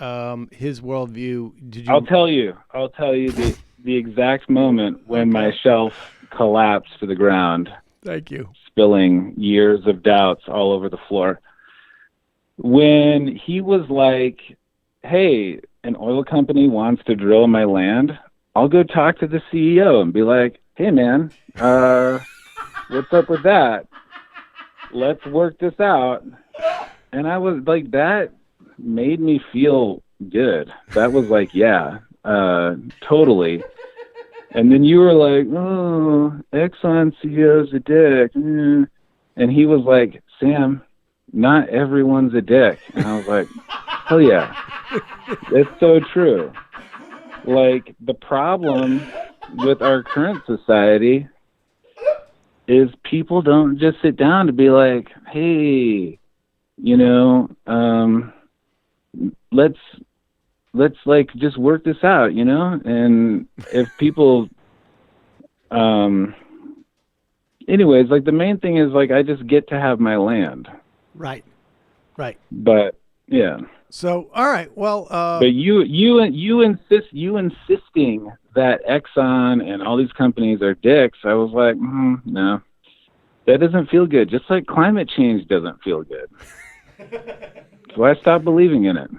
B: his worldview? Did you?
S: I'll tell you the exact moment when my shelf collapsed to the ground.
B: Thank you.
S: Spilling years of doubts all over the floor. When he was like, "Hey, an oil company wants to drill my land. I'll go talk to the CEO and be like, hey, man, what's up with that? Let's work this out. And I was like, that made me feel good. That was like, yeah, totally. And then you were like, oh, Exxon CEO's a dick. And he was like, Sam, not everyone's a dick. And I was like, hell yeah, that's so true. Like, the problem with our current society is people don't just sit down to be like, hey, you know, let's like just work this out, you know? And if people, anyways, like the main thing is like, I just get to have my land.
B: Right.
S: But yeah.
B: So, all right. Well,
S: but you insisting that Exxon and all these companies are dicks. I was like, no, that doesn't feel good. Just like climate change doesn't feel good. So I stopped believing in it.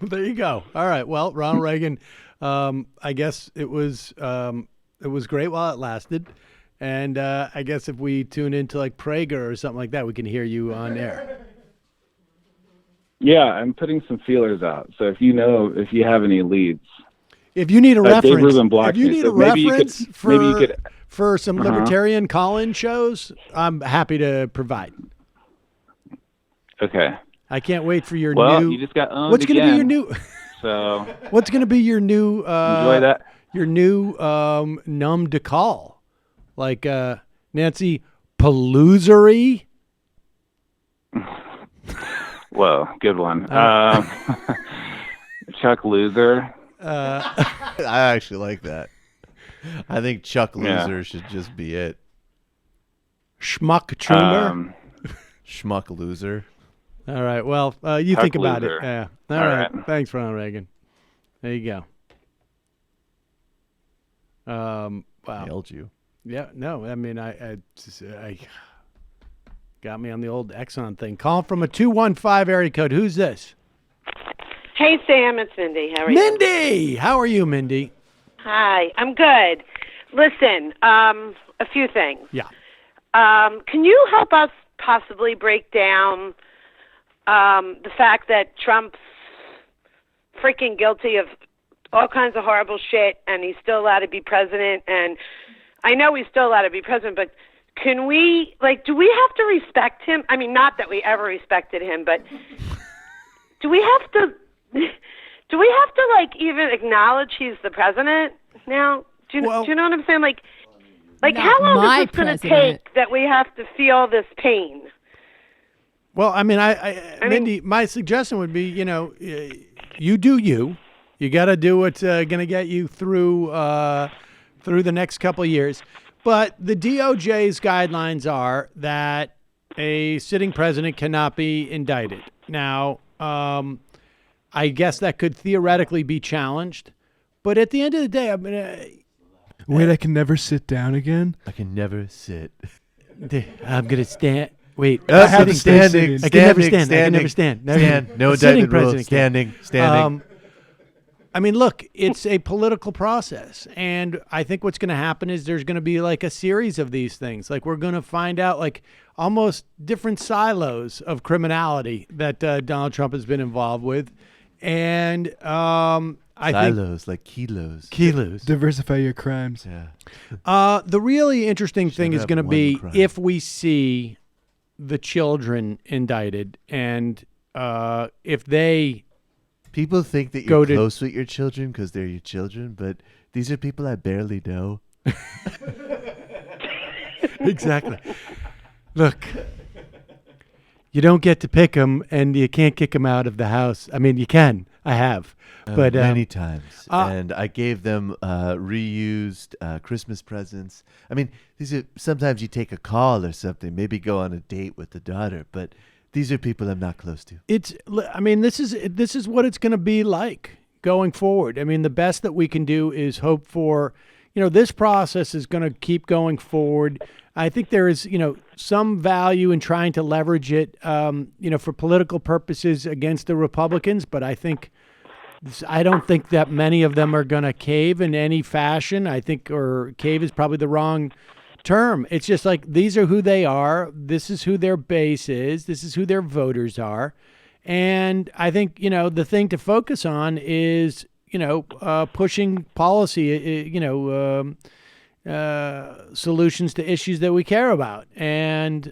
B: there you go. All right. Well, Ronald Reagan, I guess it was great while it lasted. And I guess if we tune into like Prager or something like that, we can hear you on air.
S: Yeah, I'm putting some feelers out. So if you have any leads.
B: If you need a reference,
S: Dave Rubin blocked me, so maybe you could
B: for some libertarian call-in shows, I'm happy to provide.
S: Okay.
B: I can't wait for your
S: new.
B: new.
S: You just got owned
B: What's going to be your new?
S: So.
B: What's going to be your new?
S: Enjoy that.
B: Your new numb to call, like Nancy Pelosi.
S: Whoa, good one. Chuck Loser.
C: I actually like that. I think Chuck Loser should just be it.
B: Schmuck Trumer.
C: Schmuck Loser.
B: All right. Well, you
S: Chuck
B: think about
S: Loser.
B: it. Yeah. All
S: right.
B: Thanks, Ronald Reagan. There you go. Wow.
C: Nailed you.
B: Yeah. No. I mean, I got me on the old Exxon thing. Call from a 215 area code. Who's this?
T: Hey, Sam, it's Mindy. How are you?
B: Mindy! How are you, Mindy?
T: Hi, I'm good. Listen, a few things.
B: Yeah.
T: Can you help us possibly break down the fact that Trump's freaking guilty of all kinds of horrible shit and he's still allowed to be president? And I know he's still allowed to be president, but can we, like, do we have to respect him? I mean, not that we ever respected him, but do we have to, like, even acknowledge he's the president now? Do you know what I'm saying? Like how long is this going to take that we have to feel this pain?
B: Well, I mean, Mindy, my suggestion would be, you do you. You got to do what's going to get you through the next couple of years. But the DOJ's guidelines are that a sitting president cannot be indicted. Now, I guess that could theoretically be challenged. But at the end of the day, I mean...
P: Wait, I can never sit down again?
C: I can never sit.
B: I'm going to stand... Wait.
C: Standing.
B: I can never stand. I can never stand.
C: Stand. No indictment rule. Standing.
B: I mean, look, it's a political process. And I think what's going to happen is there's going to be like a series of these things. Like we're going to find out like almost different silos of criminality that Donald Trump has been involved with. And I think...
C: Silos, like kilos.
B: Kilos.
P: Diversify your crimes.
C: Yeah.
B: The really interesting thing is going to be if we see the children indicted and if they...
C: People think that you're close with your children because they're your children, but these are people I barely know.
B: Exactly. Look, you don't get to pick them, and you can't kick them out of the house. I mean, you can. I have. But
C: many times. And I gave them reused Christmas presents. I mean, these are sometimes you take a call or something, maybe go on a date with the daughter, but these are people I'm not close to.
B: I mean, this is what it's going to be like going forward. I mean, the best that we can do is hope for, this process is going to keep going forward. I think there is, some value in trying to leverage it, for political purposes against the Republicans. But I don't think that many of them are going to cave in any fashion. I think, or cave is probably the wrong term. It's just like these are who they are. This is who their base is. This is who their voters are. And I think, the thing to focus on is, pushing policy, solutions to issues that we care about. And,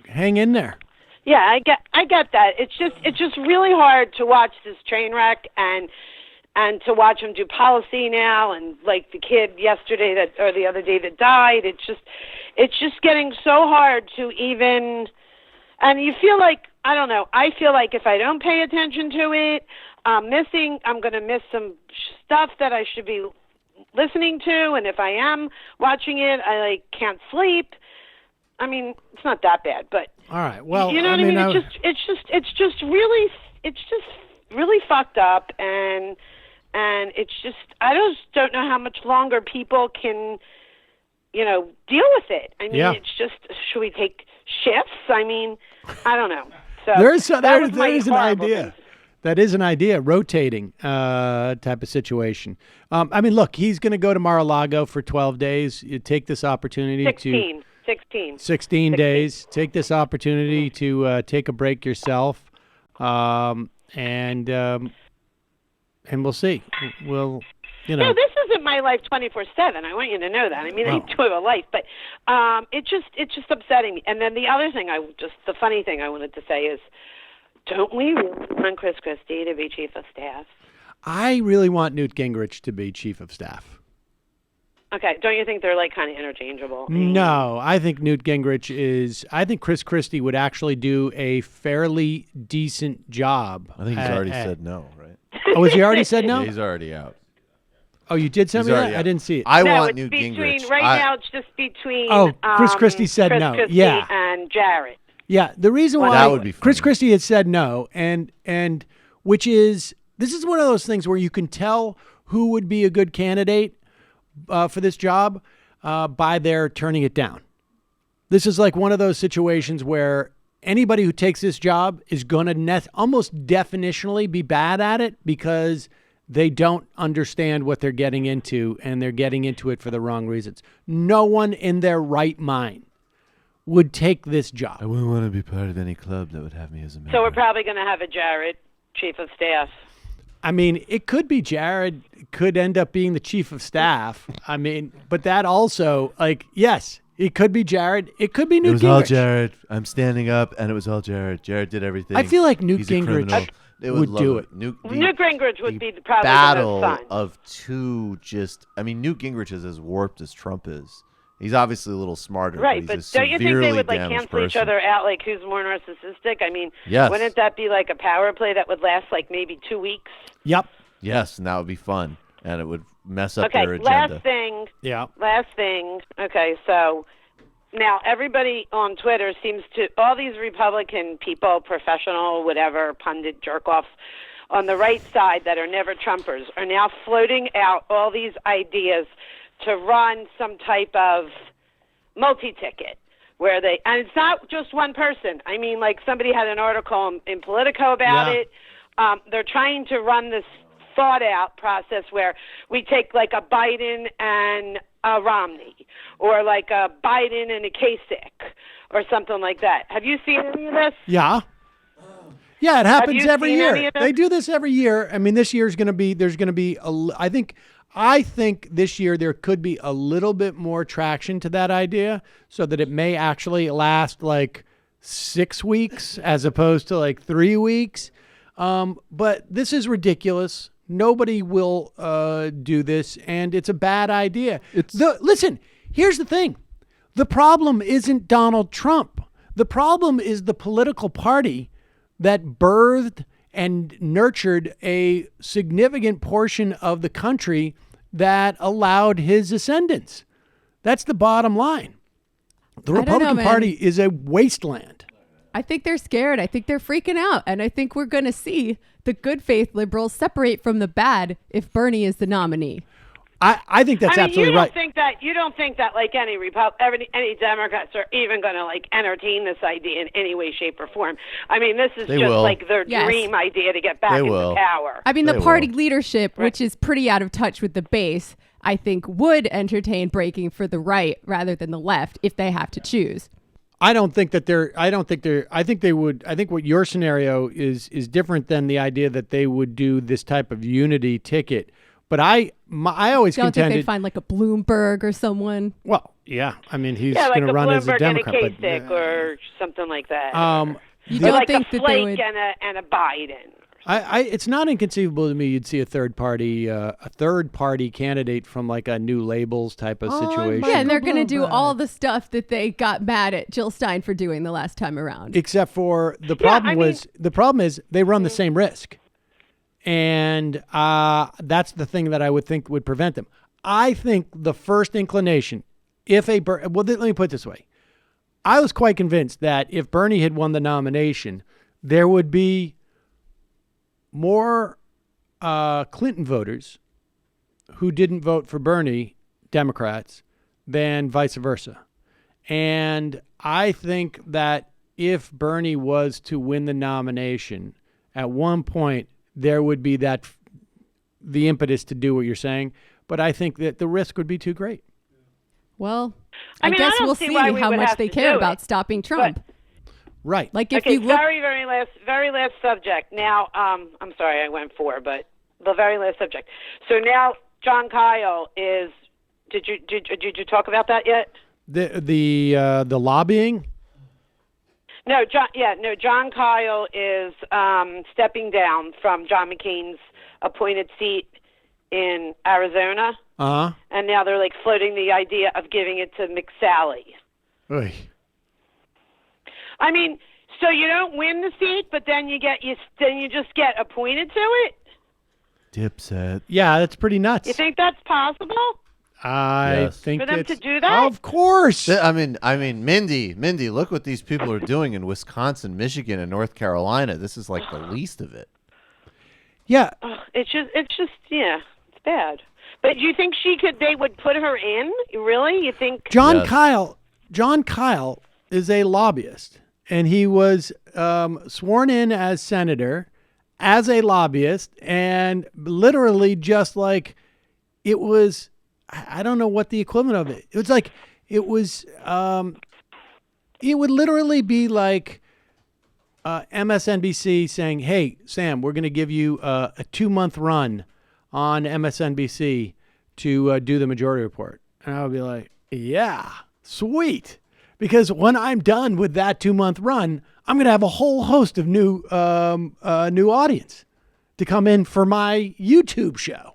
B: hang in there.
T: Yeah, I get that. It's just really hard to watch this train wreck and to watch them do policy now, and like the kid yesterday or the other day that died. It's just getting so hard to even, and you feel like, I don't know, I feel like if I don't pay attention to it, I'm going to miss some stuff that I should be listening to, and if I am watching it, I can't sleep. I mean, it's not that bad, but
B: all right. Well,
T: you know what I mean. It's just really fucked up, and it's just, I just don't know how much longer people can, deal with it. I mean, It's just, should we take shifts? I mean, I don't know. So
B: there is an
T: idea.
B: Thing. That is an idea, rotating type of situation. I mean, look, he's going to go to Mar-a-Lago for 12 days. You take this opportunity 16 days. Take this opportunity to take a break yourself, and we'll see. No,
T: this isn't my life 24/7. I want you to know that. I mean, I do have a life, but it's just upsetting me. And then the other thing, the funny thing I wanted to say is, don't we want Chris Christie to be chief of staff?
B: I really want Newt Gingrich to be chief of staff.
T: Okay, don't you think they're kind of interchangeable?
B: No, I think Newt Gingrich is. I think Chris Christie would actually do a fairly decent job.
C: I think he's already said no, right?
B: Oh, has he already said no?
C: Yeah, he's already out.
B: Oh, you did send me that? I didn't see it.
C: I want Newt Gingrich.
T: Right now, it's just between.
B: Oh, Chris Christie said
T: Chris
B: no.
T: Christie
B: Yeah,
T: and Jared.
B: Yeah, the reason why
C: that would be
B: Chris Christie had said no, and which is, this is one of those things where you can tell who would be a good candidate for this job by their turning it down. This is like one of those situations where anybody who takes this job is going to almost definitionally be bad at it because they don't understand what they're getting into, and they're getting into it for the wrong reasons. No one in their right mind would take this job.
C: I wouldn't want to be part of any club that would have me as a member.
T: So we're probably going to have a Jared chief of staff.
B: I mean, it could be Jared, could end up being the chief of staff. I mean, but that also, yes, it could be Jared. It could be Newt Gingrich.
C: It was all Jared. I'm standing up, and it was all Jared. Jared did everything.
B: I feel like Newt Gingrich would do it.
T: Newt Gingrich would be probably
C: battle
T: the most fun.
C: Of two Newt Gingrich is as warped as Trump is. He's obviously a little smarter,
T: right?
C: But he's
T: don't you think they would
C: damaged
T: cancel each other out? Who's more narcissistic? I mean,
C: yes.
T: Wouldn't that be a power play that would last maybe 2 weeks?
B: Yep.
C: Yes, and that would be fun, and it would mess up
T: Okay,
C: their agenda.
T: last thing.
B: Yeah.
T: Last thing. Okay, so now everybody on Twitter seems to, all these Republican people, professional, whatever, pundit jerk-offs on the right side that are never Trumpers are now floating out all these ideas to run some type of multi-ticket where and it's not just one person. I mean, somebody had an article in Politico about it. They're trying to run this thought-out process where we take a Biden and a Romney, or a Biden and a Kasich, or something like that. Have you seen any of this?
B: Yeah. Yeah, it happens every year. They do this every year. I mean, this year's going to be, I think this year there could be a little bit more traction to that idea so that it may actually last 6 weeks as opposed to 3 weeks. But this is ridiculous. Nobody will do this, and it's a bad idea. Listen, here's the thing. The problem isn't Donald Trump. The problem is the political party that birthed and nurtured a significant portion of the country that allowed his ascendance. That's the bottom line. The Republican Party is a wasteland.
D: I think they're scared. I think they're freaking out. And I think we're going to see the good faith liberals separate from the bad if Bernie is the nominee.
B: I think that's absolutely right.
T: You don't think that any Democrats are even going to entertain this idea in any way, shape, or form. I mean, this is their dream idea to get back into power.
D: I mean, the party leadership, which is pretty out of touch with the base, I think would entertain breaking for the right rather than the left if they have to choose.
B: I think they would. I think what your scenario is different than the idea that they would do this type of unity ticket. But I always
D: Don't
B: contended.
D: think they'd find like a Bloomberg or someone.
B: Well, yeah. I mean, he's
T: like
B: going to
T: a
B: run as a
T: Bloomberg
B: Democrat.
T: and a Kasich or something like that.
D: You
T: Or
D: don't
T: like
D: think
T: a
D: that
T: Flake
D: they would?
T: and a Biden.
B: It's not inconceivable to me you'd see a third party candidate from like a New Labels type of situation.
D: Yeah, and they're going to do all the stuff that they got mad at Jill Stein for doing the last time around.
B: Except for the problem is they run the same risk. And that's the thing that I would think would prevent them. I think the first inclination, let me put it this way. I was quite convinced that if Bernie had won the nomination, there would be more Clinton voters who didn't vote for Bernie, Democrats, than vice versa. And I think that if Bernie was to win the nomination, at one point there would be the impetus to do what you're saying. But I think that the risk would be too great.
D: Well,
T: I
D: guess
T: don't
D: we'll
T: see
D: see
T: why we
D: how
T: would
D: much
T: have
D: they
T: to
D: care
T: do
D: about
T: it.
D: stopping Trump.
B: Right.
D: Like if
T: Okay,
D: you look,
T: very last subject. Now, I'm sorry, I went 4, but the very last subject. So now, John Kyle is. Did you talk about that yet?
B: The lobbying.
T: No, John Kyle is stepping down from John McCain's appointed seat in Arizona. And now they're like floating the idea of giving it to McSally.
B: Oy.
T: I mean, so you don't win the seat, but then you just get appointed to it?
C: Dipset.
B: Yeah, that's pretty nuts.
T: You think that's possible?
B: I think
T: for them
B: it's,
T: to do that?
B: Of course.
C: I mean, Mindy, look what these people are doing in Wisconsin, Michigan, and North Carolina. This is like the least of it.
B: Yeah.
T: It's just it's bad. But do you think they would put her in? Really? You think
B: John Kyle is a lobbyist, and he was sworn in as senator, as a lobbyist, and literally just like it was. I don't know what the equivalent of it. It was like it would literally be like MSNBC saying, "Hey, Sam, we're going to give you a 2-month run on MSNBC to do the Majority Report," and I would be like, "Yeah, sweet." Because when I'm done with that 2-month run, I'm going to have a whole host of new audience to come in for my YouTube show.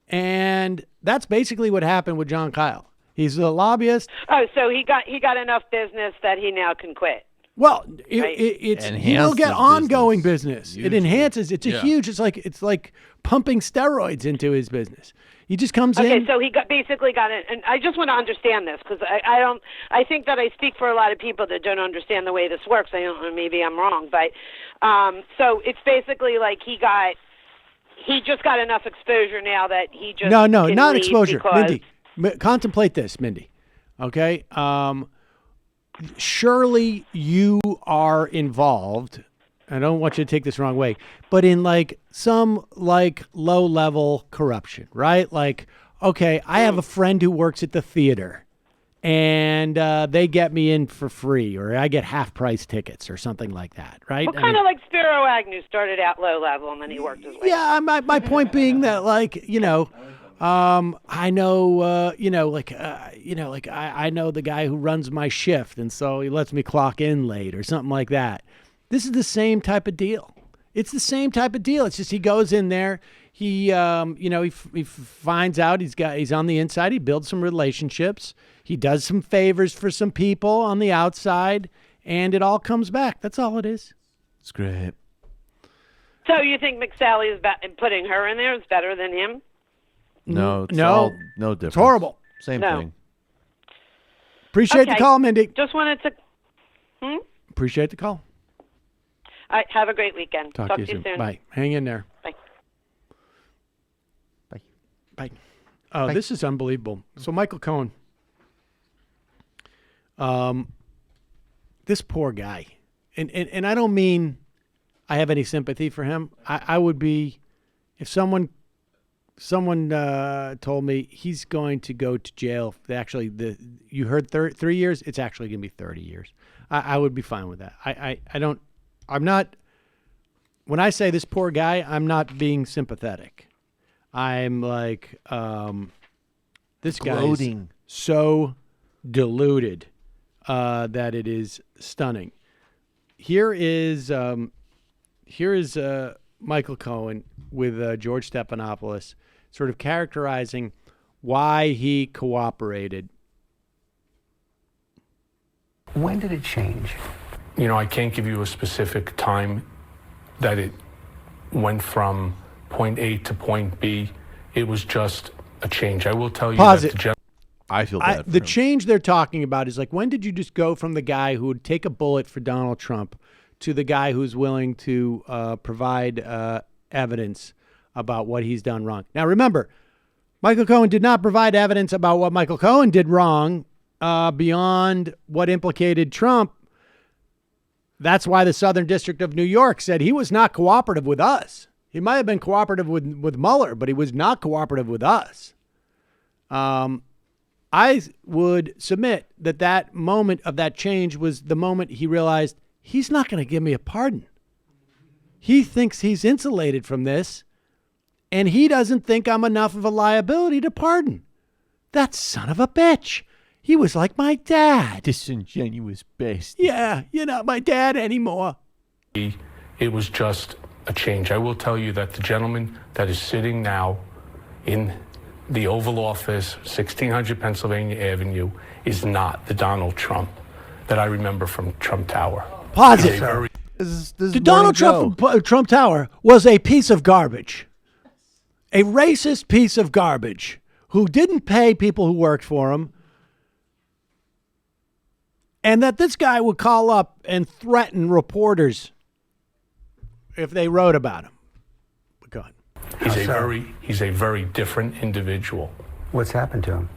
B: And that's basically what happened with John Kyle. He's a lobbyist.
T: Oh, so he got enough business that he now can quit.
B: Well,
T: Right?
B: he will get ongoing business. It enhances. It's a huge. It's like pumping steroids into his business. He just comes in.
T: Okay, so he basically got it, and I just want to understand this because I think that I speak for a lot of people that don't understand the way this works. I don't know, maybe I'm wrong, but so it's basically like he just got enough exposure now that he just
B: No,
T: can
B: not
T: leave
B: exposure,
T: because-
B: Mindy. Contemplate this, Mindy. Okay, surely you are involved. I don't want you to take this the wrong way, but in like some like low level corruption, right? Like, okay, I have a friend who works at the theater and they get me in for free, or I get half price tickets or something like that, right?
T: Well, kind of like Spiro Agnew stared out low level and then he worked his way.
B: Yeah, my point being that like, I know, I know the guy who runs my shift, and so he lets me clock in late or something like that. This is the same type of deal. It's the same type of deal. It's just he goes in there, he finds out he's on the inside. He builds some relationships. He does some favors for some people on the outside, and it all comes back. That's all it is.
C: It's great.
T: So you think McSally is putting her in there is better than him?
C: No, it's
B: no,
C: all, no difference.
B: It's horrible.
C: Same
T: No.
C: thing.
B: Appreciate the call, Mindy.
T: Just wanted to.
B: Appreciate the call.
T: All right, have a great weekend.
B: Talk to you soon. Bye. Hang in there.
T: Bye.
B: Bye. Oh, this is unbelievable. So Michael Cohen, this poor guy, and I don't mean I have any sympathy for him. I would be, if someone someone told me he's going to go to jail. Actually, you heard 3 years. It's actually going to be 30 years. I would be fine with that. I'm not. When I say this poor guy, I'm not being sympathetic. I'm like, this guy is so deluded that it is stunning. Here is Michael Cohen with George Stephanopoulos, sort of characterizing why he cooperated.
U: When did it change?
V: You know, I can't give you a specific time that it went from point A to point B. It was just a change. I will tell you
B: Pause
V: that
B: it.
C: I feel bad for
B: the
C: him.
B: change they're talking about is like, when did you just go from the guy who would take a bullet for Donald Trump to the guy who's willing to provide evidence about what he's done wrong? Now, remember, Michael Cohen did not provide evidence about what Michael Cohen did wrong beyond what implicated Trump. That's why the Southern District of New York said he was not cooperative with us. He might have been cooperative with Mueller, but he was not cooperative with us. I would submit that moment of that change was the moment he realized he's not going to give me a pardon. He thinks he's insulated from this, and he doesn't think I'm enough of a liability to pardon. That son of a bitch. He was like my dad.
C: Disingenuous beast.
B: Yeah, you're not my dad anymore.
V: It was just a change. I will tell you that the gentleman that is sitting now in the Oval Office, 1600 Pennsylvania Avenue, is not the Donald Trump that I remember from Trump Tower.
B: Pause it. The Donald Trump Tower was a piece of garbage. A racist piece of garbage who didn't pay people who worked for him. And that this guy would call up and threaten reporters if they wrote about him. Go ahead.
V: He's a very different individual.
U: What's happened to him?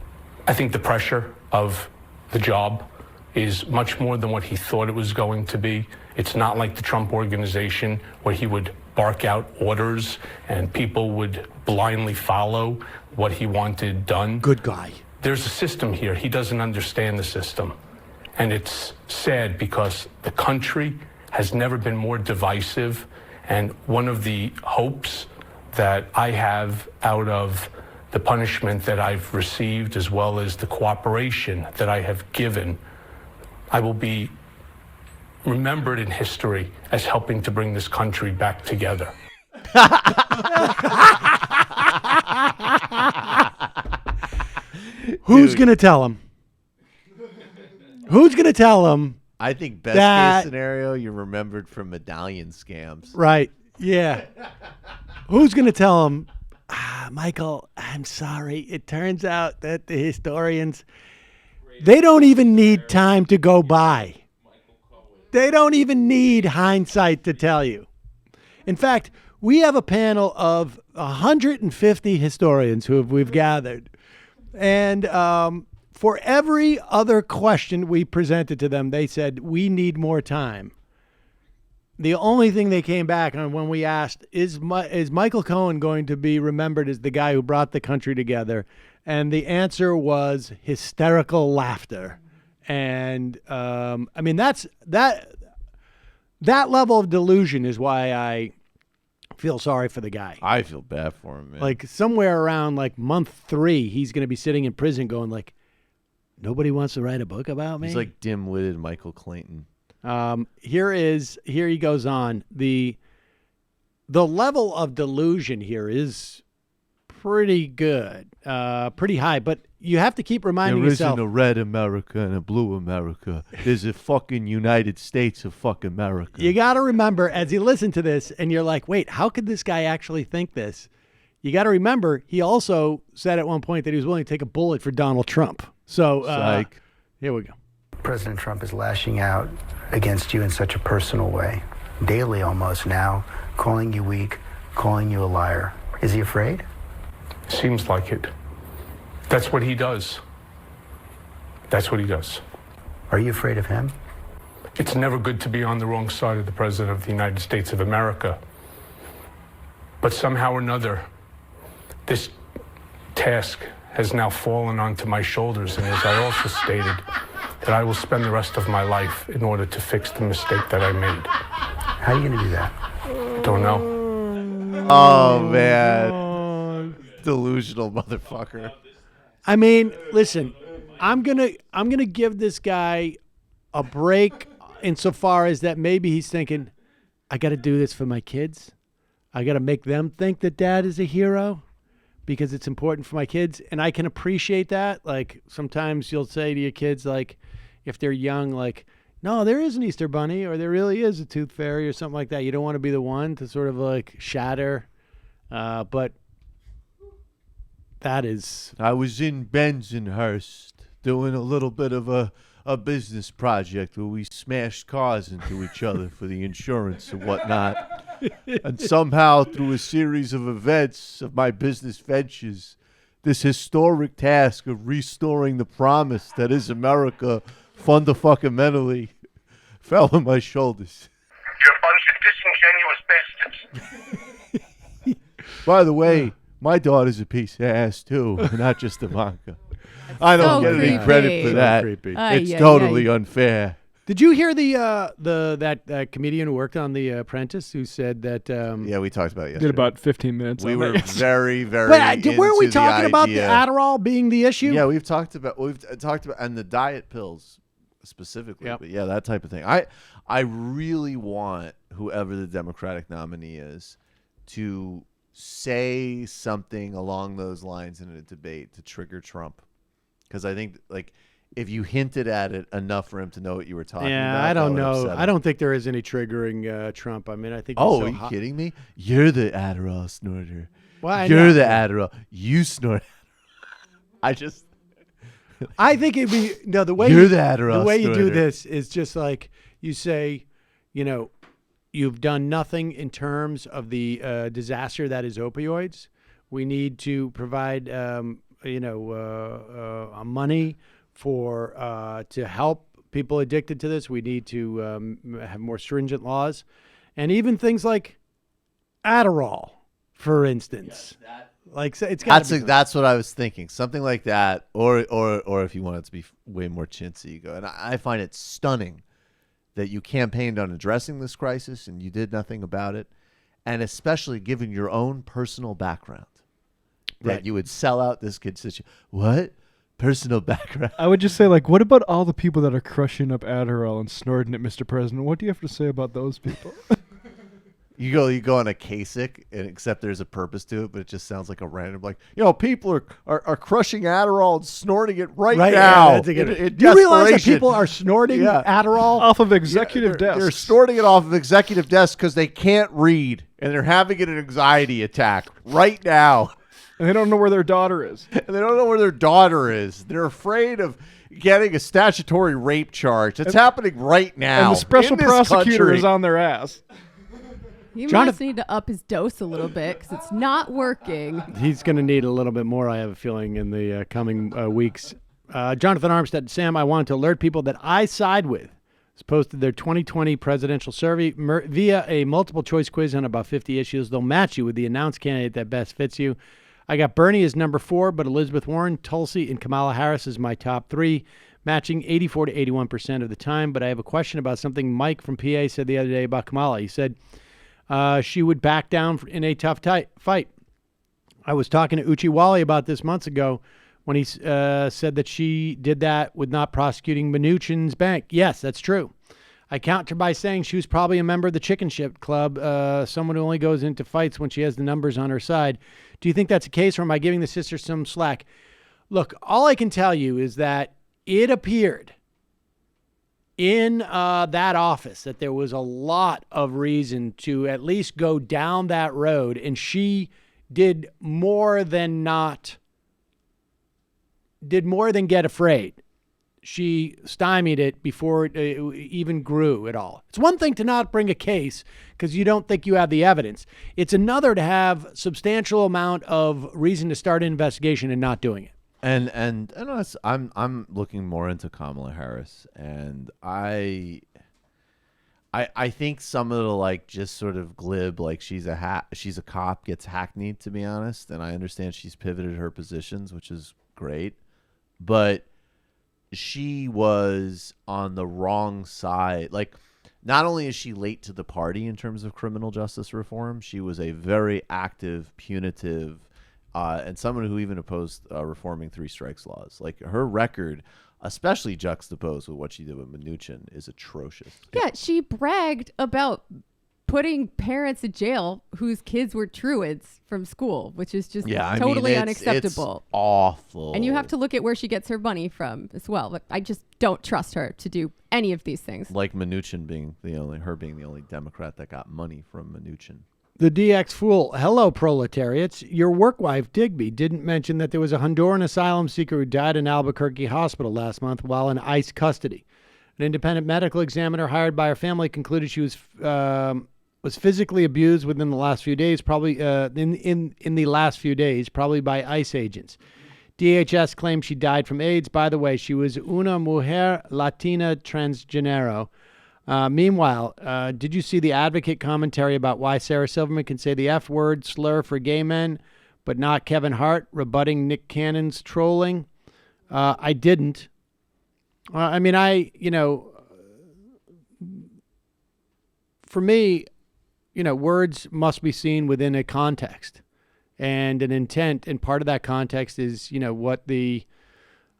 V: I think the pressure of the job is much more than what he thought it was going to be. It's not like the Trump organization where he would bark out orders and people would blindly follow what he wanted done.
B: Good guy.
V: There's a system here. He doesn't understand the system. And it's sad because the country has never been more divisive. And one of the hopes that I have out of the punishment that I've received, as well as the cooperation that I have given, I will be remembered in history as helping to bring this country back together.
B: Who's going to tell him? Who's going to tell him?
C: I think best case scenario, you're remembered from medallion scams.
B: Right. Yeah. Who's going to tell him, Michael, I'm sorry. It turns out that the historians, they don't even need time to go by. They don't even need hindsight to tell you. In fact, we have a panel of 150 historians who we've gathered. And for every other question we presented to them, they said, we need more time. The only thing they came back on when we asked, is Michael Cohen going to be remembered as the guy who brought the country together? And the answer was hysterical laughter. And I mean, that level of delusion is why I feel sorry for the guy.
C: I feel bad for him, man.
B: Like somewhere around like month 3, he's going to be sitting in prison going like, nobody wants to write a book about me.
C: He's like dim-witted Michael Clayton.
B: Here he goes on. The level of delusion here is pretty good, pretty high, but you have to keep reminding yourself.
C: There isn't a red America and a blue America. There's a fucking United States of fucking America.
B: You got to remember, as you listen to this and you're like, wait, how could this guy actually think this? You got to remember, he also said at one point that he was willing to take a bullet for Donald Trump. So here we go.
U: President Trump is lashing out against you in such a personal way, daily almost now, calling you weak, calling you a liar. Is he afraid?
V: Seems like it. That's what he does. That's what he does.
U: Are you afraid of him?
V: It's never good to be on the wrong side of the President of the United States of America. But somehow or another, this task has now fallen onto my shoulders, and as I also stated, that I will spend the rest of my life in order to fix the mistake that I made.
U: How are you going to do that?
V: Don't know.
C: Oh, man. Delusional motherfucker.
B: I mean, listen, I'm gonna give this guy a break insofar as that maybe he's thinking, I got to do this for my kids. I got to make them think that dad is a hero because it's important for my kids. And I can appreciate that. Like, sometimes you'll say to your kids, like, if they're young, like, no, there is an Easter bunny, or there really is a tooth fairy or something like that. You don't want to be the one to sort of like shatter. But that is...
C: I was in Bensonhurst doing a little bit of a business project where we smashed cars into each other for the insurance and whatnot. And somehow, through a series of events of my business ventures, this historic task of restoring the promise that is America fundamentally fell on my shoulders.
A: You're a bunch of disingenuous bastards.
C: By the way, my daughter's a piece of ass too, not just Ivanka. I don't get any credit for that. It's totally unfair.
B: Did you hear that comedian who worked on The Apprentice who said that?
C: Yeah, we talked about it yesterday.
P: Did about 15 minutes.
C: We were very, very.
B: But weren't we
C: into
B: talking
C: the
B: about the
C: idea.
B: Adderall being the issue?
C: Yeah, we've talked about and the diet pills specifically.
B: Yep.
C: But yeah, that type of thing. I really want whoever the Democratic nominee is to say something along those lines in a debate to trigger Trump, because I think like if you hinted at it enough for him to know what you were talking about.
B: Yeah, I don't know. I don't think there is any triggering Trump. I mean, I think.
C: Oh, are you kidding me? You're the Adderall snorter.
B: Well,
C: You're the Adderall. You snort. I
B: think it'd be the way
C: You're the Adderall
B: the way you do
C: snorter.
B: this is just like you say, you've done nothing in terms of the disaster that is opioids. We need to provide money for to help people addicted to this. We need to have more stringent laws, and even things like Adderall, for instance. Like it's
C: that's what I was thinking. Something like that, or if you want it to be way more chintzy, you go. And I find it stunning that you campaigned on addressing this crisis and you did nothing about it, and especially given your own personal background, that you would sell out this kid's situation. What? Personal background.
P: I would just say, like, what about all the people that are crushing up Adderall and snorting it, Mr. President? What do you have to say about those people?
C: You go on a Kasich, and except there's a purpose to it, but it just sounds like a random, like, people are crushing Adderall and snorting it right now.
B: Do you realize that people are snorting Adderall
P: off of executive desks?
C: They're snorting it off of executive desks because they can't read, and they're having an anxiety attack right now.
P: And they don't know where their daughter is. They're afraid
C: of getting a statutory rape charge. It's happening right now.
P: And the special
C: in this
P: prosecutor
C: country.
P: is on their ass.
D: He must need to up his dose a little bit because it's not working.
B: He's going to need a little bit more, I have a feeling, in the coming weeks. Jonathan Armstead, Sam, I wanted to alert people that I side with has posted their 2020 presidential survey via a multiple choice quiz on about 50 issues. They'll match you with the announced candidate that best fits you. I got Bernie as number 4, but Elizabeth Warren, Tulsi, and Kamala Harris as my top 3, matching 84 to 81% of the time. But I have a question about something Mike from PA said the other day about Kamala. He said she would back down in a tough fight. I was talking to Uchi Wally about this months ago when he said that she did that with not prosecuting Mnuchin's bank. Yes, that's true. I counter by saying she was probably a member of the Chicken Ship Club, someone who only goes into fights when she has the numbers on her side. Do you think that's the case, or am I giving the sister some slack? Look, all I can tell you is that it appeared in that office that there was a lot of reason to at least go down that road, and she did more than get afraid. She stymied it before it even grew at all. It's one thing to not bring a case because you don't think you have the evidence. It's another to have substantial amount of reason to start an investigation and not doing it.
C: And I'm looking more into Kamala Harris, and I I think some of the like just sort of glib, like she's a cop, gets hackneyed, to be honest. And I understand she's pivoted her positions, which is great, but she was on the wrong side. Like, not only is she late to the party in terms of criminal justice reform, she was a very active, punitive, and someone who even opposed reforming 3 strikes laws. Like, her record, especially juxtaposed with what she did with Mnuchin, is atrocious.
D: Yeah, she bragged about putting parents in jail whose kids were truants from school, which is just totally unacceptable.
C: It's awful.
D: And you have to look at where she gets her money from as well. But I just don't trust her to do any of these things.
C: Like Mnuchin being the only Democrat that got money from Mnuchin.
B: The DX fool. Hello, proletariats. Your work wife, Digby, didn't mention that there was a Honduran asylum seeker who died in Albuquerque hospital last month while in ICE custody. An independent medical examiner hired by her family concluded she was physically abused within the last few days, probably in the last few days, probably by ICE agents. DHS claimed she died from AIDS. By the way, she was una mujer latina transgénero. Meanwhile, did you see the Advocate commentary about why Sarah Silverman can say the F word slur for gay men, but not Kevin Hart, rebutting Nick Cannon's trolling? I didn't. For me, words must be seen within a context and an intent. And part of that context is, what the,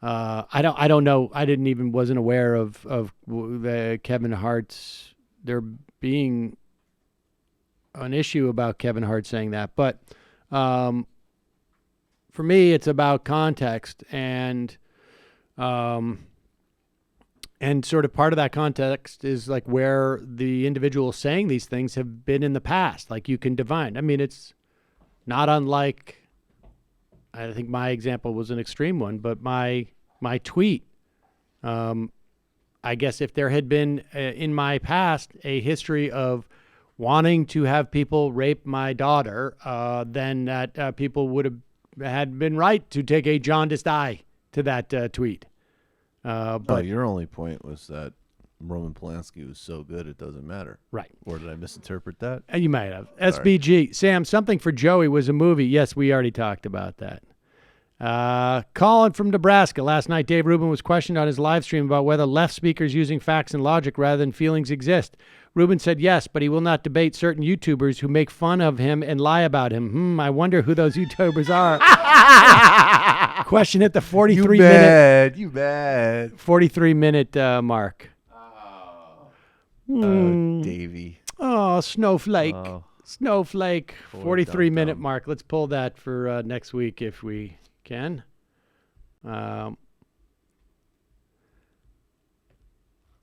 B: I don't know. I wasn't aware of the Kevin Hart's, there being an issue about Kevin Hart saying that. But for me, it's about context and sort of part of that context is like where the individuals saying these things have been in the past. Like you can divine. I mean, it's not unlike, I think my example was an extreme one, but my tweet, I guess if there had been in my past a history of wanting to have people rape my daughter, then that people would have had been right to take a jaundiced eye to that tweet. But
C: your only point was that Roman Polanski was so good it doesn't matter.
B: Right.
C: Or did I misinterpret that?
B: You might have. SBG. Sam, Something for Joey was a movie. Yes, we already talked about that. Colin from Nebraska. Last night, Dave Rubin was questioned on his live stream about whether left speakers using facts and logic rather than feelings exist. Rubin said yes, but he will not debate certain YouTubers who make fun of him and lie about him. I wonder who those YouTubers are. Question at the 43-minute.
C: You bad.
B: 43-minute mark.
C: Davey.
B: Oh, snowflake.
C: Oh.
B: Snowflake.
C: Poor
B: 43-minute
C: dum-dum.
B: mark. Let's pull that for next week if we can.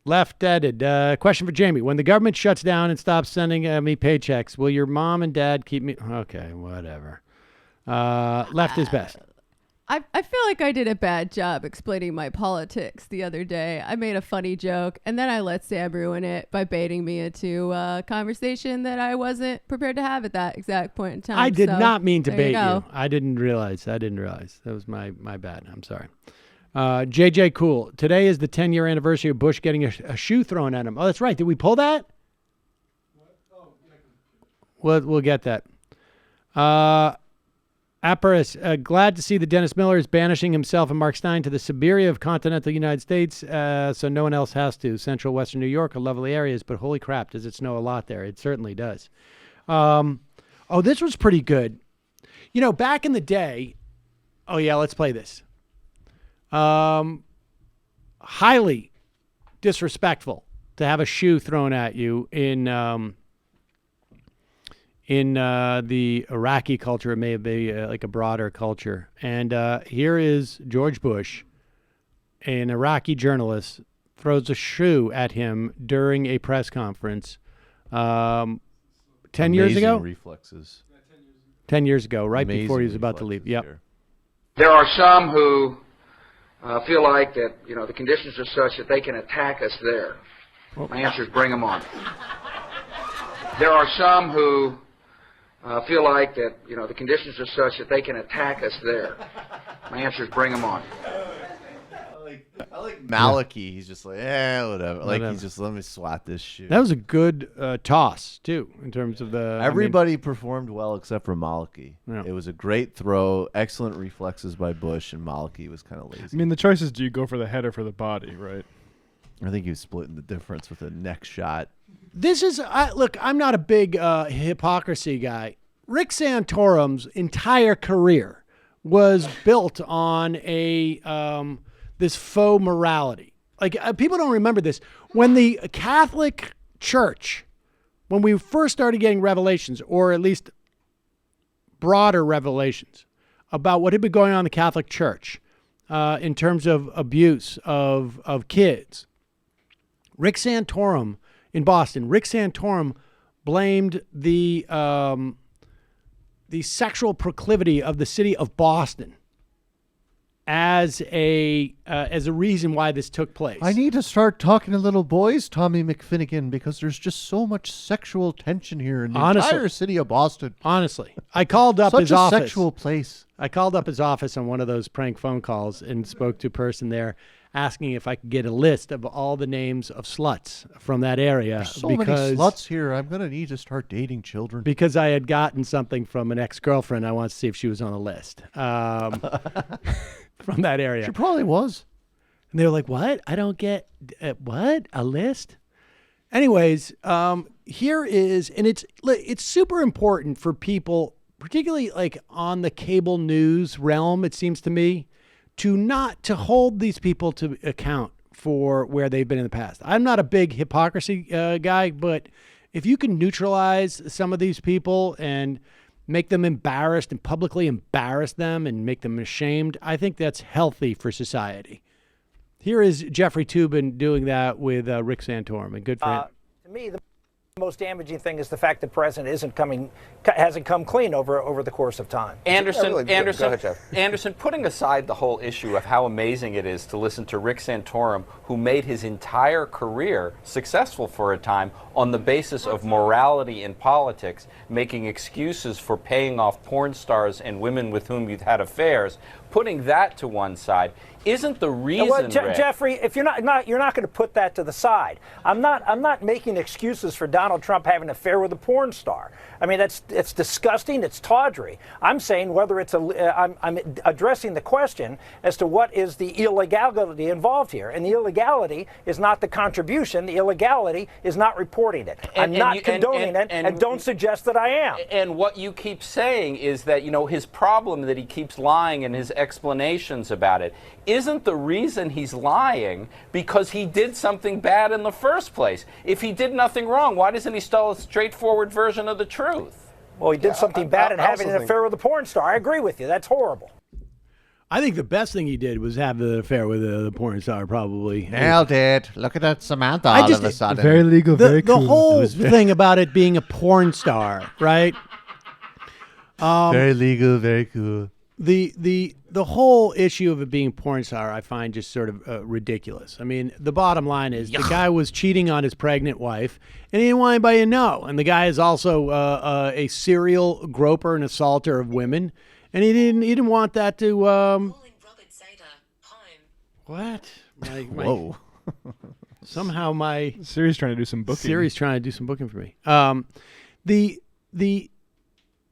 B: Left-deaded. Question for Jamie. When the government shuts down and stops sending me paychecks, will your mom and dad keep me? Okay, whatever. Left is best.
D: I feel like I did a bad job explaining my politics the other day. I made a funny joke, and then I let Sam ruin it by baiting me into a conversation that I wasn't prepared to have at that exact point in time.
B: I did not mean to
D: there
B: bait
D: go.
B: you. I didn't realize. That was my bad. I'm sorry. JJ Cool. Today is the 10-year anniversary of Bush getting a shoe thrown at him. Oh, that's right. Did we pull that? We'll get that. Aparis, glad to see that Dennis Miller is banishing himself and Mark Stein to the Siberia of continental United States, so no one else has to. Central Western New York are lovely areas, but holy crap, does it snow a lot there? It certainly does. This was pretty good. Back in the day, let's play this. Highly disrespectful to have a shoe thrown at you in the Iraqi culture. It may be like a broader culture. And here is George Bush, an Iraqi journalist, throws a shoe at him during a press conference 10 years ago?
C: Reflexes.
B: 10 years ago, right
C: Amazing
B: before he was about to leave. Yep.
C: here.
E: There are some who feel like that, the conditions are such that they can attack us there. My answer is bring them on. There are some who feel like that, the conditions are such that they can attack us there. My answer is bring them on.
C: I like Malachi. He's just like, whatever. Like,
B: Whatever.
C: he's just, let me swat this shit.
B: That was a good toss, too, in terms of the...
C: Everybody performed well except for Malachi.
B: Yeah.
C: It was a great throw, excellent reflexes by Bush, and Malachi was kind of lazy.
P: I mean, the choice is, do you go for the head or for the body, right?
C: I think he was splitting the difference with a neck shot.
B: This is... look, I'm not a big hypocrisy guy. Rick Santorum's entire career was built on a... this faux morality. Like, people don't remember this. When the Catholic Church, when we first started getting revelations, or at least broader revelations about what had been going on in the Catholic Church in terms of abuse of kids, Rick Santorum in Boston, Rick Santorum blamed the sexual proclivity of the city of Boston as a reason why this took place.
C: I need to start talking to little boys, Tommy McFinnigan, because there's just so much sexual tension here in the entire city of Boston.
B: Honestly, I called up
C: Such
B: his
C: a
B: office.
C: sexual place.
B: I called up his office on one of those prank phone calls and spoke to a person there asking if I could get a list of all the names of sluts from that area.
C: There's so many sluts here. I'm going to need to start dating children.
B: Because I had gotten something from an ex-girlfriend. I wanted to see if she was on the list. From that area.
C: She probably was.
B: And they were like, what? I don't get, what? A list? Anyways, here is, and it's super important for people, particularly like on the cable news realm, it seems to me, to hold these people to account for where they've been in the past. I'm not a big hypocrisy guy, but if you can neutralize some of these people and make them embarrassed and publicly embarrass them and make them ashamed, I think that's healthy for society. Here is Jeffrey Toobin doing that with Rick Santorum, and good for him.
J: To me, the most damaging thing is the fact the president hasn't come clean over the course of time.
L: Anderson,
J: Go ahead, Jeff.
L: Anderson, putting aside the whole issue of how amazing it is to listen to Rick Santorum, who made his entire career successful for a time on the basis of morality in politics, making excuses for paying off porn stars and women with whom you've had affairs, putting that to one side, isn't the reason,
J: Well,
L: Rick,
J: Jeffrey, if you're not going to put that to the side. I'm not making excuses for Donald Trump having an affair with a porn star. I mean, it's disgusting. It's tawdry. I'm saying whether it's I'm addressing the question as to what is the illegality involved here, and the illegality is not the contribution. The illegality is not reporting it. I'm not condoning it, and don't suggest that I am.
L: And what you keep saying is that, his problem that he keeps lying and his explanations about it isn't the reason he's lying because he did something bad in the first place. If he did nothing wrong, why doesn't he tell a straightforward version of the truth?
J: Well, he did something bad in having an affair with a porn star. I agree with you. That's horrible.
B: I think the best thing he did was have the affair with the porn star, probably.
C: Nailed it. Look at that Samantha all of a sudden.
P: Very legal, very cool.
B: The whole thing about it being a porn star, right?
C: Very legal, very cool.
B: The whole issue of it being porn star, I find just sort of ridiculous. I mean, the bottom line is the guy was cheating on his pregnant wife, and he didn't want anybody to know. And the guy is also a serial groper and assaulter of women, and he didn't want that to. What?
C: Whoa.
B: Somehow my
P: Siri's trying to do some booking.
B: Siri's trying to do some booking for me.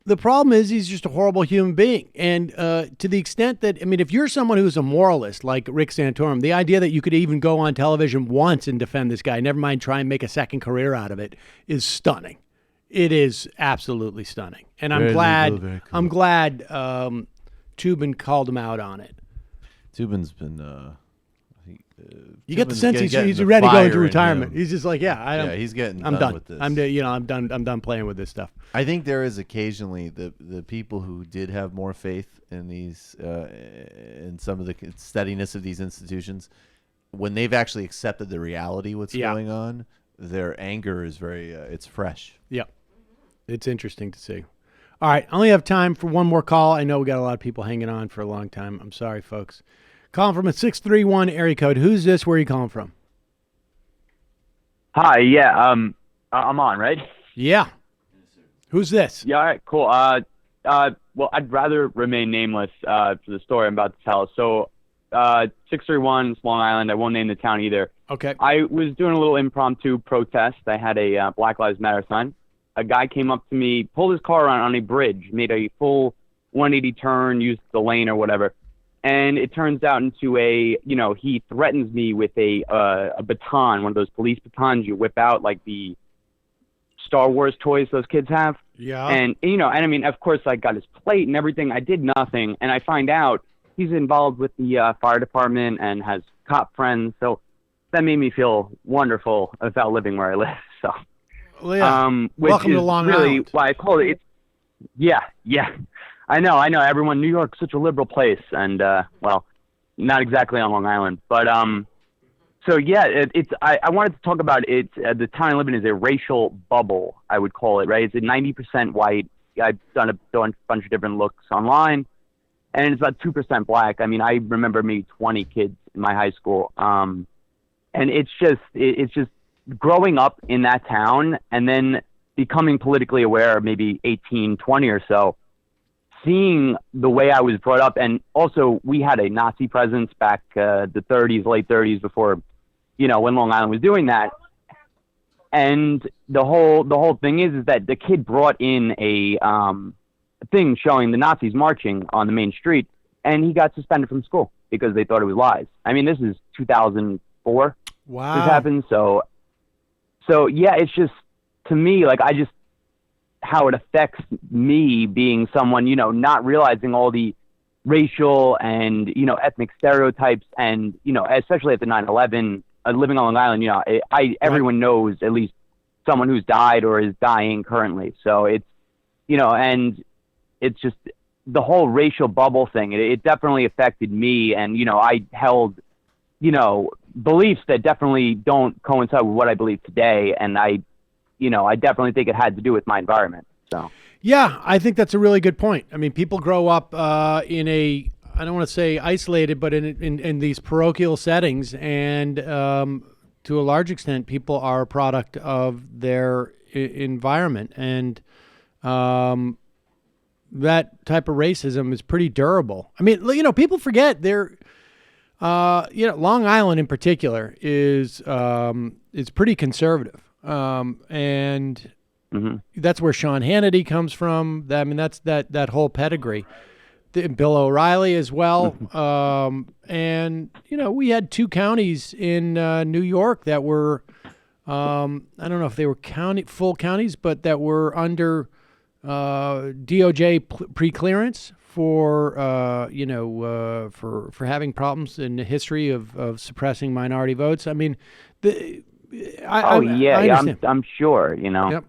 B: The problem is he's just a horrible human being. And to the extent that, I mean, if you're someone who's a moralist like Rick Santorum, the idea that you could even go on television once and defend this guy, never mind try and make a second career out of it, is stunning. It is absolutely stunning. And I'm glad Toobin called him out on it.
C: Toobin's been...
B: you get the sense he's ready to go into retirement. He's just like,
C: he's getting
B: I'm done
C: with this.
B: I'm done playing with this stuff.
C: I think there is occasionally the people who did have more faith in these in some of the steadiness of these institutions, when they've actually accepted the reality what's going on, their anger is very it's fresh.
B: Yep. It's interesting to see. All right, I only have time for one more call. I know we got a lot of people hanging on for a long time. I'm sorry, folks. Calling from a 631 area code. Who's this? Where are you calling from?
W: Hi, yeah, I'm on, right?
B: Yeah. Who's this?
W: Yeah, all right, cool. Well, I'd rather remain nameless for the story I'm about to tell. So 631 Long Island. I won't name the town either.
B: Okay.
W: I was doing a little impromptu protest. I had a Black Lives Matter sign. A guy came up to me, pulled his car around on a bridge, made a full 180 turn, used the lane or whatever. And it turns out into he threatens me with a baton, one of those police batons you whip out like the Star Wars toys those kids have.
B: Yeah.
W: And I mean, of course, I got his plate and everything. I did nothing. And I find out he's involved with the fire department and has cop friends. So that made me feel wonderful about living where I live. So,
B: well, yeah.
W: Which
B: Welcome
W: is
B: to Long
W: really
B: Island.
W: why I call it. Yeah. I know. Everyone, New York's such a liberal place. And, well, not exactly on Long Island. But, so yeah, I wanted to talk about it. The town I live in is a racial bubble, I would call it, right? It's 90% white. I've done a bunch of different looks online, and it's about 2% black. I mean, I remember maybe 20 kids in my high school. And it's just growing up in that town and then becoming politically aware, maybe 18, 20 or so, seeing the way I was brought up. And also we had a Nazi presence back the 30s, late 30s, before, when Long Island was doing that. And the whole thing is that the kid brought in a thing showing the Nazis marching on the main street, and he got suspended from school because they thought it was lies. I mean, this is 2004.
B: Wow.
W: This happened. So yeah, it's just, to me, like, how it affects me being someone, not realizing all the racial and, ethnic stereotypes, and, especially at the 9/11, living on Long Island, everyone knows at least someone who's died or is dying currently. So it's, and it's just the whole racial bubble thing. It definitely affected me. And, I held, beliefs that definitely don't coincide with what I believe today. And I definitely think it had to do with my environment. So.
B: Yeah, I think that's a really good point. I mean, people grow up in a, I don't want to say isolated, but in these parochial settings, and to a large extent, people are a product of their environment, and that type of racism is pretty durable. I mean, people forget Long Island in particular is pretty conservative, and that's where Sean Hannity comes from. I mean, that's that whole pedigree. Bill O'Reilly as well. And, we had 2 counties in New York that were, I don't know if they were full counties, but that were under DOJ pre-clearance for, for having problems in the history of suppressing minority votes. I mean,
W: I'm sure,
B: Yep.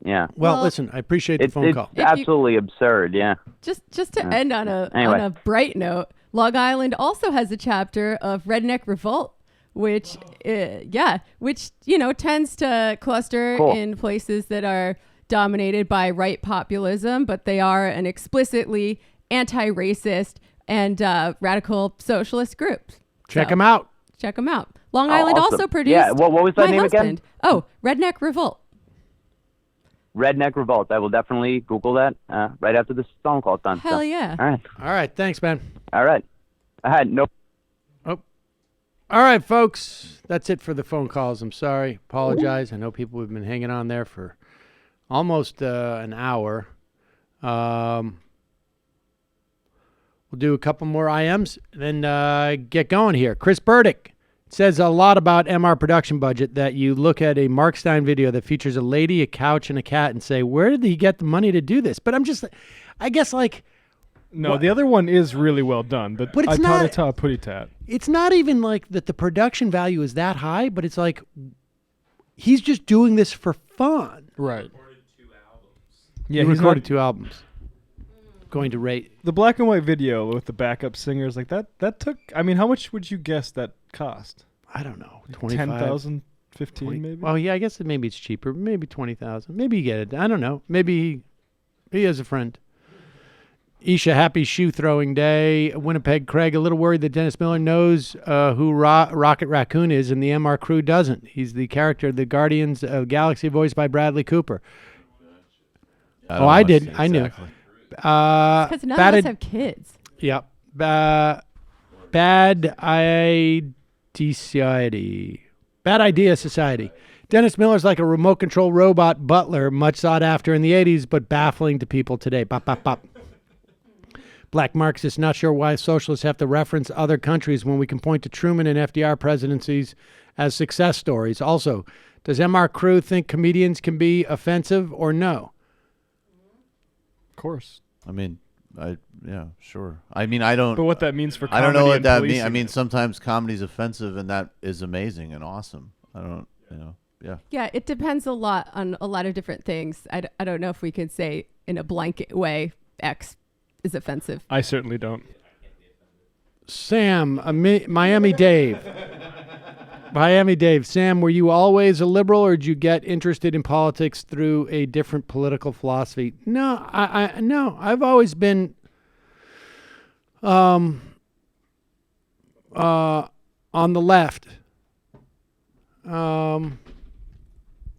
W: Yeah.
B: Well, listen, I appreciate the phone call.
W: It's absolutely absurd. Yeah.
D: Just to end on a bright note, Long Island also has a chapter of Redneck Revolt, which tends to cluster in places that are dominated by right populism, but they are an explicitly anti-racist and radical socialist group.
B: Check them out.
D: Long Island
W: awesome.
D: also produced.
W: Yeah. What was that
D: my
W: name
D: husband.
W: again?
D: Oh, Redneck Revolt.
W: Redneck Revolt. I will definitely Google that right after this phone call is done.
D: Hell yeah.
W: All
B: right. Thanks, man.
W: All right. I had no.
B: Oh. All right, folks. That's it for the phone calls. I'm sorry. Apologize. I know people have been hanging on there for almost an hour. We'll do a couple more IMs and then get going here. Chris Burdick says a lot about MR production budget that you look at a Mark Stein video that features a lady, a couch, and a cat and say, where did he get the money to do this? But I guess
P: No,
B: what?
P: The other one is really well done. But
B: it's not.
P: Putty-tat.
B: It's not even like that the production value is that high, but it's like he's just doing this for fun.
P: Right.
B: Yeah, he recorded 2 albums. Going to rate
P: the black and white video with the backup singers like that. That took. I mean, how much would you guess that cost?
B: I don't know.
P: 10,000, 15 maybe.
B: Well, yeah, I guess maybe it's cheaper. Maybe 20,000. Maybe you get it. I don't know. Maybe he has a friend. Isha, happy shoe throwing day. Winnipeg, Craig, a little worried that Dennis Miller knows who Rocket Raccoon is and the MR crew doesn't. He's the character of the Guardians of Galaxy voiced by Bradley Cooper. I did. I knew.
D: Because none of us have kids.
B: Yep. Bad Idea Society. Dennis Miller's like a remote control robot butler, much sought after in the 80s, but baffling to people today. Bop, bop, bop. Black Marxist, not sure why socialists have to reference other countries when we can point to Truman and FDR presidencies as success stories. Also, does MR Crew think comedians can be offensive or no?
P: Of course.
C: I mean, yeah, sure. I mean, I don't.
P: But what that means for
C: I don't know
P: comedy
C: what
P: and
C: that means. I
P: policing
C: mean,
P: it.
C: sometimes comedy's offensive, and that is amazing and awesome. I don't, yeah.
D: Yeah, it depends a lot on a lot of different things. I don't know if we could say in a blanket way X is offensive.
P: I certainly don't.
B: Sam, Miami Dave. Miami Dave. Sam, were you always a liberal, or did you get interested in politics through a different political philosophy? No, no. I've always been on the left.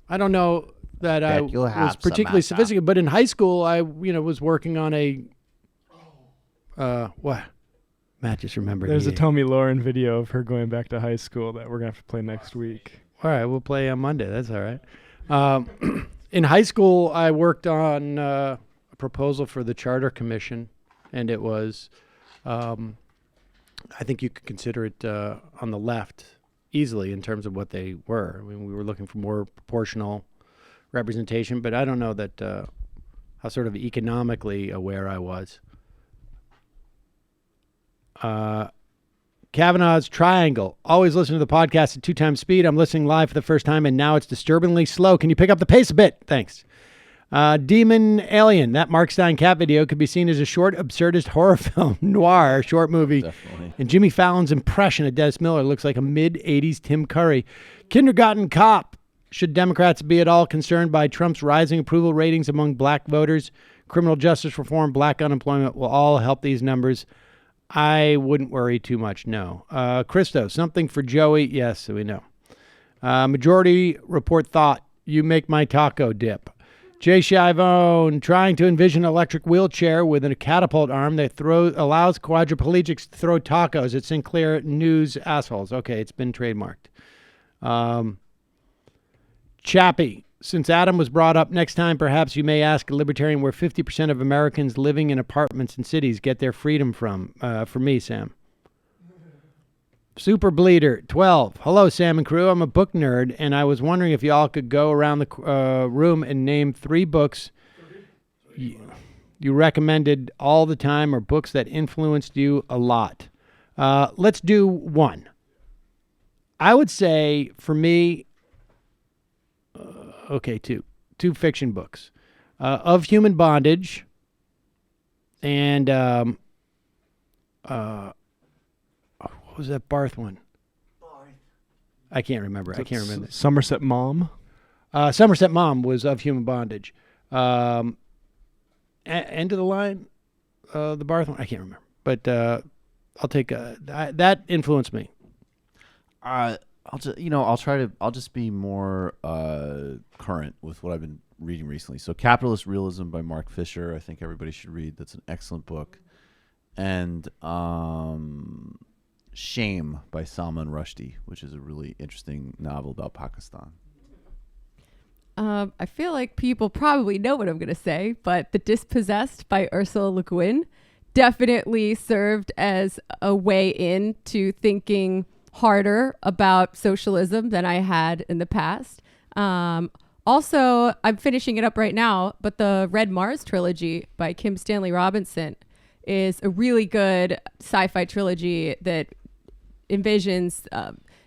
B: I don't know that I was particularly sophisticated, but in high school, I was working on a what? Matt just remembered.
P: There's a Tommy Lauren video of her going back to high school that we're going to have to play next week.
B: All right, we'll play on Monday. That's all right. In high school, I worked on a proposal for the Charter Commission, and it was, I think you could consider it on the left easily in terms of what they were. I mean, we were looking for more proportional representation, but I don't know that how sort of economically aware I was. Kavanaugh's Triangle. Always listen to the podcast at 2 times speed. I'm listening live for the first time, and now it's disturbingly slow. Can you pick up the pace a bit? Thanks. Demon Alien. That Mark Stein cat video could be seen as a short, absurdist horror film noir short movie.
C: Definitely.
B: And Jimmy Fallon's impression of Dennis Miller looks like a mid-'80s Tim Curry. Kindergarten Cop. Should Democrats be at all concerned by Trump's rising approval ratings among black voters? Criminal justice reform, black unemployment will all help these numbers. I wouldn't worry too much, no. Christo, something for Joey? Yes, we know. Majority Report thought, you make my taco dip. Jay Shivone, trying to envision an electric wheelchair with a catapult arm that allows quadriplegics to throw tacos at Sinclair News assholes. Okay, it's been trademarked. Chappie, since Adam was brought up, next time perhaps you may ask a libertarian where 50% of Americans living in apartments in cities get their freedom from. For me, Sam. Super Bleeder, 12. Hello, Sam and crew. I'm a book nerd, and I was wondering if y'all could go around the room and name 3 books you recommended all the time or books that influenced you a lot. Let's do 1. I would say, for me, okay, 2 fiction books. Of Human Bondage and what was that Barth one? I can't remember.
P: Somerset Maugham?
B: Somerset Maugham was Of Human Bondage. End of the Line, the Barth one, I can't remember. But I'll take that influenced me.
C: I'll just be more current with what I've been reading recently. So Capitalist Realism by Mark Fisher, I think everybody should read. That's an excellent book. And Shame by Salman Rushdie, which is a really interesting novel about Pakistan.
D: I feel like people probably know what I'm going to say, but The Dispossessed by Ursula Le Guin definitely served as a way into thinking harder about socialism than I had in the past. Also, I'm finishing it up right now, but the Red Mars trilogy by Kim Stanley Robinson is a really good sci-fi trilogy that envisions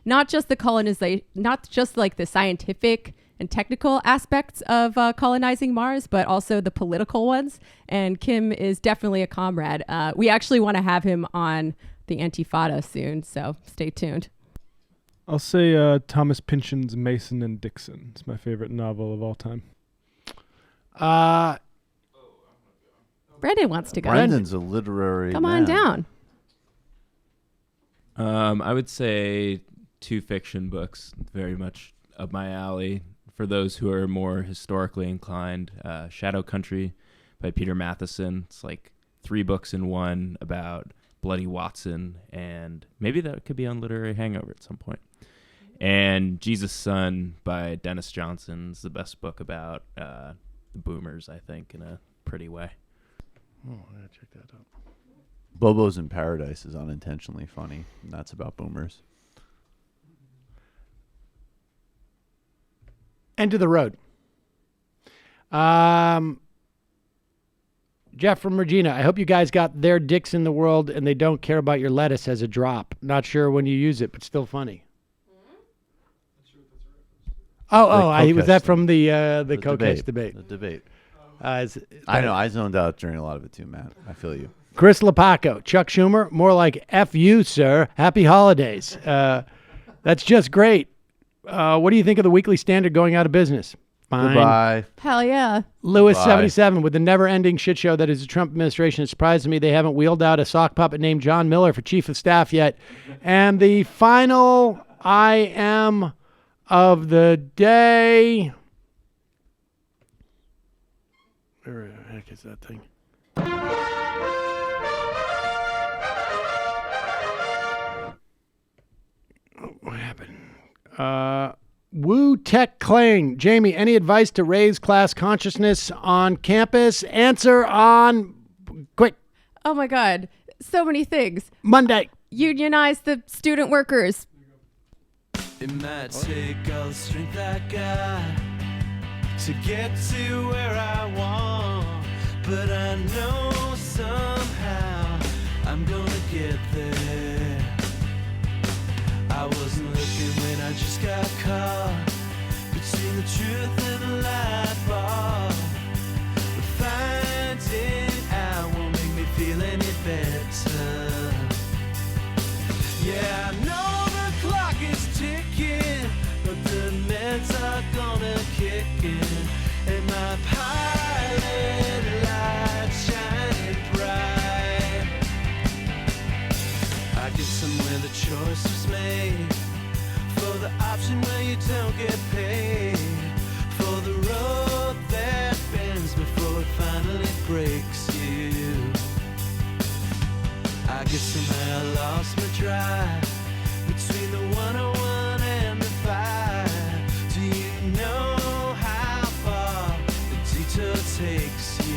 D: not just the colonization, not just like the scientific and technical aspects of colonizing Mars, but also the political ones. And Kim is definitely a comrade. We actually want to have him on the Antifada soon, so stay tuned.
P: I'll say Thomas Pynchon's Mason and Dixon. It's my favorite novel of all time.
D: Brendan wants to go.
C: Brendan's a literary
D: Come on down.
G: I would say 2 fiction books, very much up my alley. For those who are more historically inclined, Shadow Country by Peter Matheson. It's like 3 books in one about Bloody Watson, and maybe that could be on Literary Hangover at some point. And Jesus' Son by Dennis Johnson is the best book about the boomers, I think, in a pretty way.
B: Oh, I gotta check that out.
C: Bobo's in Paradise is unintentionally funny, and that's about boomers.
B: End of the road. Jeff from Regina, I hope you guys got their dicks in the world and they don't care about your lettuce as a drop. Not sure when you use it, but still funny. Was that from the Kokesh debate?
C: The debate.
B: I
C: know, I zoned out during a lot of it too, Matt. I feel you.
B: Chris Lepaco, Chuck Schumer, more like F you, sir. Happy holidays. That's just great. What do you think of the Weekly Standard going out of business? Fine.
C: Goodbye.
D: Hell yeah.
B: Lewis77, with the never-ending shit show that is the Trump administration, it surprises me they haven't wheeled out a sock puppet named John Miller for chief of staff yet. And the final I am of the day. Where the heck is that thing? Oh, what happened? Woo Tech Kling. Jamie, any advice to raise class consciousness on campus? Answer on quick.
D: Oh my God. So many things.
B: Monday.
D: Unionize the student workers.
F: It might take all the strength I got to get to where I want, but I know somehow I'm gonna get there. I wasn't looking when I just got caught between the truth and the light bulb, but finding out won't make me feel any better. Yeah, I know the clock is ticking, but the meds are gonna kick in, and my pilot light shining bright. I get somewhere the choice was made, for the option where you don't get paid, for the road that bends before it finally breaks you. I guess somehow I lost my drive between the 101 and the 5. Do you know how far the detour takes you?